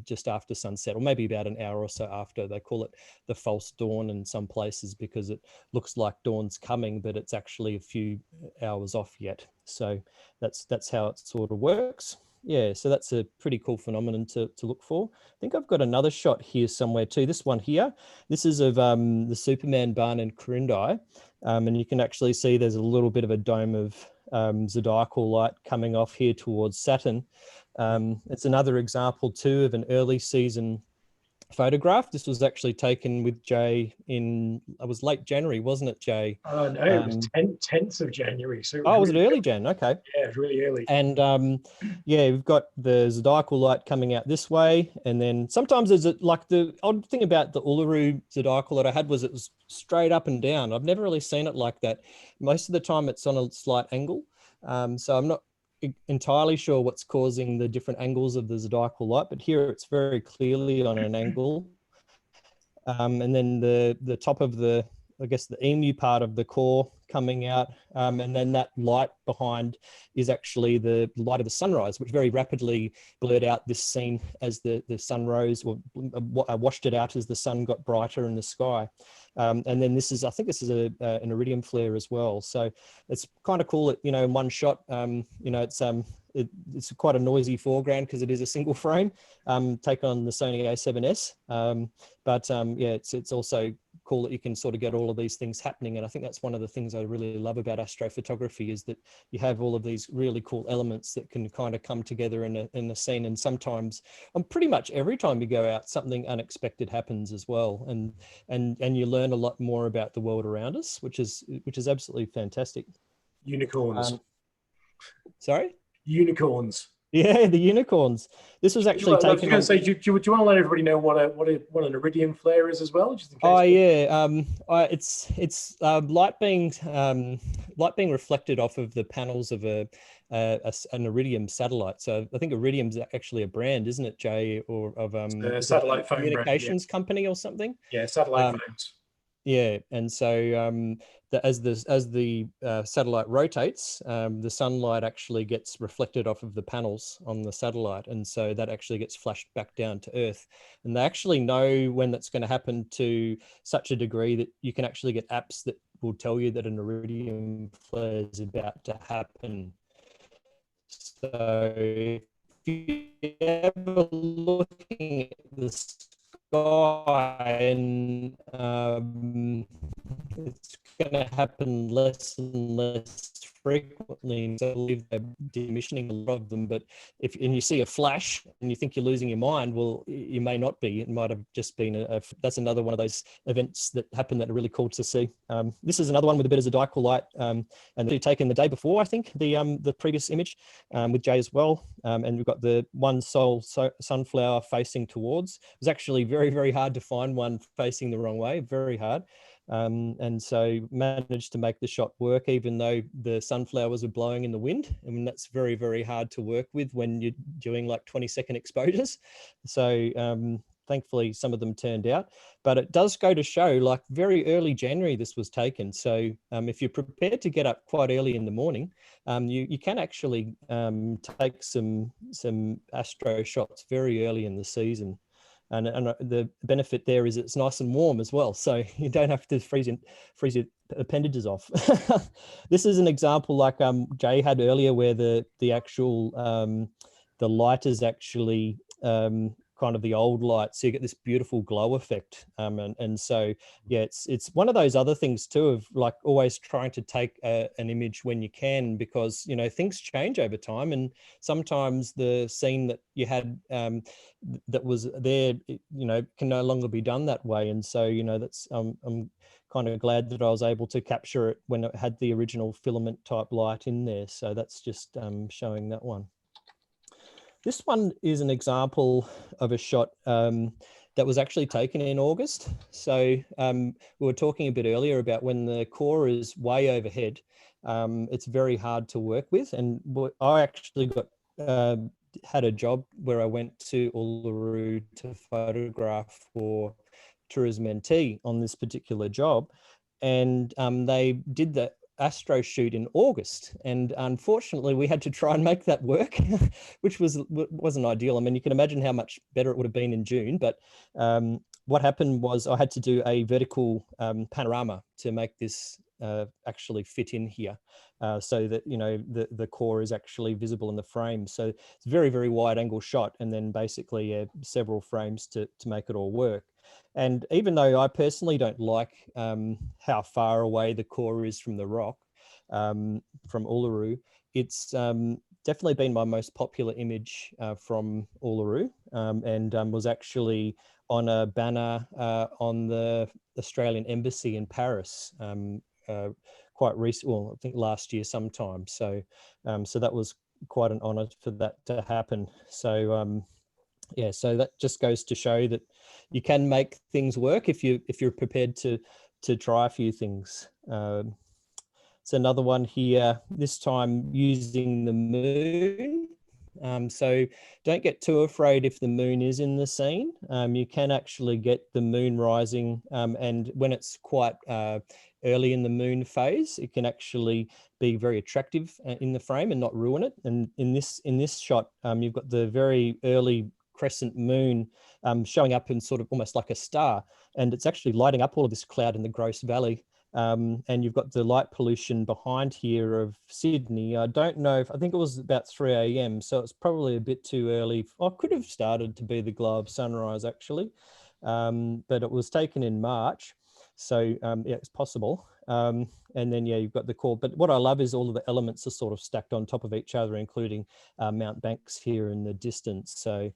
just after sunset, or maybe about an hour or so after. They call it the false dawn in some places because it looks like dawn's coming, but it's actually a few hours off yet. So that's how it sort of works. Yeah, so that's a pretty cool phenomenon to look for. I think I've got another shot here somewhere too. This one here, this is of the Superman barn in Quirindi, and you can actually see there's a little bit of a dome of zodiacal light coming off here towards Saturn. It's another example too of an early season photograph. This was actually taken with Jay in, it was late January, wasn't it, Jay? No, it was 10th of January. So was it early Jan? Okay. Yeah, it was really early. And yeah, we've got the zodiacal light coming out this way, and then sometimes there's like the odd thing about the Uluru zodiacal that I had was it was straight up and down. I've never really seen it like that. Most of the time it's on a slight angle, so I'm not entirely sure what's causing the different angles of the zodiacal light, but here it's very clearly on an angle. And then the top of the, I guess, the emu part of the core coming out, and then that light behind is actually the light of the sunrise, which very rapidly blurred out this scene as the sun rose, or washed it out as the sun got brighter in the sky. And then this is, I think this is an iridium flare as well. So it's kind of cool that, you know, in one shot, you know, it's quite a noisy foreground because it is a single frame take on the Sony A7S. But yeah, it's also cool that you can sort of get all of these things happening. And I think that's one of the things I really love about astrophotography, is that you have all of these really cool elements that can kind of come together in a scene. And sometimes, pretty much every time you go out, something unexpected happens as well. And you learn a lot more about the world around us, which is absolutely fantastic. Unicorns. Sorry? Unicorns. Yeah, the unicorns. This was actually taken. I was going to say, do you want to let everybody know what an iridium flare is as well? Just in case. Oh yeah, it's light being reflected off of the panels of an iridium satellite. So I think iridium's actually a brand, isn't it, Jay, or of satellite phone communications brand, yeah. company or something? Yeah, satellite phones. Yeah, and so as the satellite rotates, the sunlight actually gets reflected off of the panels on the satellite, and so that actually gets flashed back down to Earth. And they actually know when that's going to happen to such a degree that you can actually get apps that will tell you that an iridium flare is about to happen. So if you're ever looking at the sky, and it's going to happen less and less frequently, so I believe they're decommissioning a lot of them. But if you see a flash and you think you're losing your mind, well, you may not be. It might have just been that's another one of those events that happen that are really cool to see. This is another one with a bit of zodiacal light, and they're taken the day before, I think, the previous image with Jay as well. And we've got the one sunflower facing towards. It was actually very, very hard to find one facing the wrong way, very hard. And so managed to make the shot work, even though the sunflowers were blowing in the wind. And that's very, very hard to work with when you're doing like 20-second exposures. So thankfully, some of them turned out. But it does go to show, like very early January, this was taken. So if you're prepared to get up quite early in the morning, you can actually take some astro shots very early in the season. And the benefit there is it's nice and warm as well, so you don't have to freeze your appendages off. This is an example like Jay had earlier, where the actual the light is actually kind of the old light, so you get this beautiful glow effect. And so yeah, it's one of those other things too, of like always trying to take an image when you can, because you know things change over time, and sometimes the scene that you had that was there, you know, can no longer be done that way. And so you know, that's I'm kind of glad that I was able to capture it when it had the original filament type light in there. So that's just showing that one. This one is an example of a shot that was actually taken in August. So we were talking a bit earlier about when the core is way overhead, it's very hard to work with. And I actually got had a job where I went to Uluru to photograph for Tourism NT on this particular job. And they did the astro shoot in August, and unfortunately we had to try and make that work, which wasn't ideal. I mean, you can imagine how much better it would have been in June, but what happened was I had to do a vertical panorama to make this actually fit in here, so that you know the core is actually visible in the frame. So it's a very, very wide angle shot, and then basically several frames to make it all work. And even though I personally don't like how far away the core is from the rock, from Uluru, it's definitely been my most popular image from Uluru, and was actually on a banner on the Australian Embassy in Paris quite recent, well, I think last year sometime. So, so that was quite an honour for that to happen. So, yeah, so that just goes to show that you can make things work if you're prepared to try a few things. It's another one here, this time using the moon. So don't get too afraid if the moon is in the scene. You can actually get the moon rising, and when it's quite early in the moon phase, it can actually be very attractive in the frame and not ruin it. And in this shot, you've got the very early crescent moon showing up in sort of almost like a star, and it's actually lighting up all of this cloud in the Gross Valley. And you've got the light pollution behind here of Sydney. I don't know I think it was about 3 a.m. So it's probably a bit too early. I could have started to be the glow of sunrise actually, but it was taken in March. So yeah, it's possible. And then yeah, you've got the core. But what I love is all of the elements are sort of stacked on top of each other, including Mount Banks here in the distance. So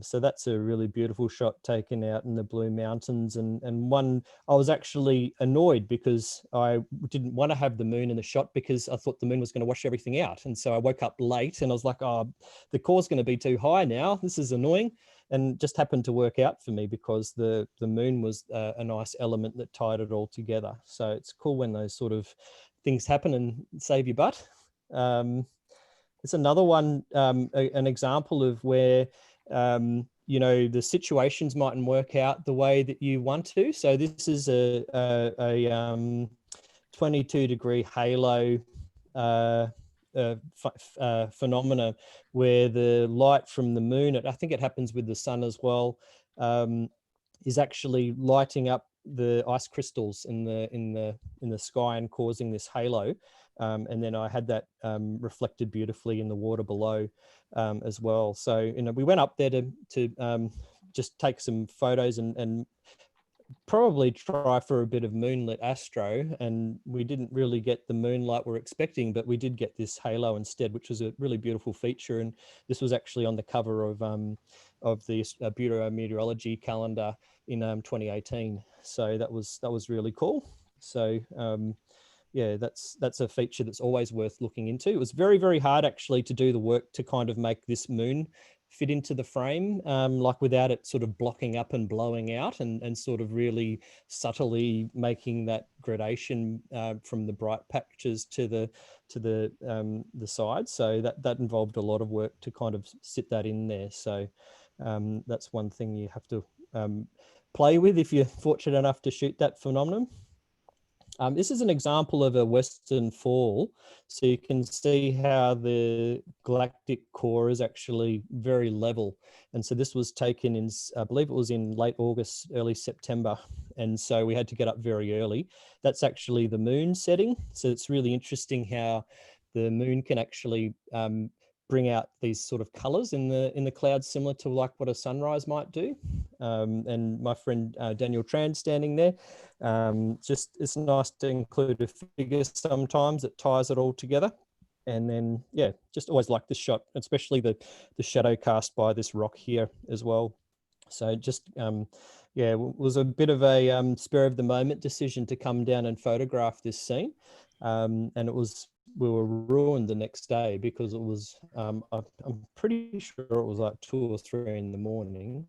so that's a really beautiful shot taken out in the Blue Mountains. And one, I was actually annoyed because I didn't want to have the moon in the shot because I thought the moon was going to wash everything out. And so I woke up late and I was like, oh, the core's going to be too high now. This is annoying. And just happened to work out for me because the moon was a nice element that tied it all together. So it's cool when those sort of things happen and save your butt. It's another one, an example of where you know, the situations mightn't work out the way that you want to. So this is a 22-degree halo phenomena where the light from the moon, I think it happens with the sun as well, is actually lighting up the ice crystals in the sky and causing this halo. And then I had that reflected beautifully in the water below as well. So, you know, we went up there to just take some photos and probably try for a bit of moonlit astro, and we didn't really get the moonlight we're expecting, but we did get this halo instead, which was a really beautiful feature. And this was actually on the cover of the Bureau of Meteorology calendar in 2018. So that was really cool. So yeah, that's a feature that's always worth looking into. It was very, very hard actually to do the work to kind of make this moon fit into the frame, like without it sort of blocking up and blowing out, and sort of really subtly making that gradation from the bright patches to the sides. So that involved a lot of work to kind of sit that in there. So that's one thing you have to play with if you're fortunate enough to shoot that phenomenon. This is an example of a western fall. So you can see how the galactic core is actually very level. And so this was taken in, I believe it was in late August, early September. And so we had to get up very early. That's actually the moon setting. So it's really interesting how the moon can actually bring out these sort of colors in the clouds, similar to like what a sunrise might do. And my friend Daniel Tran standing there, just it's nice to include a figure sometimes that ties it all together. And then, yeah, just always like this shot, especially the shadow cast by this rock here as well. So just, yeah, it was a bit of a spur of the moment decision to come down and photograph this scene. And we were ruined the next day because it was, I'm pretty sure it was like 2 or 3 in the morning.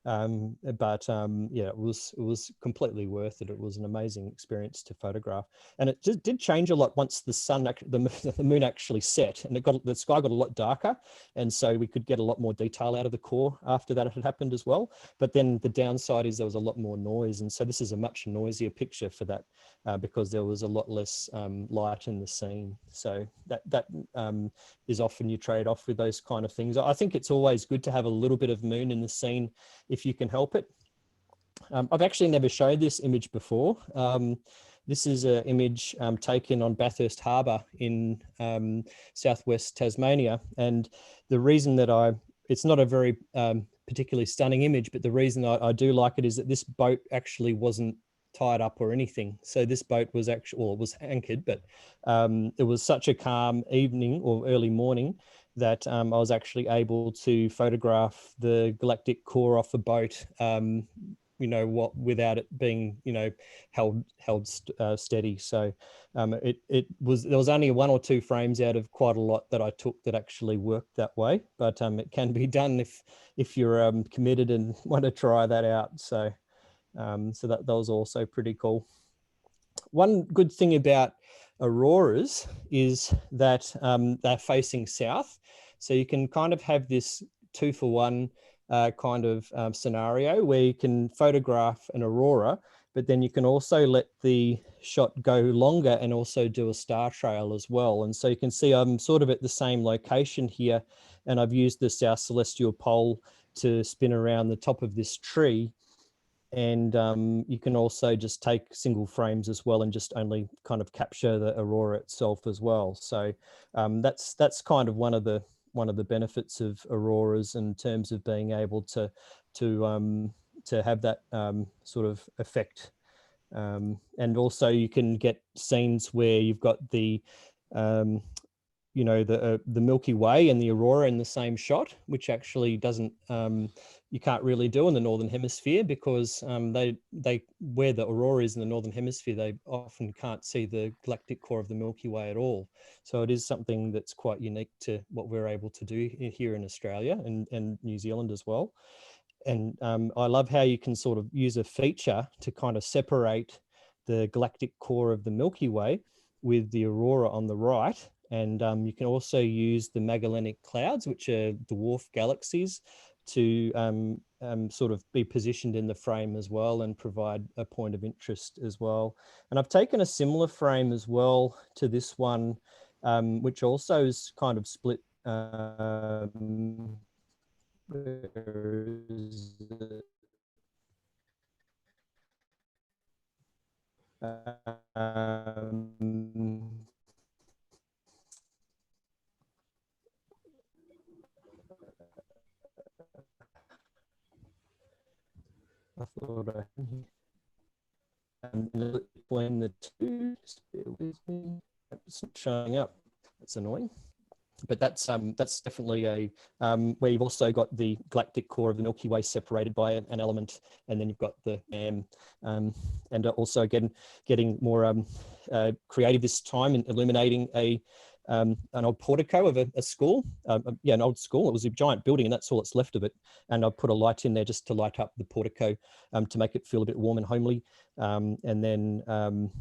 Yeah, it was completely worth it. It was an amazing experience to photograph, and it just did change a lot once the moon actually set, and the sky got a lot darker, and so we could get a lot more detail out of the core after that had happened as well. But then the downside is there was a lot more noise, and so this is a much noisier picture for that because there was a lot less light in the scene. So that is often you trade off with those kind of things. I think it's always good to have a little bit of moon in the scene if you can help it. I've actually never showed this image before. This is an image taken on Bathurst Harbour in southwest Tasmania. And the reason that it's not a very particularly stunning image, but the reason I do like it is that this boat actually wasn't tied up or anything. So this boat was actually, well, it was anchored, but it was such a calm evening or early morning that I was actually able to photograph the galactic core off the boat, you know, without it being, you know, held steady. So there was only 1 or 2 frames out of quite a lot that I took that actually worked that way, but it can be done if you're committed and want to try that out. So that was also pretty cool. One good thing about auroras is that they're facing south. So you can kind of have this 2-for-1 kind of scenario where you can photograph an aurora, but then you can also let the shot go longer and also do a star trail as well. And so you can see I'm sort of at the same location here, and I've used the South Celestial Pole to spin around the top of this tree. And you can also just take single frames as well and just only kind of capture the aurora itself as well. So that's kind of one of the benefits of auroras in terms of being able to have that sort of effect. And also you can get scenes where you've got the you know, the Milky Way and the aurora in the same shot, which actually doesn't, you can't really do in the Northern Hemisphere because where the aurora is in the Northern Hemisphere, they often can't see the galactic core of the Milky Way at all. So it is something that's quite unique to what we're able to do here in Australia and New Zealand as well. And I love how you can sort of use a feature to kind of separate the galactic core of the Milky Way with the aurora on the right. And you can also use the Magellanic Clouds, which are dwarf galaxies, to sort of be positioned in the frame as well and provide a point of interest as well. And I've taken a similar frame as well to this one, which also is kind of split. I thought between the two, just bear with me. It's not showing up. That's annoying. But that's definitely a where you've also got the galactic core of the Milky Way separated by an element, and then you've got the and also again getting more creative this time in illuminating an old portico of a school. Yeah, an old school. It was a giant building, and that's all that's left of it. And I put a light in there just to light up the portico to make it feel a bit warm and homely. And then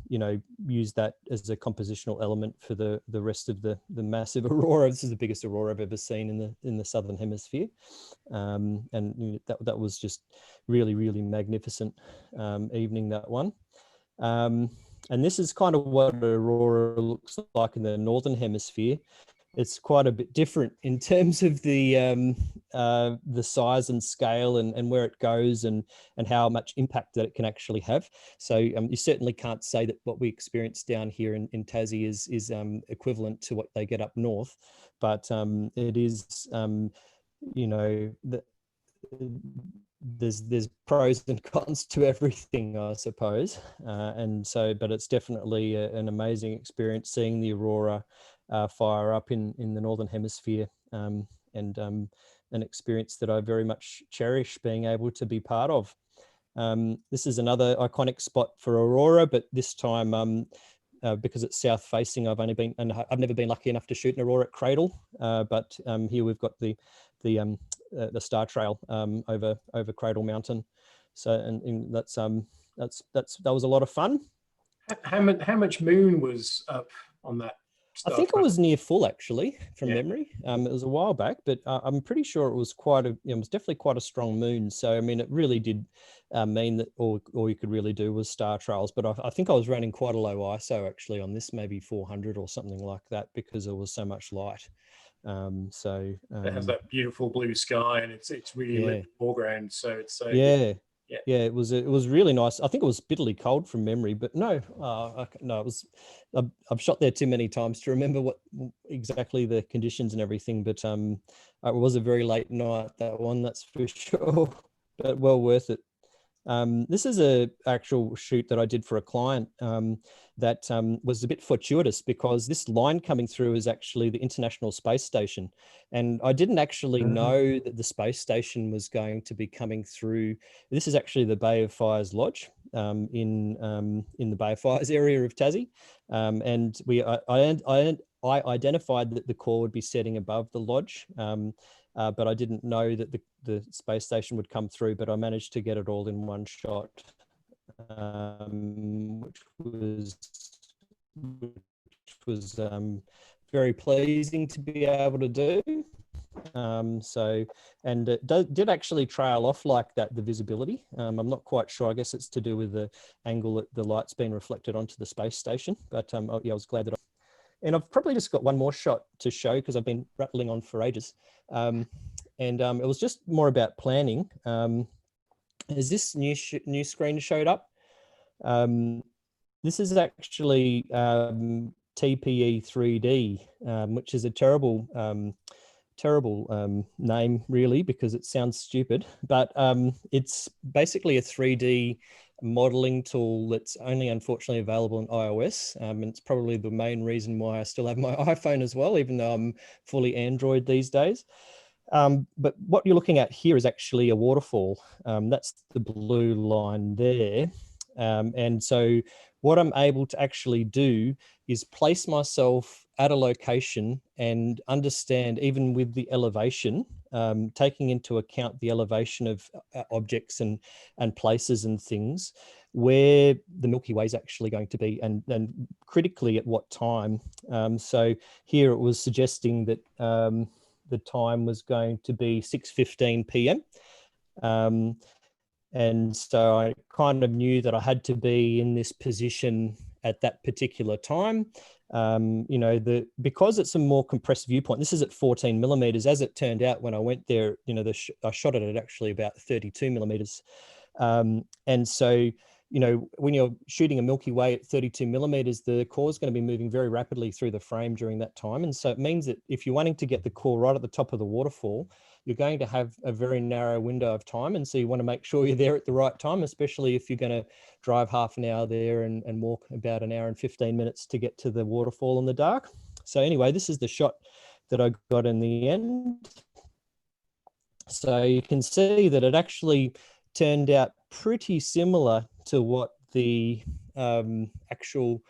you know, use that as a compositional element for the rest of the massive aurora. This is the biggest aurora I've ever seen in the southern hemisphere, and that was just really magnificent evening, that one. And this is kind of what aurora looks like in the northern hemisphere. it's quite a bit different in terms of the size and scale and where it goes and how much impact that it can actually have. So you certainly can't say that what we experience down here in Tassie is equivalent to what they get up north, but it is, you know, there's pros and cons to everything, I suppose, and so, but it's definitely an amazing experience seeing the Aurora fire up in the Northern Hemisphere, and an experience that I very much cherish being able to be part of. This is another iconic spot for Aurora, but this time because it's south facing, I've never been lucky enough to shoot an Aurora at Cradle, but here we've got the Star Trail over Cradle Mountain. So and that was a lot of fun. How much moon was up on that? I think it was near full, actually, from Yeah. memory. It was a while back, but I'm pretty sure it was it was definitely quite a strong moon. So, I mean, it really did mean that all you could really do was star trails. But I think I was running quite a low ISO, actually, on this, maybe 400 or something like that, because there was so much light. It has that beautiful blue sky, and it's really lit foreground. So it's so yeah, it was really nice. I think it was bitterly cold from memory, but no, no, it was. I've shot there too many times to remember what exactly the conditions and everything. But it was a very late night, that one, that's for sure. But well worth it. This is a actual shoot that I did for a client that was a bit fortuitous, because this line coming through is actually the International Space Station. And I didn't actually know that the space station was going to be coming through. This is actually the Bay of Fires Lodge in the Bay of Fires area of Tassie. And I identified that the core would be setting above the lodge. But I didn't know that the space station would come through, but I managed to get it all in one shot, which was very pleasing to be able to do. And it did actually trail off like that, the visibility. I'm not quite sure. I guess it's to do with the angle that the light's been reflected onto the space station. But yeah, I was glad that and I've probably just got one more shot to show, because I've been rattling on for ages. And it was just more about planning. As this new screen showed up, this is actually TPE 3D, which is a terrible name, really, because it sounds stupid. But it's basically a 3D modeling tool that's only unfortunately available on iOS, and it's probably the main reason why I still have my iPhone as well, even though I'm fully Android these days. But what you're looking at here is actually a waterfall. That's the blue line there. And so what I'm able to actually do is place myself at a location and understand, even with the elevation, taking into account the elevation of objects and places and things, where the Milky Way is actually going to be, and critically at what time. So here it was suggesting that the time was going to be 6:15 p.m. And so I kind of knew that I had to be in this position at that particular time. You know, because it's a more compressed viewpoint, this is at 14 millimeters. As it turned out, when I went there, you know, I shot it at actually about 32 millimeters. And so, you know, when you're shooting a Milky Way at 32 millimeters, the core is going to be moving very rapidly through the frame during that time. And so it means that if you're wanting to get the core right at the top of the waterfall, you're going to have a very narrow window of time. And so you want to make sure you're there at the right time, especially if you're going to drive half an hour there and walk about an hour and 15 minutes to get to the waterfall in the dark. So anyway, this is the shot that I got in the end. So you can see that it actually turned out pretty similar to what the actual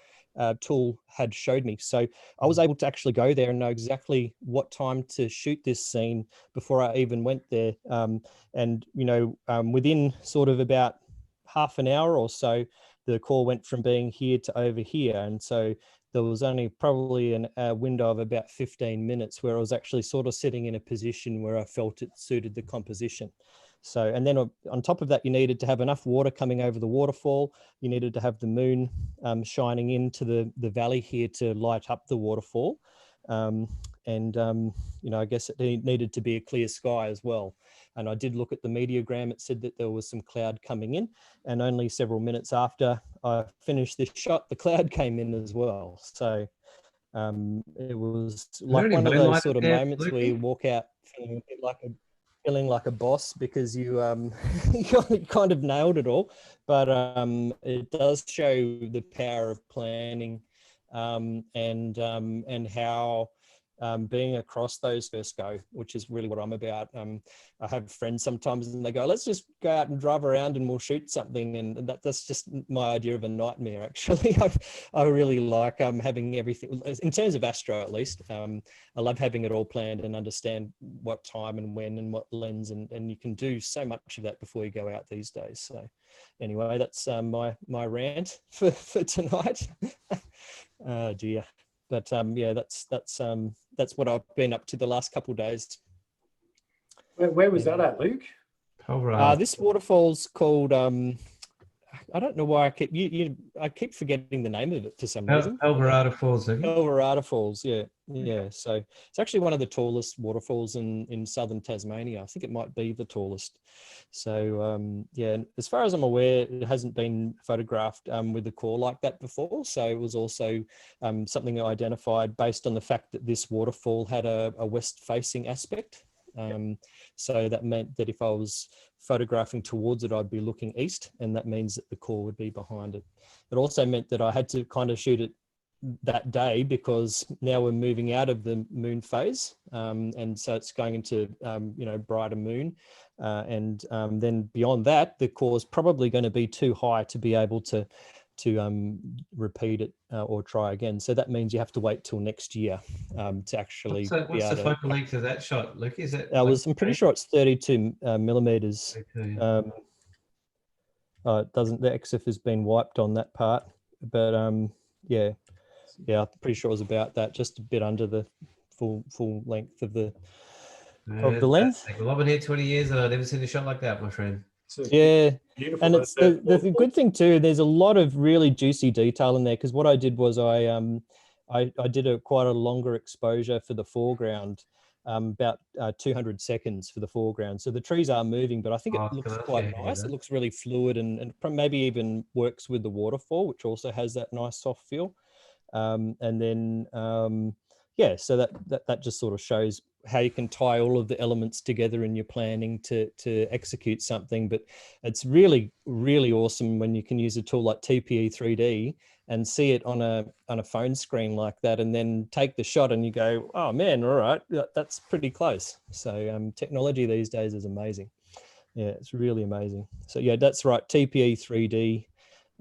tool had showed me. So I was able to actually go there and know exactly what time to shoot this scene before I even went there. And, you know, within sort of about half an hour or so, the core went from being here to over here. And so there was only probably a window of about 15 minutes where I was actually sort of sitting in a position where I felt it suited the composition. So, and then on top of that, you needed to have enough water coming over the waterfall. You needed to have the moon shining into the valley here to light up the waterfall. and I guess it needed to be a clear sky as well. And I did look at the mediagram. It said that there was some cloud coming in, and only several minutes after I finished this shot, the cloud came in as well. So it was like one of those sort of moments where you walk out feeling a bit like a boss, because you you kind of nailed it all. But it does show the power of planning, and how being across those first go, which is really what I'm about. I have friends sometimes and they go, let's just go out and drive around and we'll shoot something. And that's just my idea of a nightmare, actually. I really like having everything, in terms of astro at least. I love having it all planned and understand what time and when and what lens. And you can do so much of that before you go out these days. So anyway, that's my rant for tonight. Oh dear. But yeah, that's what I've been up to the last couple of days. Where was that at, Luke? This waterfall's called I don't know why I keep forgetting the name of it for some reason. Aurora Falls. Aurora Falls, yeah. So it's actually one of the tallest waterfalls in southern Tasmania. I think it might be the tallest. So yeah, as far as I'm aware, it hasn't been photographed with the core like that before. So it was also something I identified based on the fact that this waterfall had a west-facing aspect. So that meant that if I was photographing towards it, I'd be looking east, and that means that the core would be behind it. It also meant that I had to kind of shoot it that day, because now we're moving out of the moon phase, and so it's going into brighter moon, and then beyond that, the core is probably going to be too high to be able to repeat it or try again. So that means you have to wait till next year to actually what's the focal length of that shot, Luke? Is it I'm pretty sure it's 32 millimeters. Okay. It doesn't, the EXIF has been wiped on that part, but yeah, I'm pretty sure it was about that, just a bit under the full length of the lens. Well, I've been here 20 years and I've never seen a shot like that, my friend. Yeah, beautiful. and it's the good thing too. There's a lot of really juicy detail in there, because what I did was I did quite a longer exposure for the foreground, about 200 seconds for the foreground. So the trees are moving, but I think it looks quite nice. It looks really fluid, and maybe even works with the waterfall, which also has that nice soft feel. And then yeah, so that just sort of shows how you can tie all of the elements together in your planning to execute something. But it's really, really awesome when you can use a tool like TPE 3D and see it on a phone screen like that, and then take the shot and you go, oh man, all right, that's pretty close. So technology these days is amazing. Yeah, it's really amazing. So yeah, that's right, TPE 3D.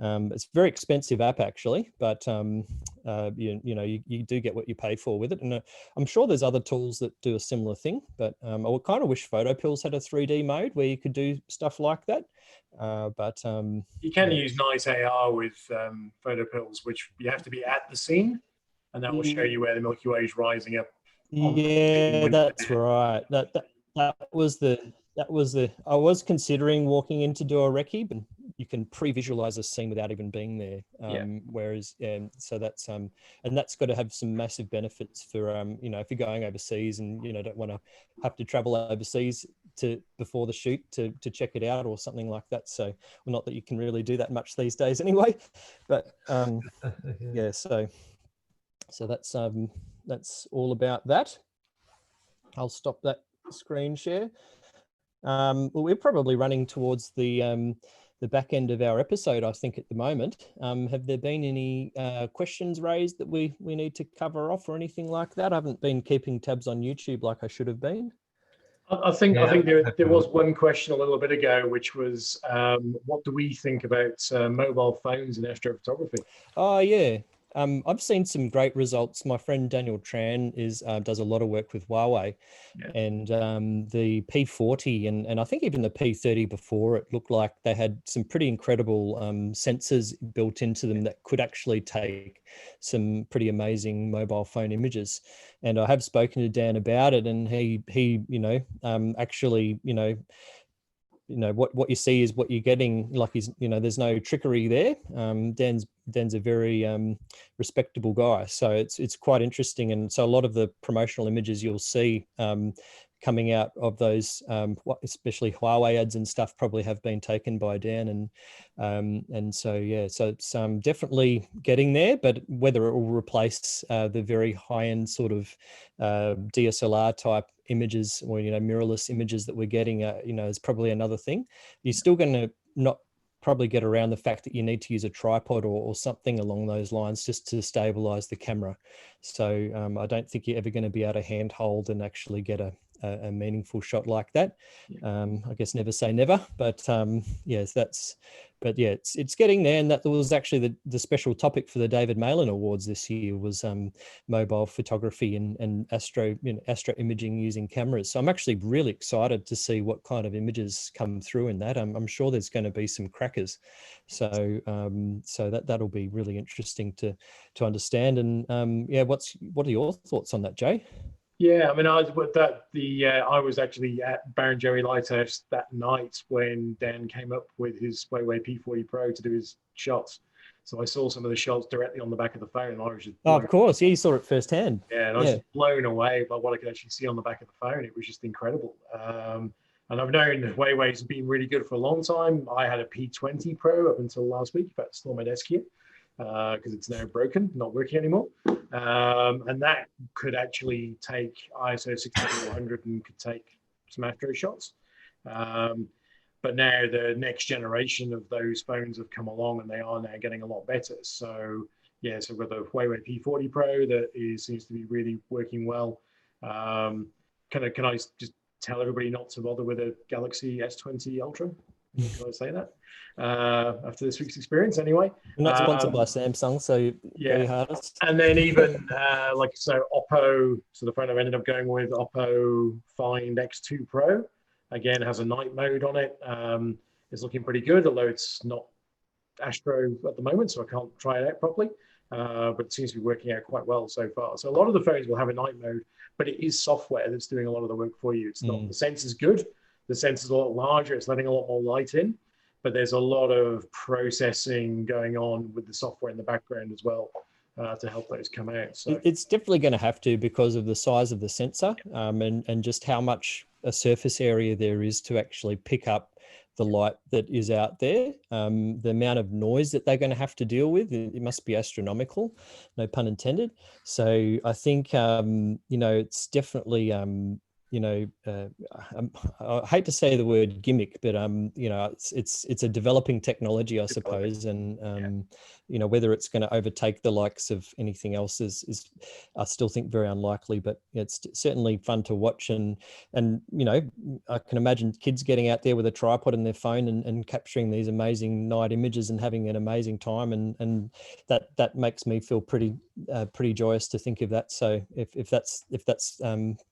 It's a very expensive app actually, but you do get what you pay for with it. And I'm sure there's other tools that do a similar thing, but I would kind of wish PhotoPills had a 3D mode where you could do stuff like that. But you can use nice AR with PhotoPills, which you have to be at the scene, and that will show you where the Milky Way is rising up. Yeah, that's right. That was the I was considering walking in to do a recce, but you can pre-visualize a scene without even being there. Whereas, so that's and that's got to have some massive benefits for if you're going overseas and don't want to have to travel overseas before the shoot to check it out or something like that. So, well, not that you can really do that much these days anyway, but yeah. So that's all about that. I'll stop that screen share. Well, we're probably running towards the back end of our episode, I think, at the moment. Have there been any questions raised that we need to cover off or anything like that? I haven't been keeping tabs on YouTube like I should have been. I think there was one question a little bit ago, which was, what do we think about mobile phones in astrophotography? Oh yeah. I've seen some great results. My friend Daniel Tran does a lot of work with Huawei, and the P40 and I think even the P30 before it looked like they had some pretty incredible sensors built into them that could actually take some pretty amazing mobile phone images. And I have spoken to Dan about it, and he actually what you see is what you're getting. Like there's no trickery there. Dan's a very respectable guy, so it's quite interesting. And so a lot of the promotional images you'll see coming out of those, especially Huawei ads and stuff, probably have been taken by Dan, and so yeah, so it's definitely getting there. But whether it will replace the very high end sort of DSLR type images, or mirrorless images that we're getting, is probably another thing. You're still going to not probably get around the fact that you need to use a tripod or something along those lines just to stabilize the camera. So I don't think you're ever going to be able to handhold and actually get a meaningful shot like that. I guess never say never, but yes, but yeah, it's getting there. And that was actually the special topic for the David Malin Awards this year was mobile photography and astro imaging using cameras. So I'm actually really excited to see what kind of images come through in that. I'm sure there's going to be some crackers. So that'll be really interesting to understand. And yeah, what are your thoughts on that, Jay? Yeah, I mean, I was actually at Barrenjoey Lighthouse that night when Dan came up with his Huawei P40 Pro to do his shots. So I saw some of the shots directly on the back of the phone, and I was just of course, yeah, you saw it firsthand. Yeah, and I was just blown away by what I could actually see on the back of the phone. It was just incredible. And I've known Huawei's been really good for a long time. I had a P20 Pro up until last week, but still on my desk here, because it's now broken, not working anymore. And that could actually take ISO 6400 and could take some astro shots. But now the next generation of those phones have come along and they are now getting a lot better. So yeah, so with the Huawei P40 Pro that seems to be really working well. Can I just tell everybody not to bother with a Galaxy S20 Ultra? Can I say that? After this week's experience, anyway. We're not sponsored by Samsung, so yeah. hardest. And then even Oppo. So the phone I've ended up going with, Oppo Find X2 Pro, again has a night mode on it. It's looking pretty good, although it's not astro at the moment, so I can't try it out properly. But it seems to be working out quite well so far. So a lot of the phones will have a night mode, but it is software that's doing a lot of the work for you. It's not the sensor's good. The sensor's a lot larger. It's letting a lot more light in, but there's a lot of processing going on with the software in the background as well to help those come out. So it's definitely going to have to, because of the size of the sensor and just how much a surface area there is to actually pick up the light that is out there. The amount of noise that they're going to have to deal with, it must be astronomical, no pun intended. So I think, it's definitely, I hate to say the word gimmick, but it's a developing technology, I suppose, and whether it's going to overtake the likes of anything else is I still think very unlikely. But it's certainly fun to watch, and I can imagine kids getting out there with a tripod in their phone and capturing these amazing night images and having an amazing time, and that makes me feel pretty joyous to think of that. So if that's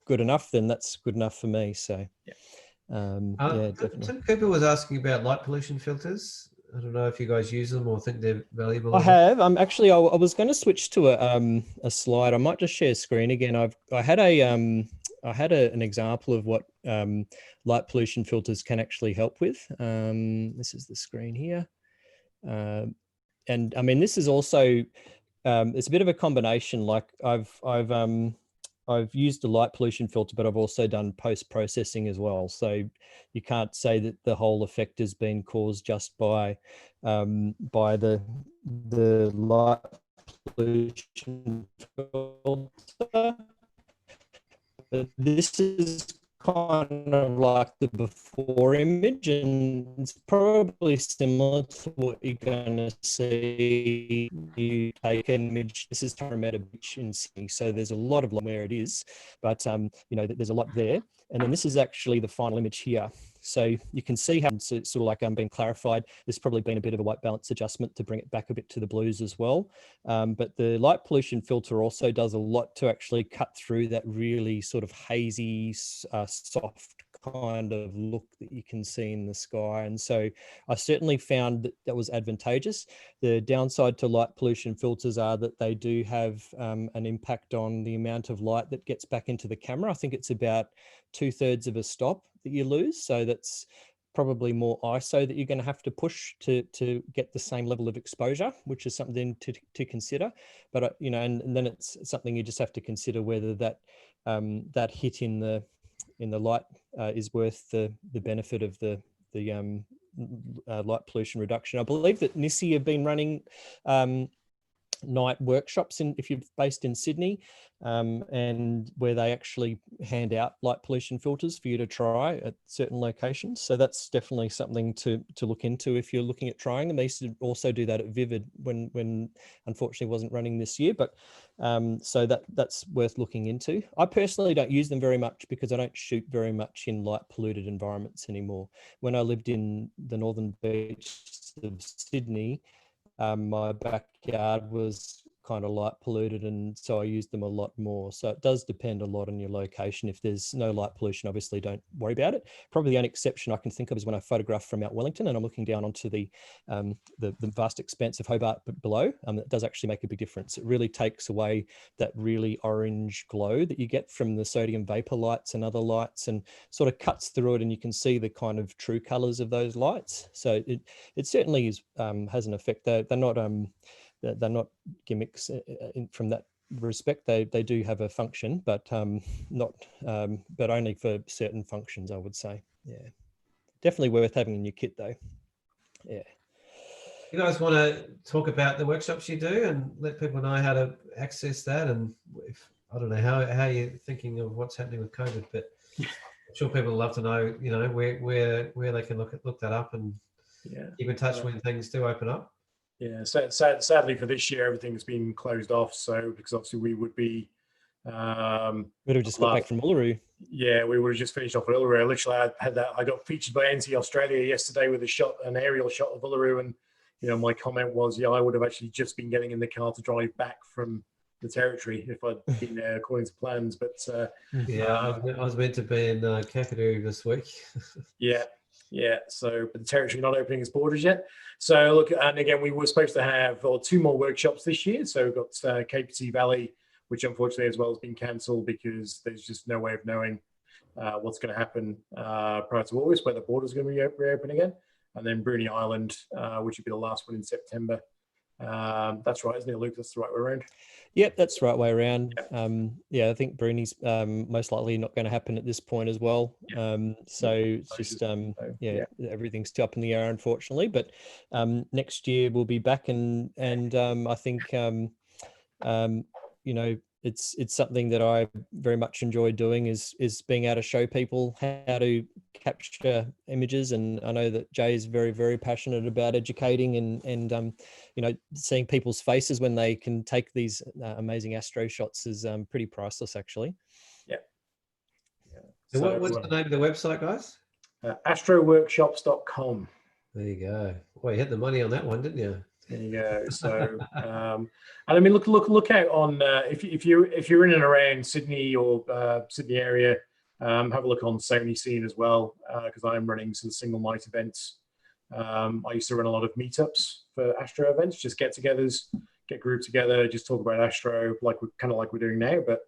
good enough, then that's good enough for me. So definitely. Tim Cooper was asking about light pollution filters. I don't know if you guys use them or think they're valuable. I have. Actually, I was going to switch to a slide. I might just share screen again. I had an example of what light pollution filters can actually help with. This is the screen here, and I mean, this is also it's a bit of a combination. Like I've used a light pollution filter, but I've also done post-processing as well. So you can't say that the whole effect has been caused just by the light pollution filter. But this is kind of like the before image, and it's probably similar to what you're going to see. You take an image. This is Parramatta Beach in Sydney, so there's a lot of where it is, but there's a lot there. And then this is actually the final image here. So you can see how it's sort of like being clarified. There's probably been a bit of a white balance adjustment to bring it back a bit to the blues as well. But the light pollution filter also does a lot to actually cut through that really sort of hazy, soft kind of look that you can see in the sky. And so I certainly found that was advantageous. The downside to light pollution filters are that they do have an impact on the amount of light that gets back into the camera. I think it's about 2/3 of a stop that you lose. So that's probably more ISO that you're going to have to push to get the same level of exposure, which is something to consider. But you know, and then it's something you just have to consider whether that that hit in the light is worth the benefit of the light pollution reduction. I believe that NISI have been running night workshops if you're based in Sydney, and where they actually hand out light pollution filters for you to try at certain locations. So that's definitely something to look into if you're looking at trying them. They used to also do that at Vivid when unfortunately wasn't running this year, but so that's worth looking into. I personally don't use them very much because I don't shoot very much in light polluted environments anymore. When I lived in the northern beaches of Sydney, my backyard was kind of light polluted, and so I used them a lot more. So it does depend a lot on your location. If there's no light pollution, obviously don't worry about it. Probably the only exception I can think of is when I photograph from Mount Wellington and I'm looking down onto the vast expanse of Hobart below. It does actually make a big difference. It really takes away that really orange glow that you get from the sodium vapor lights and other lights, and sort of cuts through it, and you can see the kind of true colors of those lights. So it certainly is has an effect. They're not gimmicks from that respect. They do have a function, but not but only for certain functions, I would say. Yeah, definitely worth having in your kit though. Yeah. You guys want to talk about the workshops you do and let people know how to access that? And if, I don't know how you're thinking of what's happening with COVID, but I'm sure people love to know, you know, where they can look that up and keep in touch when things do open up. Yeah, sadly for this year, everything's been closed off. So because obviously we would be, would have just got back from Uluru. Yeah, we would have just finished off at Uluru. Literally, I got featured by NT Australia yesterday with an aerial shot of Uluru, and you know, my comment was, I would have actually just been getting in the car to drive back from the territory if I'd been there according to plans. But I was meant to be in Kakadu this week. Yeah, so but the territory not opening its borders yet. So look, and again, we were supposed to have 2 more workshops this year. So we've got KPT Valley, which unfortunately as well has been cancelled because there's just no way of knowing what's going to happen prior to August, where the borders are going to reopen again. And then Bruny Island, which would be the last one in September. That's right, isn't it, Luke? That's the right way around. Yep, that's the right way around. I think Bruny's most likely not going to happen at this point as well. So it's just everything's still up in the air, unfortunately. But next year we'll be back, and I think you know, it's something that I very much enjoy doing is being able to show people how to capture images. And I know that Jay is very, very passionate about educating and you know, seeing people's faces when they can take these amazing astro shots is pretty priceless, actually. So what's the name of the website, guys? Astroworkshops.com. There you go. Well, you hit the money on that one, didn't you? There you go. So, and I mean, look out on if you're in and around Sydney or Sydney area, have a look on Sony Scene as well, because I'm running some single night events. I used to run a lot of meetups for Astro events, just get-togethers, get groups together, just talk about Astro, like we're doing now, but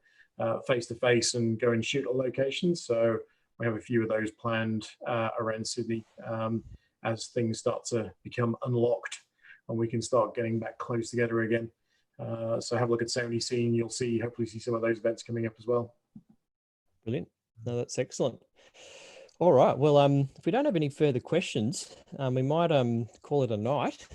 face to face and go and shoot at locations. So we have a few of those planned around Sydney as things start to become unlocked and we can start getting back close together again. So have a look at Sony Scene. You'll hopefully see some of those events coming up as well. Brilliant. No, that's excellent. All right. Well, if we don't have any further questions, we might call it a night.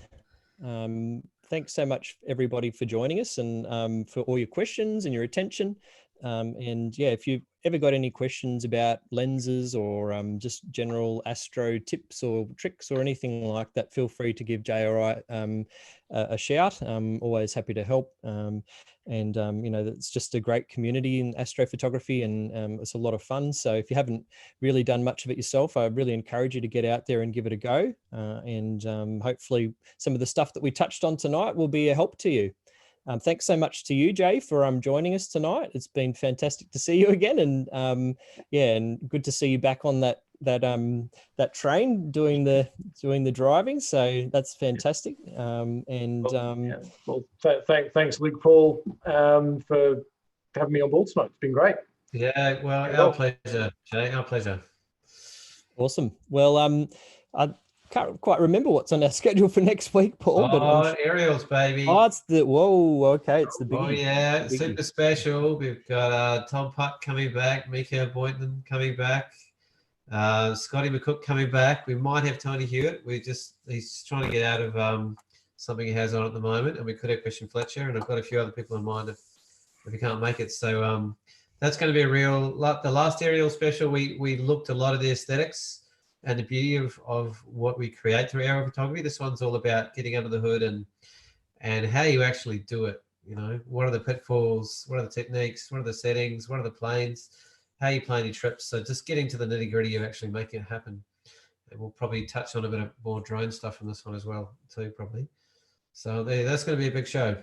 Thanks so much, everybody, for joining us and for all your questions and your attention. And yeah, if you've ever got any questions about lenses or just general astro tips or tricks or anything like that, feel free to give Jay or I a shout. I'm always happy to help. And you know, it's just a great community in astrophotography, and it's a lot of fun. So if you haven't really done much of it yourself, I really encourage you to get out there and give it a go. And hopefully some of the stuff that we touched on tonight will be a help to you. Thanks so much to you, Jay, for joining us tonight. It's been fantastic to see you again, and yeah, and good to see you back on that train doing the driving. So that's fantastic. Well, thanks, Luke Paul, for having me on board tonight. It's been great. Yeah, well, our pleasure, Jay. Our pleasure. Awesome. Well, I can't quite remember what's on our schedule for next week, Paul. But aerials, baby. oh, it's the okay, it's the biggie. Oh yeah, The biggie. super special. We've got Tom Putt coming back, Mika Boynton coming back, Scotty McCook coming back. We might have Tony Hewitt. He's trying to get out of something he has on at the moment, and we could have Christian Fletcher, and I've got a few other people in mind if he can't make it. So that's going to be a real. The last aerial special, we looked a lot at the aesthetics and the beauty of what we create through aerial photography. This one's all about getting under the hood and how you actually do it. You know, what are the pitfalls? What are the techniques? What are the settings? What are the planes? How you plan your trips? So just getting to the nitty gritty of actually making it happen. And we'll probably touch on a bit of more drone stuff from this one as well, too, probably. So that's going to be a big show.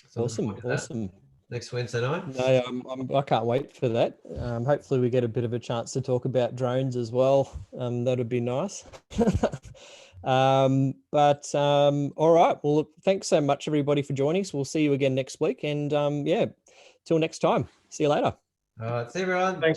So Awesome. Next Wednesday night. No, I can't wait for that. Hopefully we get a bit of a chance to talk about drones as well. That'd be nice. All right. Well, look, thanks so much, everybody, for joining us. We'll see you again next week. And yeah, till next time. See you later. All right. See you, everyone. Thanks.